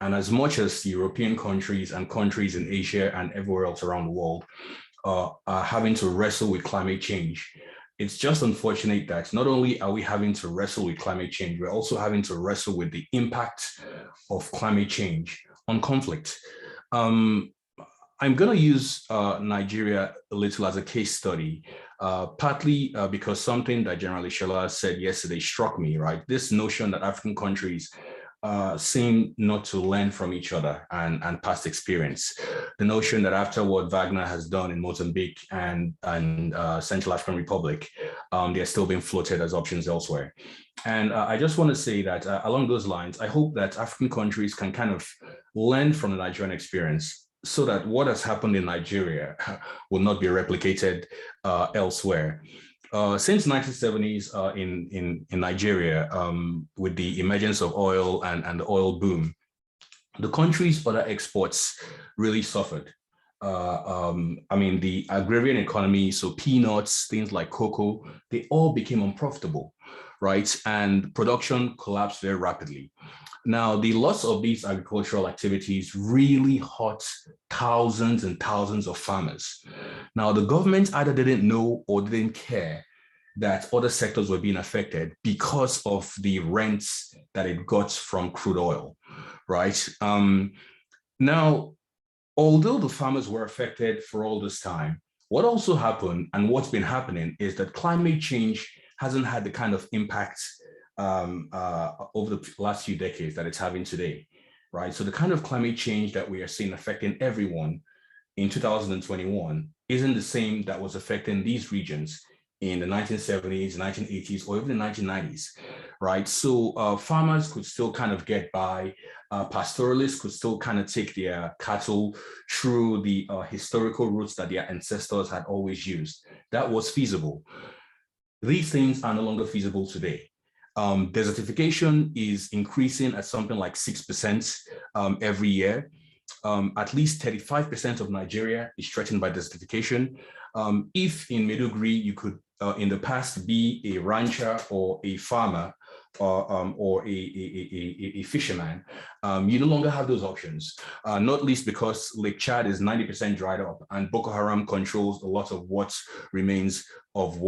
And as much as European countries and countries in Asia and everywhere else around the world are having to wrestle with climate change, it's just unfortunate that not only are we having to wrestle with climate change, we're also having to wrestle with the impact of climate change on conflict. I'm going to use Nigeria a little as a case study, partly because something that General Ishola said yesterday struck me, right? This notion that African countries seem not to learn from each other and past experience. The notion that after what Wagner has done in Mozambique and Central African Republic, they're still being floated as options elsewhere. And I just want to say that along those lines, I hope that African countries can kind of learn from the Nigerian experience so that what has happened in Nigeria will not be replicated elsewhere. Since 1970s in Nigeria, with the emergence of oil and the oil boom, the country's other exports really suffered. I mean, the agrarian economy, so peanuts, things like cocoa, they all became unprofitable, right? And production collapsed very rapidly. Now, the loss of these agricultural activities really hurt thousands and thousands of farmers. Now, the government either didn't know or didn't care that other sectors were being affected because of the rents that it got from crude oil, right? Now, although the farmers were affected for all this time, what also happened and what's been happening is that climate change hasn't had the kind of impact over the last few decades that it's having today, right? So the kind of climate change that we are seeing affecting everyone in 2021 isn't the same that was affecting these regions in the 1970s, 1980s, or even the 1990s, right? So farmers could still kind of get by, pastoralists could still kind of take their cattle through the historical routes that their ancestors had always used. That was feasible. These things are no longer feasible today. Desertification is increasing at something like 6% every year. At least 35% of Nigeria is threatened by desertification. If in Maiduguri you could, in the past, be a rancher or a farmer or a fisherman, you no longer have those options, not least because Lake Chad is 90% dried up and Boko Haram controls a lot of what remains of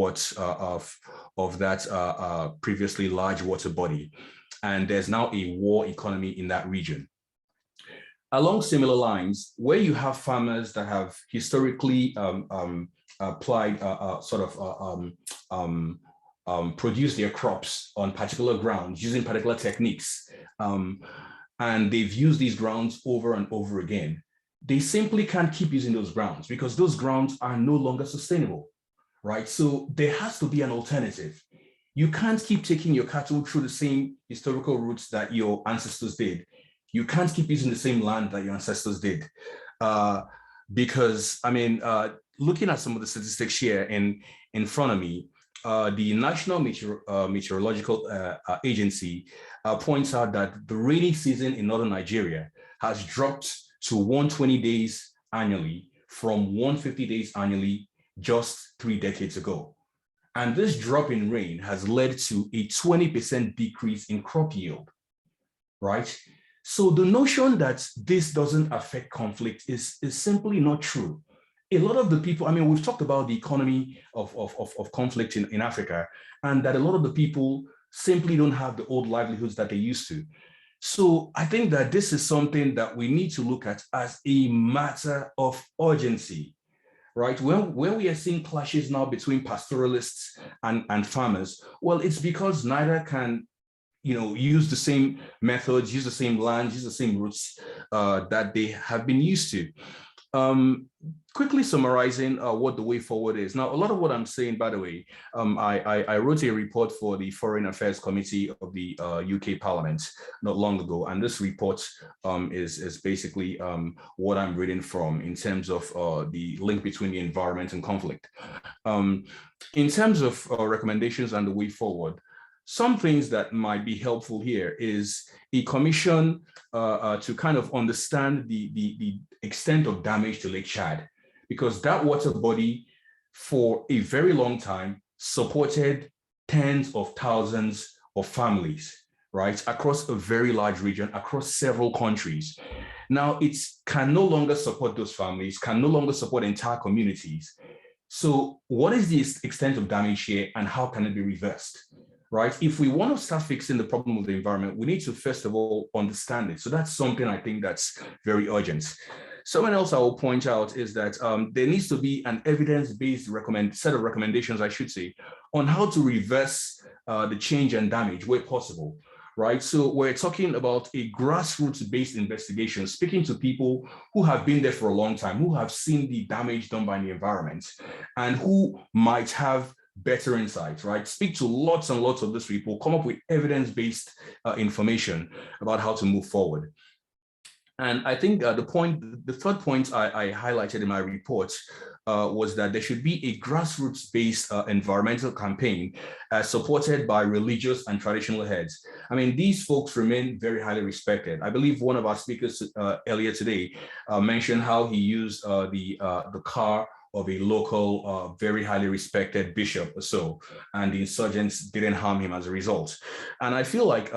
that previously large water body. And there's now a war economy in that region. Along similar lines, where you have farmers that have historically applied produce their crops on particular grounds using particular techniques, and they've used these grounds over and over again, they simply can't keep using those grounds because those grounds are no longer sustainable, right? So there has to be an alternative. You can't keep taking your cattle through the same historical routes that your ancestors did. You can't keep using the same land that your ancestors did. Because, I mean, looking at some of the statistics here in front of me, the National Meteorological Agency points out that the rainy season in northern Nigeria has dropped to 120 days annually from 150 days annually just 3 decades ago. And this drop in rain has led to a 20% decrease in crop yield, right? So the notion that this doesn't affect conflict is simply not true. A lot of the people, I mean, we've talked about the economy of conflict in Africa, and that a lot of the people simply don't have the old livelihoods that they used to. So I think that this is something that we need to look at as a matter of urgency, right? When we are seeing clashes now between pastoralists and farmers, well, it's because neither can, use the same methods, use the same lands, use the same routes that they have been used to. Quickly summarizing what the way forward is. Now, a lot of what I'm saying, by the way, I wrote a report for the Foreign Affairs Committee of the UK Parliament not long ago, and this report is basically what I'm reading from in terms of the link between the environment and conflict. In terms of recommendations and the way forward, some things that might be helpful here is a commission to kind of understand the extent of damage to Lake Chad, because that water body for a very long time supported tens of thousands of families, right, across a very large region, across several countries. Now it can no longer support those families, can no longer support entire communities. So what is the extent of damage here and how can it be reversed? Right? If we want to start fixing the problem of the environment, we need to first of all understand it. So that's something I think that's very urgent. Something else I will point out is that there needs to be an evidence-based set of recommendations, I should say, on how to reverse the change and damage where possible. Right? So we're talking about a grassroots-based investigation, speaking to people who have been there for a long time, who have seen the damage done by the environment, and who might have better insights, right? Speak to lots and lots of these people, come up with evidence-based information about how to move forward. And I think the third point I highlighted in my report was that there should be a grassroots-based environmental campaign supported by religious and traditional heads. I mean, these folks remain very highly respected. I believe one of our speakers earlier today mentioned how he used the car of a local, very highly respected bishop or so, and the insurgents didn't harm him as a result. And I feel like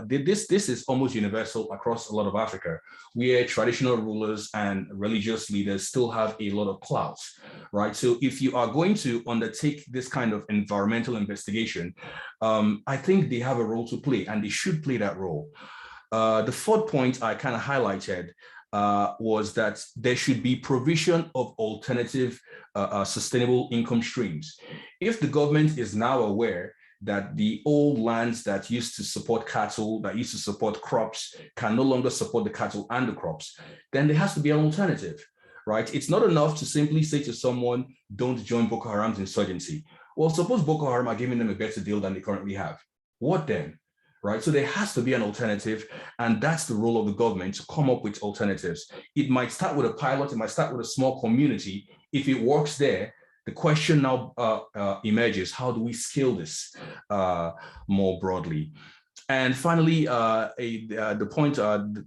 this is almost universal across a lot of Africa, where traditional rulers and religious leaders still have a lot of clout, right? So if you are going to undertake this kind of environmental investigation, I think they have a role to play and they should play that role. The fourth point I kind of highlighted was that there should be provision of alternative sustainable income streams. If the government is now aware that the old lands that used to support cattle, that used to support crops, can no longer support the cattle and the crops, then there has to be an alternative, right? It's not enough to simply say to someone, don't join Boko Haram's insurgency. Well, suppose Boko Haram are giving them a better deal than they currently have. What then? Right? So there has to be an alternative, and that's the role of the government to come up with alternatives. It might start with a pilot, it might start with a small community. If it works there, the question now emerges, how do we scale this more broadly? And finally, the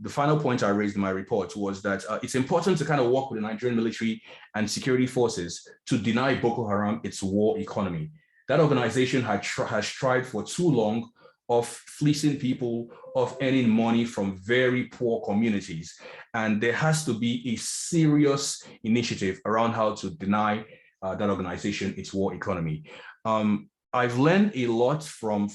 final point I raised in my report was that it's important to kind of work with the Nigerian military and security forces to deny Boko Haram its war economy. That organization has tried for too long of fleecing people, of earning money from very poor communities. And there has to be a serious initiative around how to deny that organization its war economy. I've learned a lot from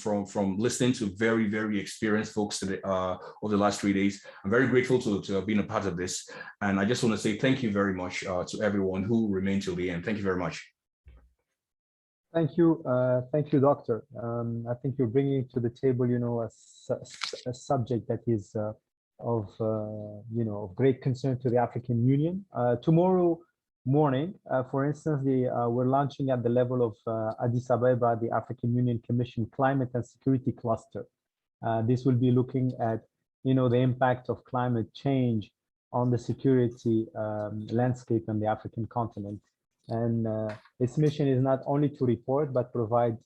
listening to very, very experienced folks today, over the last 3 days. I'm very grateful to have been a part of this. And I just want to say thank you very much to everyone who remained till the end. Thank you very much. Thank you, Doctor. I think you're bringing to the table, a subject that is of great concern to the African Union. Tomorrow morning, for instance, we're launching at the level of Addis Ababa, the African Union Commission Climate and Security Cluster. This will be looking at, the impact of climate change on the security landscape on the African continent. And its mission is not only to report, but provide,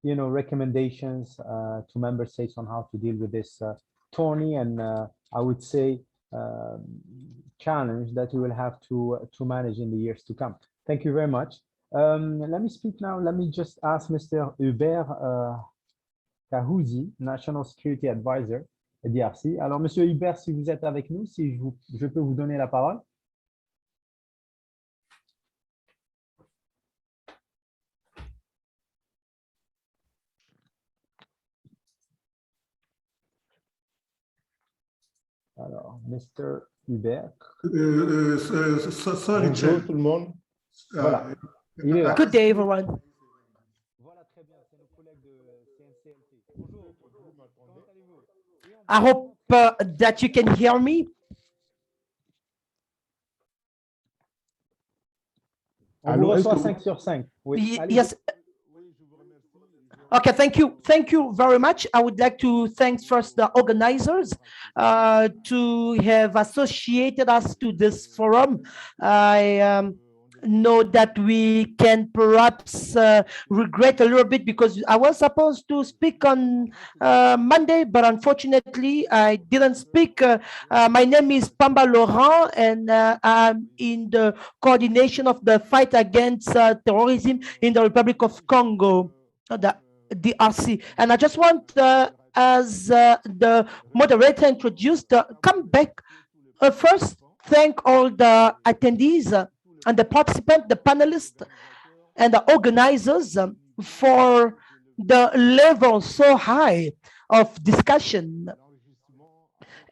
recommendations to member states on how to deal with this thorny and I would say challenge that we will have to manage in the years to come. Thank you very much. Let me speak now. Let me just ask Mr. Hubert Kahouzi, National Security Advisor, DRC. Alors, Monsieur Hubert, si vous êtes avec nous, si je peux vous donner la parole. Alors, Mr. Hubert. Sorry, Bonjour tout le monde. Voilà. Il est là. Good day, everyone. Voilà, très bien. C'est nos collègues de CNCLT. Bonjour. Comment allez-vous? I hope that you can hear me. On vous reçoit 5 sur 5. Oui. Yes. Okay, thank you. Thank you very much. I would like to thank first the organizers to have associated us to this forum. I know that we can perhaps regret a little bit because I was supposed to speak on Monday, but unfortunately I didn't speak. My name is Pamba Laurent, and I'm in the coordination of the fight against terrorism in the Republic of Congo, the DRC. And I just want, as the moderator introduced, come back first, thank all the attendees and the participants, the panelists, and the organizers for the level so high of discussion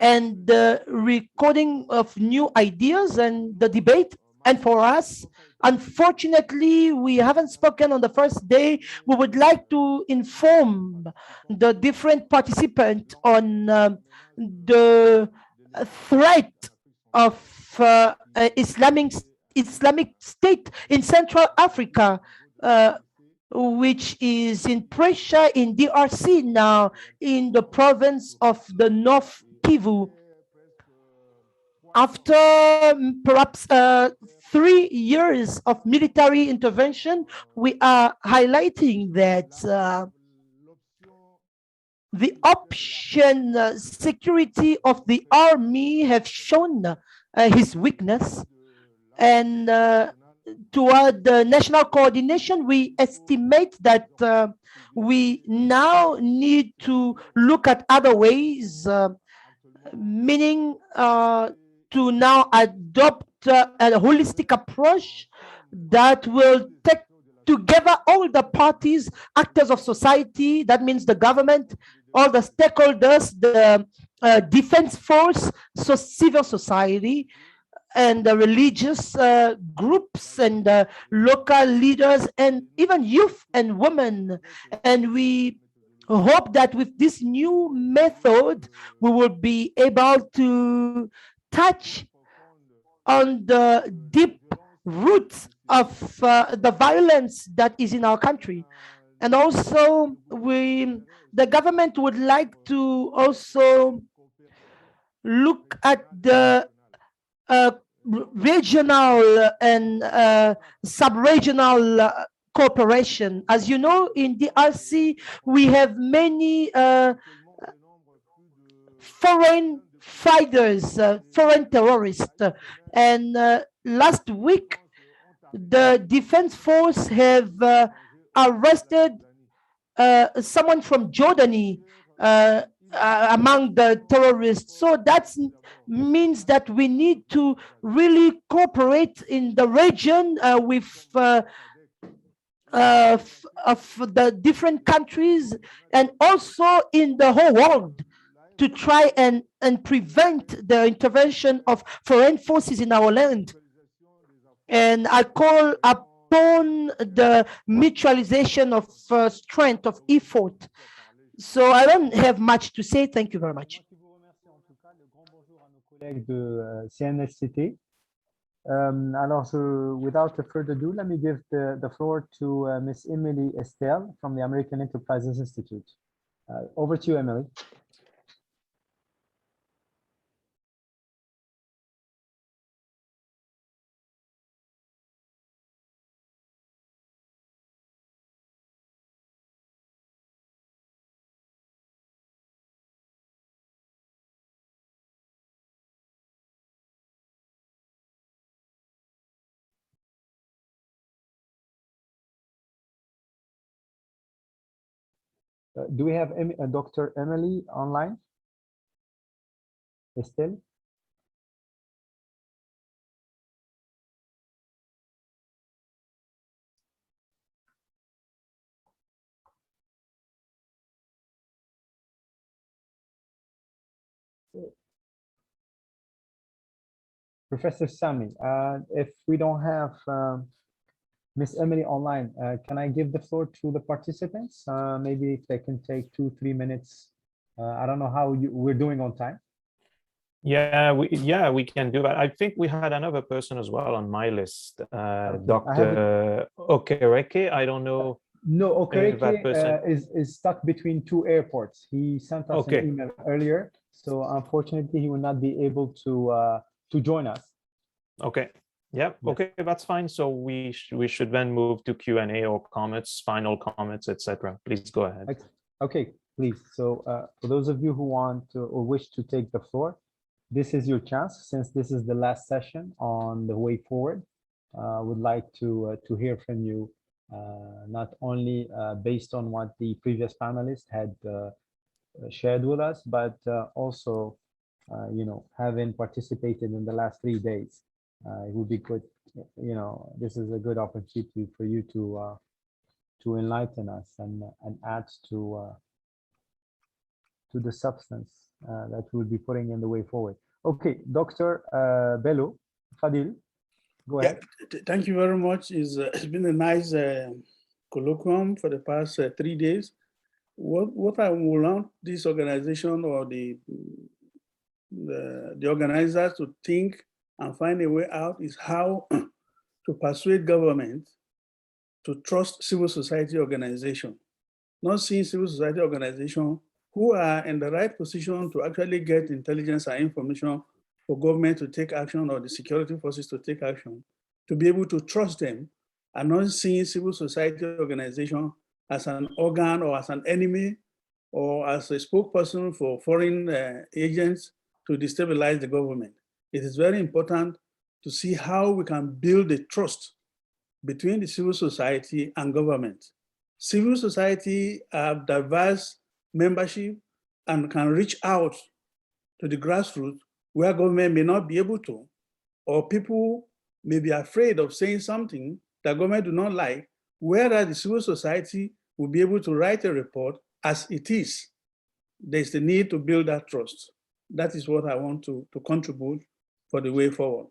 and the recording of new ideas and the debate. And for us, unfortunately, we haven't spoken on the first day. We would like to inform the different participants on the threat of Islamic State in Central Africa, which is in pressure in DRC now, in the province of the North Kivu. After perhaps 3 years of military intervention, we are highlighting that the option security of the army have shown his weakness, and toward the national coordination, we estimate that we now need to look at other ways, meaning to now adopt a holistic approach that will take together all the parties, actors of society, that means the government, all the stakeholders, the defense force, so civil society, and the religious groups and local leaders, and even youth and women. And we hope that with this new method, we will be able to touch on the deep roots of the violence that is in our country. And also, the government would like to also look at the regional and sub-regional cooperation. As you know, in DRC, we have many foreign fighters, foreign terrorists. And last week, the defense force have arrested someone from Jordani among the terrorists. So that means that we need to really cooperate in the region with of the different countries and also in the whole world to try and prevent the intervention of foreign forces in our land. And I call upon the mutualization of strength, of effort. So I don't have much to say. Thank you very much. Collègues de CNSCT. Alors, without further ado, let me give the floor to Miss Emily Estelle from the American Enterprises Institute. Over to you, Emily. Do we have Dr. Emily online? Estelle? Professor Sami, if we don't have Miss Emily online, can I give the floor to the participants? Maybe if they can take 2-3 minutes. I don't know how we're doing on time. Yeah, we can do that. I think we had another person as well on my list, Okay, Dr. Okereke. I don't know. No, if that person. Okereke is stuck between two airports. He sent us an email earlier, so unfortunately he will not be able to join us. Okay. Yeah. Yes. Okay, that's fine. So we should then move to Q&A or comments, final comments, etc. Please go ahead. Okay, please. So for those of you who want to, or wish to take the floor, this is your chance. Since this is the last session on the way forward, would like to hear from you, not only based on what the previous panelists had shared with us, but also, having participated in the last 3 days, it would be good. This is a good opportunity for you to enlighten us and add to the substance that we'll be putting in the way forward. Okay, Dr. Bello, Fadil, go ahead. Thank you very much. It's been a nice colloquium for the past 3 days. What I want this organization or the organizers to think and find a way out is how to persuade government to trust civil society organization, not seeing civil society organization who are in the right position to actually get intelligence and information for government to take action or the security forces to take action, to be able to trust them and not seeing civil society organization as an organ or as an enemy or as a spokesperson for foreign agents to destabilize the government. It is very important to see how we can build a trust between the civil society and government. Civil society have diverse membership and can reach out to the grassroots where government may not be able to, or people may be afraid of saying something that government do not like, whereas the civil society will be able to write a report as it is. There's the need to build that trust. That is what I want to contribute for the way forward.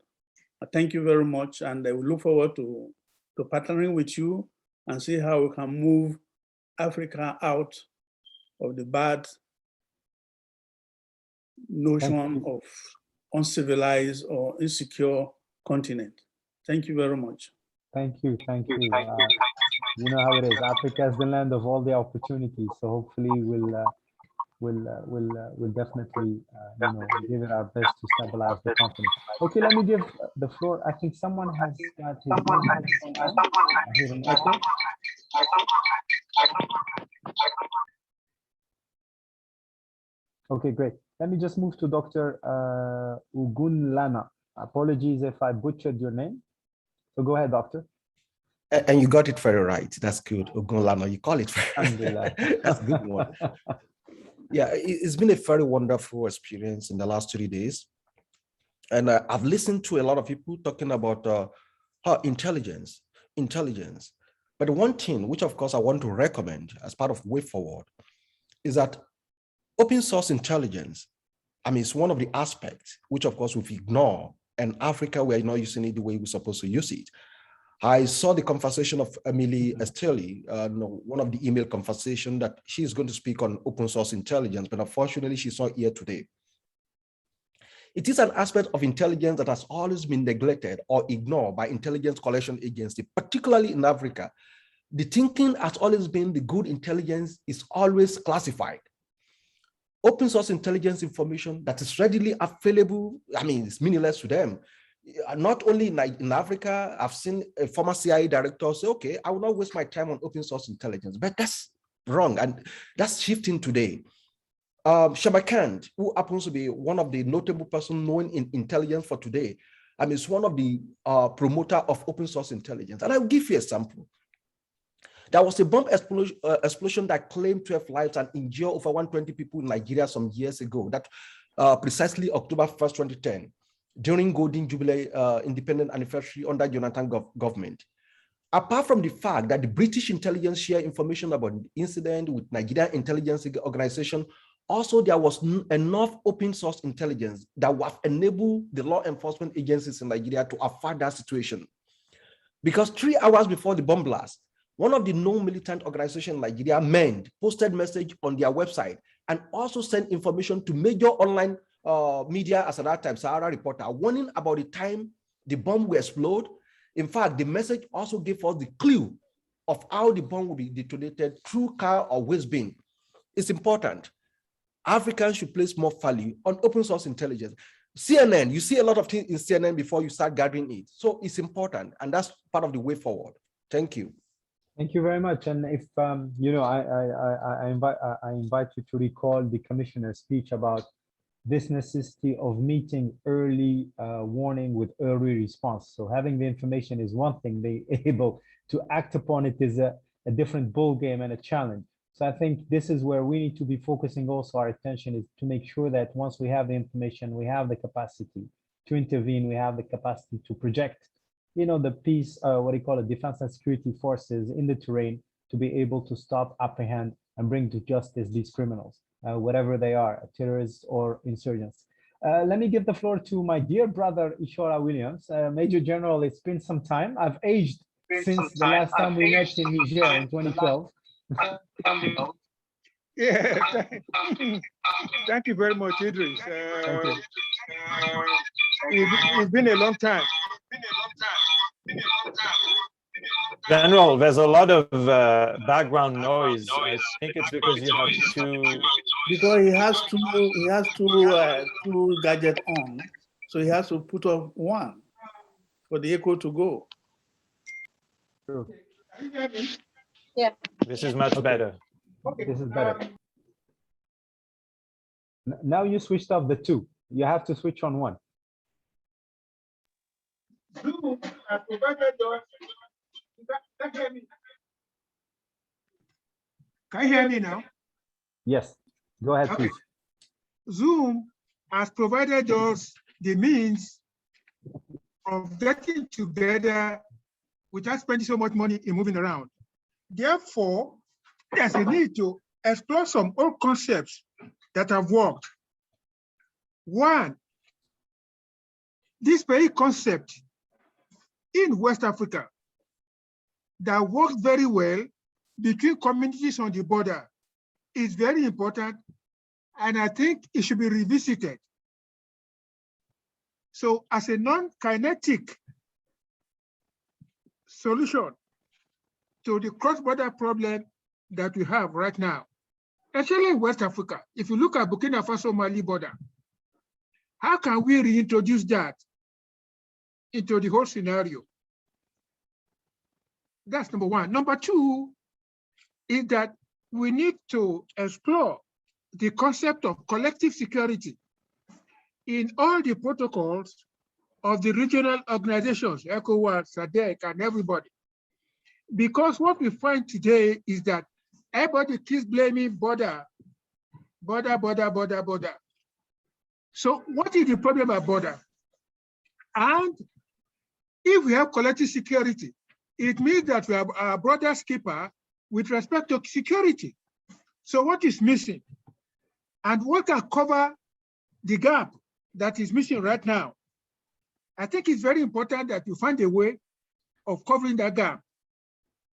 Thank you very much, and I will look forward to partnering with you and see how we can move Africa out of the bad notion of uncivilized or insecure continent. Thank you very much. Thank you. You know how it is. Africa is the land of all the opportunities. So hopefully we'll definitely give it our best to stabilize the company. Okay, let me give the floor. I think someone has got his microphone on. I hear an echo. Okay, great. Let me just move to Dr. Ugunlana. Apologies if I butchered your name. So go ahead, doctor. And you got it very right. That's good. Ugunlana, you call it right. That's a good one. Yeah, it's been a very wonderful experience in the last 3 days. And I've listened to a lot of people talking about intelligence. But one thing, which of course I want to recommend as part of Way Forward, is that open source intelligence, it's one of the aspects which of course we ignore. And Africa, we are not using it the way we're supposed to use it. I saw the conversation of Emily Esteli, one of the email conversation that she is going to speak on open source intelligence, but unfortunately she's not here today. It is an aspect of intelligence that has always been neglected or ignored by intelligence collection agencies, particularly in Africa. The thinking has always been the good intelligence is always classified. Open source intelligence information that is readily available, it's meaningless to them. Not only in Africa, I've seen a former CIA director say, okay, I will not waste my time on open source intelligence, but that's wrong. And that's shifting today. Shamakand, who happens to be one of the notable persons known in intelligence for today, is one of the promoter of open source intelligence. And I'll give you a sample. There was a bomb explosion that claimed 12 lives and injured over 120 people in Nigeria some years ago. That precisely October 1st, 2010. During Golden Jubilee independent anniversary under Jonathan government. Apart from the fact that the British intelligence shared information about the incident with Nigerian intelligence organization, also there was enough open source intelligence that would have enabled the law enforcement agencies in Nigeria to avert that situation. Because 3 hours before the bomb blast, one of the known militant organizations in Nigeria, MEND, posted message on their website and also sent information to major online media as at that time, Sahara reporter, warning about the time the bomb will explode. In fact, the message also gave us the clue of how the bomb will be detonated through car or waste bin. It's important. Africans should place more value on open source intelligence. CNN, you see a lot of things in CNN before you start gathering it. So it's important, and that's part of the way forward. Thank you. Thank you very much. And if you know, I invite you to recall the commissioner's speech about this necessity of meeting early warning with early response. So having the information is one thing, being able to act upon it is a different ball game and a challenge. So I think this is where we need to be focusing also our attention, is to make sure that once we have the information, we have the capacity to intervene, we have the capacity to project, you know, the peace, what do you call it, defense and security forces in the terrain to be able to stop, apprehend, and bring to justice these criminals, whatever they are, terrorists or insurgents. Let me give the floor to my dear brother, Ishora Williams. Major General, it's been some time. I've aged since the last time we met in Niger in 2012. Yeah, thank you very much, Idris. It's been a long time. General, there's a lot of background noise. I think it's because you have two. Because he has two gadgets on, so he has to put up one for the echo to go. True. Yeah. This is much better. This is better. Now you switched off the two. You have to switch on one. Can you hear me now? Yes, go ahead, Okay. please. Zoom has provided us the means of getting together without spending so much money in moving around. Therefore, there's a need to explore some old concepts that have worked. One, this very concept in West Africa that works very well between communities on the border is very important, and I think it should be revisited. So as a non-kinetic solution to the cross-border problem that we have right now, especially in West Africa, if you look at Burkina Faso-Mali border, how can we reintroduce that into the whole scenario? That's number one. Number two is that we need to explore the concept of collective security in all the protocols of the regional organizations, ECOWAS, SADC, and everybody. Because what we find today is that everybody keeps blaming border. So what is the problem about border? And if we have collective security, it means that we have our brother's keeper with respect to security. So what is missing? And what can cover the gap that is missing right now? I think it's very important that you find a way of covering that gap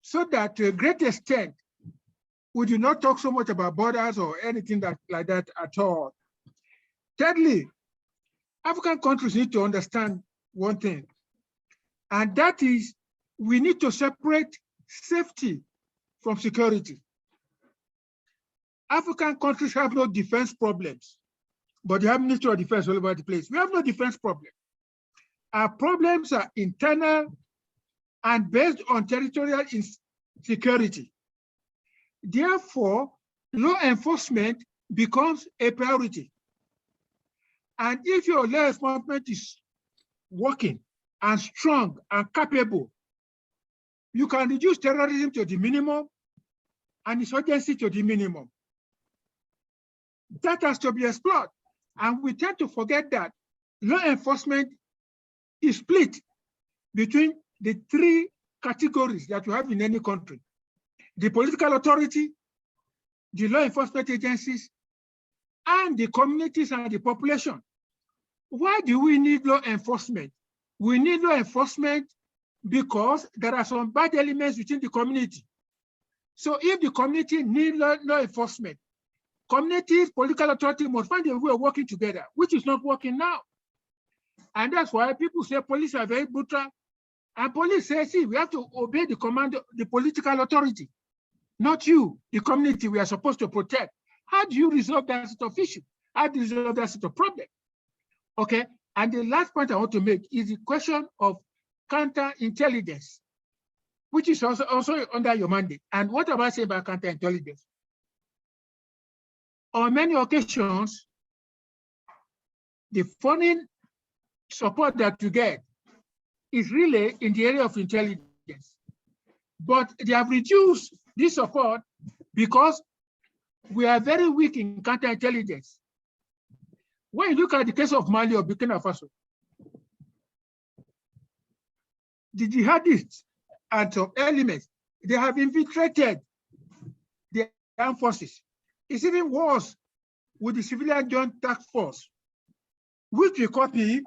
so that to a great extent, we do not talk so much about borders or anything like that at all. Thirdly, African countries need to understand one thing, and that is we need to separate safety from security. African countries have no defense problems, but they have Ministry of Defense all over the place. We have no defense problem. Our problems are internal and based on territorial insecurity. Therefore, law enforcement becomes a priority. And if your law enforcement is working and strong and capable, you can reduce terrorism to the minimum and insurgency to the minimum. That has to be explored. And we tend to forget that law enforcement is split between the three categories that you have in any country: the political authority, the law enforcement agencies, and the communities and the population. Why do we need law enforcement? We need law enforcement because there are some bad elements within the community. So if the community needs law enforcement, communities, political authority must find a way of working together, which is not working now. And that's why people say police are very brutal. And police say, see, we have to obey the command of the political authority, not you, the community we are supposed to protect. How do you resolve that sort of issue? How do you resolve that sort of problem? Okay, and the last point I want to make is the question of counterintelligence, which is also under your mandate. And what am I saying about counterintelligence? On many occasions, the foreign support that you get is really in the area of intelligence. But they have reduced this support because we are very weak in counterintelligence. When you look at the case of Mali or Burkina Faso, the jihadists and some elements, they have infiltrated the armed forces. It's even worse with the civilian joint task force, which we copied,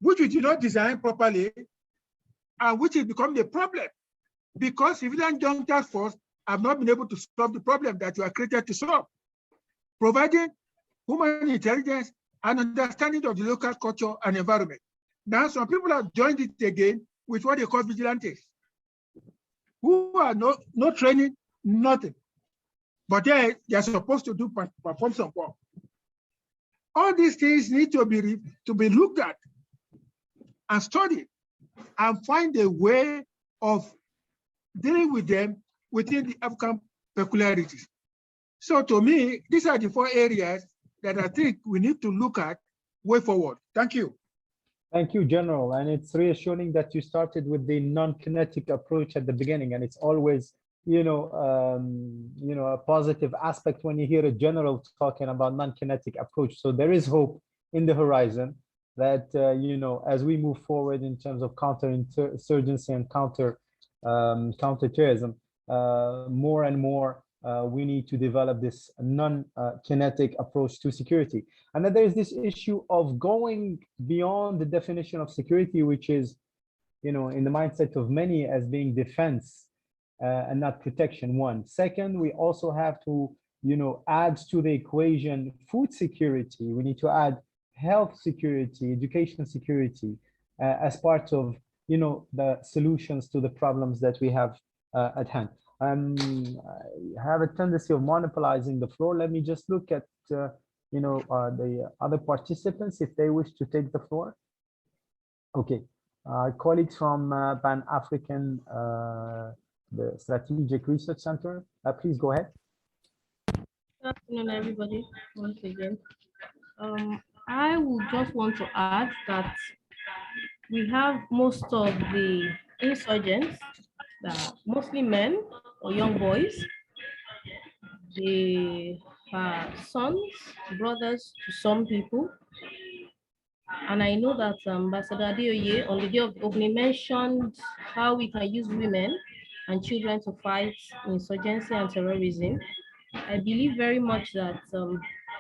which we did not design properly, and which has become the problem because civilian joint task force have not been able to solve the problem that you are created to solve, providing human intelligence and understanding of the local culture and environment. Now, some people have joined it again with what they call vigilantes, who are no training, nothing. But they are supposed to perform some work. All these things need to be looked at and studied and find a way of dealing with them within the African peculiarities. So to me, these are the 4 areas that I think we need to look at way forward. Thank you. Thank you, General. And it's reassuring that you started with the non-kinetic approach at the beginning, and it's always, a positive aspect when you hear a general talking about non-kinetic approach. So there is hope in the horizon that, as we move forward in terms of counter-insurgency and counter-terrorism, more and more we need to develop this non-kinetic approach to security. And then there's this issue of going beyond the definition of security, which is, in the mindset of many as being defense and not protection, one. Second, we also have to, add to the equation food security. We need to add health security, education security as part of, the solutions to the problems that we have at hand. I have a tendency of monopolizing the floor. Let me just look at, the other participants if they wish to take the floor. Okay, colleagues from Pan-African, the Strategic Research Center, please go ahead. Good afternoon, everybody, once again. I would just want to add that we have most of the insurgents, mostly men or young boys. They are sons, brothers to some people. And I know that Ambassador Adeoye on the day of the opening mentioned how we can use women and children to fight insurgency and terrorism. I believe very much that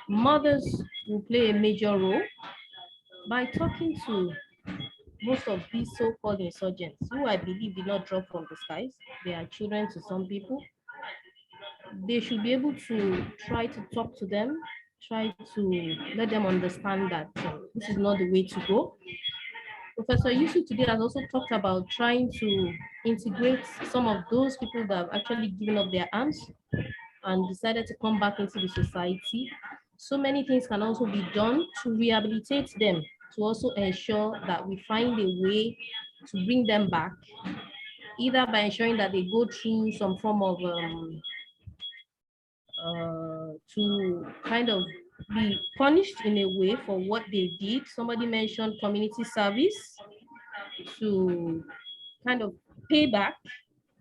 mothers will play a major role by talking to most of these so-called insurgents, who I believe did not drop from the skies. They are children to some people. They should be able to try to talk to them, try to let them understand that this is not the way to go. Professor Yusuf today has also talked about trying to integrate some of those people that have actually given up their arms and decided to come back into the society. So many things can also be done to rehabilitate them, to also ensure that we find a way to bring them back, either by ensuring that they go through some form of to kind of be punished in a way for what they did. Somebody mentioned community service, to kind of pay back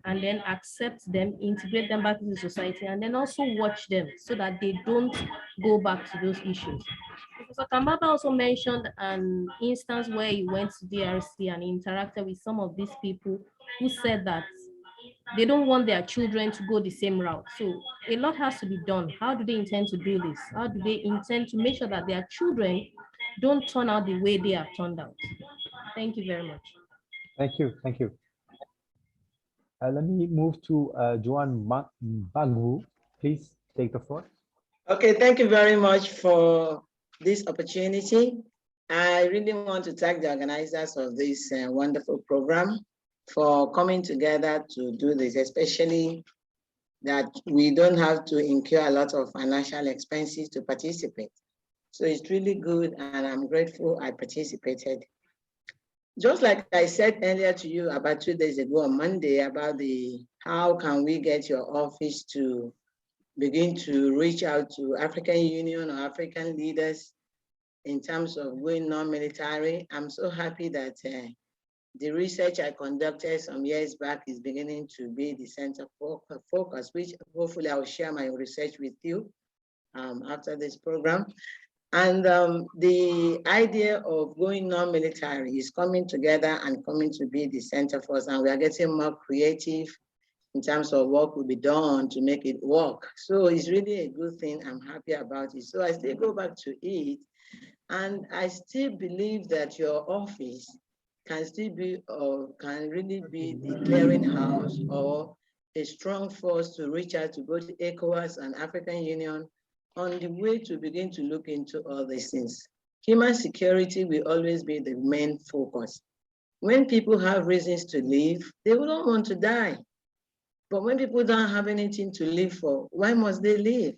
and then accept them, integrate them back into society, and then also watch them so that they don't go back to those issues. Professor Kambaba also mentioned an instance where he went to DRC and interacted with some of these people who said that they don't want their children to go the same route. So a lot has to be done. How do they intend to do this? How do they intend to make sure that their children don't turn out the way they have turned out? Thank you very much. Thank you, thank you. Let me move to Joan Bagwu, please. take the floor. Okay, thank you very much for this opportunity. I really want to thank the organizers of this wonderful program for coming together to do this, especially that we don't have to incur a lot of financial expenses to participate. So it's really good, and I'm grateful I participated. Just like I said earlier to you about 2 days ago on Monday about the how can we get your office to begin to reach out to African Union or African leaders in terms of going non-military. I'm so happy that the research I conducted some years back is beginning to be the center focus, which hopefully I'll share my research with you after this program. And the idea of going non-military is coming together and coming to be the center for us. And we are getting more creative in terms of what could be done to make it work. So it's really a good thing. I'm happy about it. So I still go back to it. And I still believe that your office can still be, or can really be the clearinghouse or a strong force to reach out to both ECOWAS and African Union on the way to begin to look into all these things. Human security will always be the main focus. When people have reasons to live, they don't want to die. But when people don't have anything to live for, why must they live?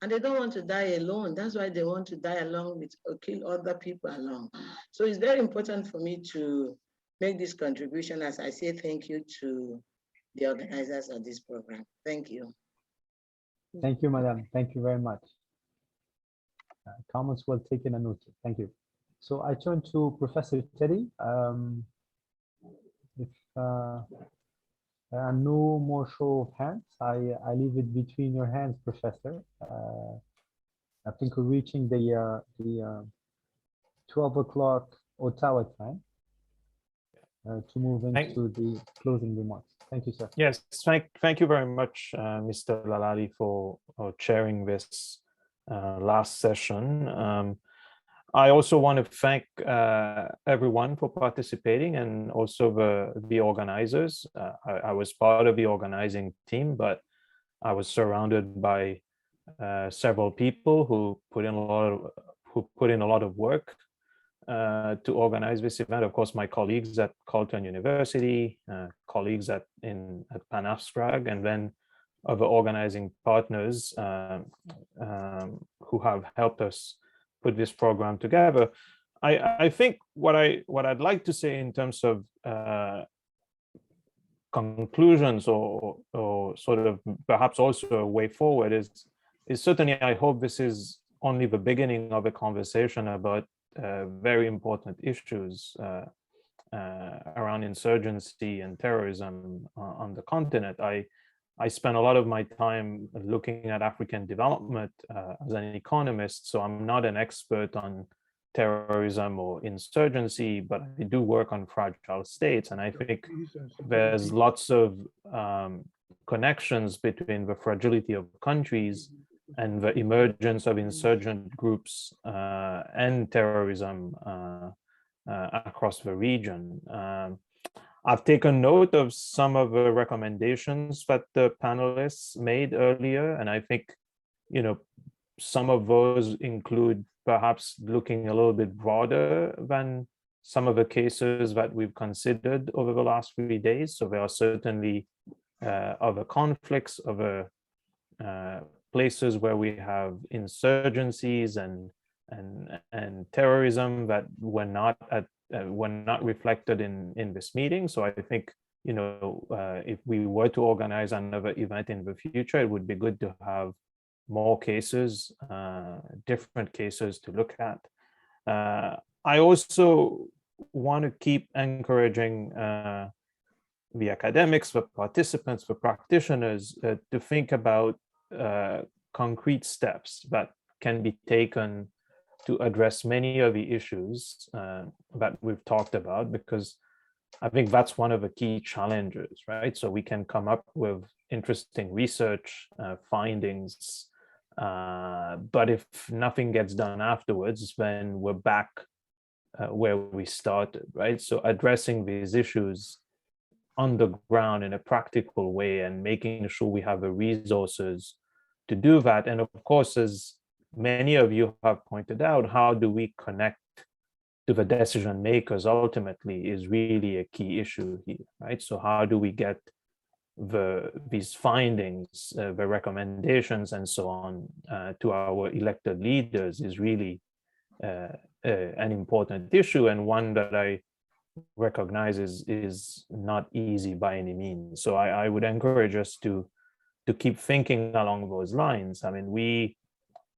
And they don't want to die alone. That's why they want to die along with or kill other people along. So it's very important for me to make this contribution as I say thank you to the organizers of this program. Thank you. Thank you, Madam. Thank you very much. Comments well taken and noted. Thank you. So I turn to Professor Teddy. If there are no more show of hands, I leave it between your hands, Professor. I think we're reaching the 12 o'clock Ottawa time to move into the closing remarks. Thank you, sir. Yes, thank you very much, Mr. Lalali, for chairing this last session. I also want to thank everyone for participating and also the organizers. I was part of the organizing team, but I was surrounded by several people who put in a lot of work to organize this event. Of course, my colleagues at Carleton University, colleagues at PANAFSTRAG, and then other organizing partners who have helped us put this program together. I think what I'd like to say in terms of conclusions or sort of perhaps also a way forward is certainly I hope this is only the beginning of a conversation about very important issues around insurgency and terrorism on the continent. I spend a lot of my time looking at African development as an economist, so I'm not an expert on terrorism or insurgency, but I do work on fragile states. And I think there's lots of connections between the fragility of countries and the emergence of insurgent groups and terrorism across the region. I've taken note of some of the recommendations that the panelists made earlier, and I think, you know, some of those include perhaps looking a little bit broader than some of the cases that we've considered over the last 3 days. So there are certainly other conflicts, other places where we have insurgencies and terrorism that were not reflected in this meeting. So I think, you know, if we were to organize another event in the future, it would be good to have more cases, different cases to look at. I also want to keep encouraging the academics, the participants, the practitioners to think about concrete steps that can be taken to address many of the issues that we've talked about, because I think that's one of the key challenges, right? So we can come up with interesting research findings, but if nothing gets done afterwards, then we're back where we started, right? So addressing these issues on the ground in a practical way and making sure we have the resources to do that. And of course, as many of you have pointed out, how do we connect to the decision makers ultimately is really a key issue here, right? So how do we get these findings, the recommendations and so on to our elected leaders is really an important issue, and one that I recognize is not easy by any means. So I would encourage us to keep thinking along those lines. I mean, we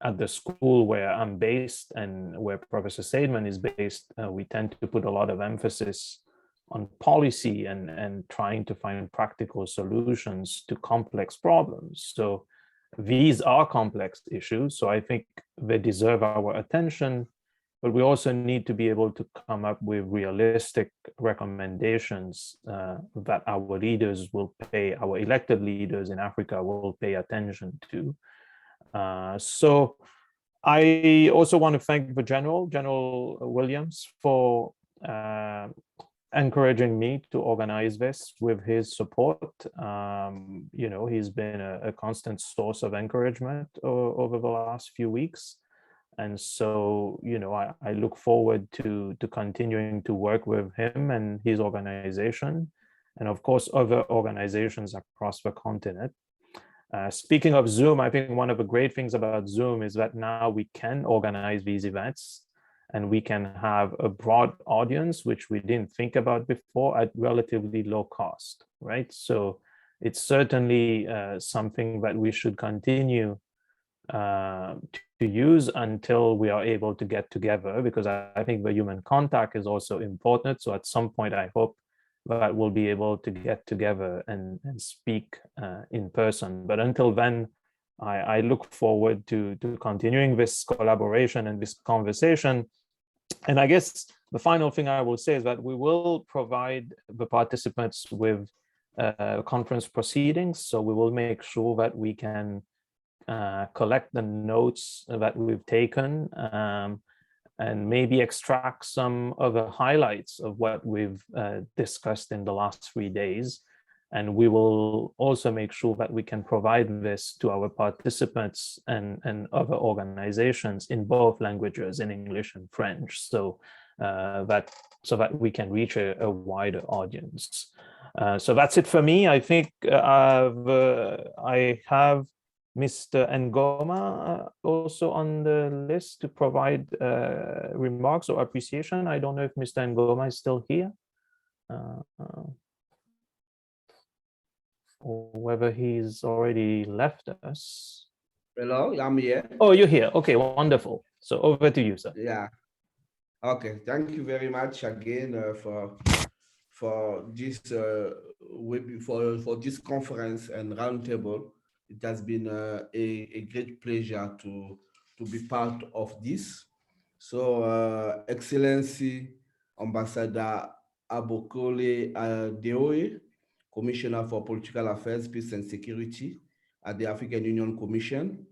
at the school where I'm based and where Professor Saideman is based, we tend to put a lot of emphasis on policy and trying to find practical solutions to complex problems. So these are complex issues, so I think they deserve our attention, but we also need to be able to come up with realistic recommendations that our leaders will pay, our elected leaders in Africa will pay attention to. So I also want to thank the General Williams for encouraging me to organize this with his support. You know, he's been a constant source of encouragement over the last few weeks. And so, you know, I look forward to continuing to work with him and his organization, and of course, other organizations across the continent. Speaking of Zoom, I think one of the great things about Zoom is that now we can organize these events and we can have a broad audience, which we didn't think about before, at relatively low cost, right? So it's certainly something that we should continue to use until we are able to get together, because I think the human contact is also important. So at some point, I hope that we'll be able to get together and speak in person. But until then, I look forward to continuing this collaboration and this conversation. And I guess the final thing I will say is that we will provide the participants with conference proceedings. So we will make sure that we can collect the notes that we've taken and maybe extract some of the highlights of what we've discussed in the last 3 days. And we will also make sure that we can provide this to our participants and other organizations in both languages, in English and French, so that we can reach a wider audience. So that's it for me. I think I have Mr. Ngoma also on the list to provide remarks or appreciation. I don't know if Mr. Ngoma is still here. Or whether he's already left us. Hello, I'm here. Oh, you're here. Okay, wonderful. So over to you, sir. Yeah. Okay. Thank you very much again for this for this conference and roundtable. It has been a great pleasure to be part of this. So, Excellency Ambassador Abokole Adeoye, Commissioner for Political Affairs, Peace and Security at the African Union Commission,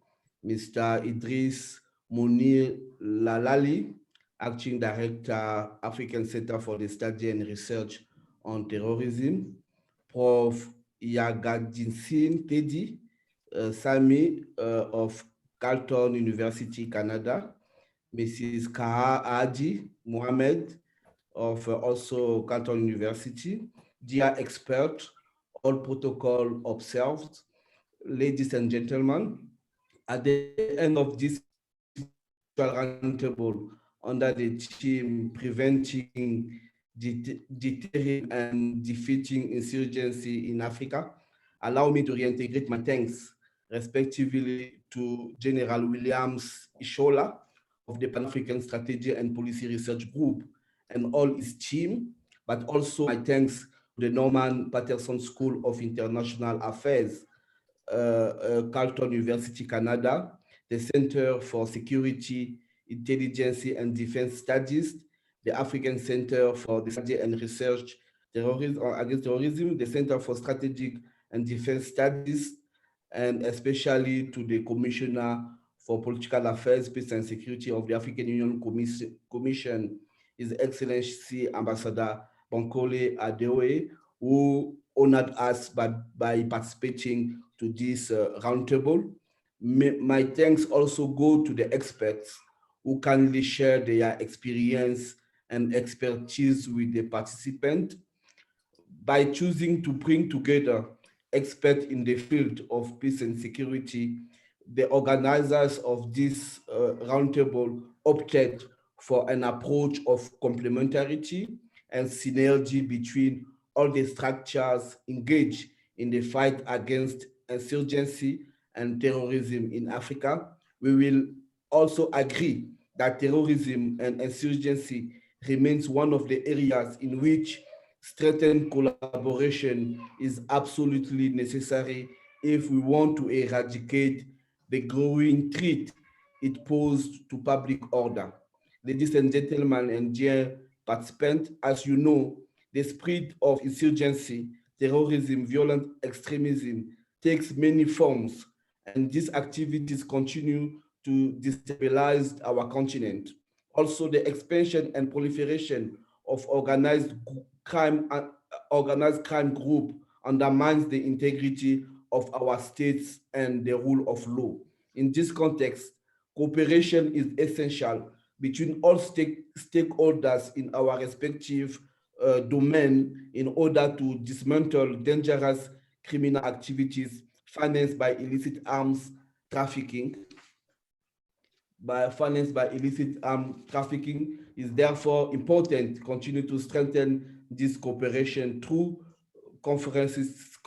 Mr. Idris Munir Lalali, Acting Director, African Center for the Study and Research on Terrorism, Prof. Yagadinsin Tedi, Sami of Carleton University, Canada, Mrs. Kaha Adi Mohamed of also Carleton University, dear expert, all protocol observed, ladies and gentlemen, at the end of this roundtable under the theme Preventing, Deterring and Defeating Insurgency in Africa, allow me to reintegrate my thanks respectively to General Williams Ishola of the Pan-African Strategy and Policy Research Group and all his team, but also my thanks to the Norman Paterson School of International Affairs, Carleton University, Canada, the Center for Security, Intelligence and Defense Studies, the African Center for the Study and Research Against Terrorism, the Center for Strategic and Defense Studies, and especially to the Commissioner for Political Affairs, Peace and Security of the African Union Commission, His Excellency Ambassador Bankole Adeoye, who honored us by participating to this roundtable. My thanks also go to the experts who kindly share their experience and expertise with the participant. By choosing to bring together experts in the field of peace and security, the organizers of this roundtable opted for an approach of complementarity and synergy between all the structures engaged in the fight against insurgency and terrorism in Africa. We will also agree that terrorism and insurgency remains one of the areas in which strengthened collaboration is absolutely necessary if we want to eradicate the growing threat it posed to public order. Ladies and gentlemen and dear participants, as you know, the spread of insurgency, terrorism, violent extremism takes many forms, and these activities continue to destabilize our continent. Also, the expansion and proliferation of organized crime group undermines the integrity of our states and the rule of law. In this context, cooperation is essential between all stakeholders in our respective domain in order to dismantle dangerous criminal activities financed by illicit arms trafficking. Financed by illicit arms trafficking is therefore important to continue to strengthen this cooperation through conferences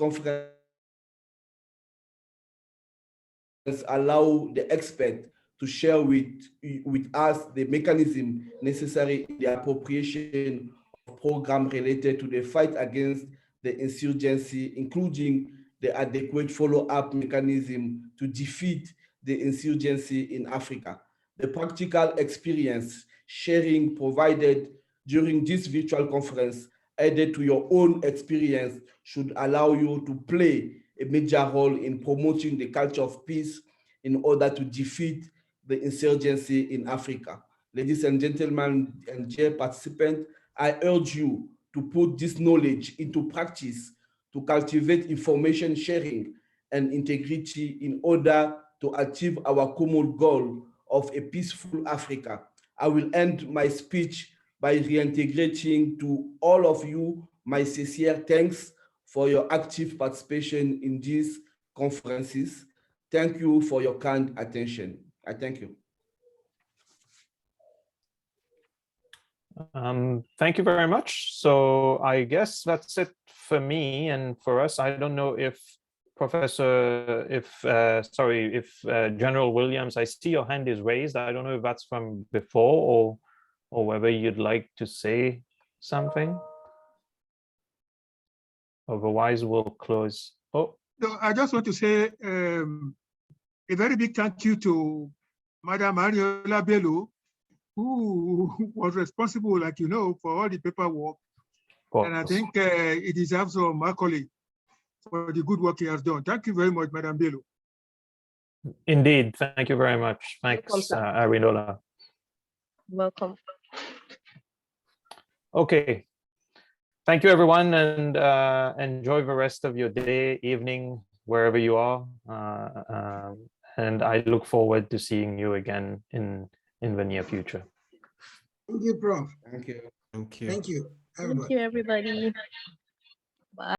allow the expert to share with us the mechanism necessary in the appropriation of programs related to the fight against the insurgency, including the adequate follow-up mechanism to defeat the insurgency in Africa. The practical experience sharing provided during this virtual conference added to your own experience should allow you to play a major role in promoting the culture of peace in order to defeat the insurgency in Africa. Ladies and gentlemen and dear participants, I urge you to put this knowledge into practice to cultivate information sharing and integrity in order to achieve our common goal of a peaceful Africa. I will end my speech by reintegrating to all of you my sincere thanks for your active participation in these conferences. Thank you for your kind attention. I thank you. Thank you very much. So I guess that's it for me and for us. I don't know if General Williams, I see your hand is raised. I don't know if that's from before or whether you'd like to say something. Otherwise, we'll close. Oh, no, I just want to say a very big thank you to Madam Ariola Bello, who was responsible, like you know, for all the paperwork. And I think it deserves some accolade for the good work he has done. Thank you very much, Madam Bello. Indeed, thank you very much. Thanks, Ariola. Welcome. Okay. Thank you, everyone, and enjoy the rest of your day, evening, wherever you are. And I look forward to seeing you again in the near future. Thank you, Prof. Thank you. Thank you, everybody. Thank you, everybody.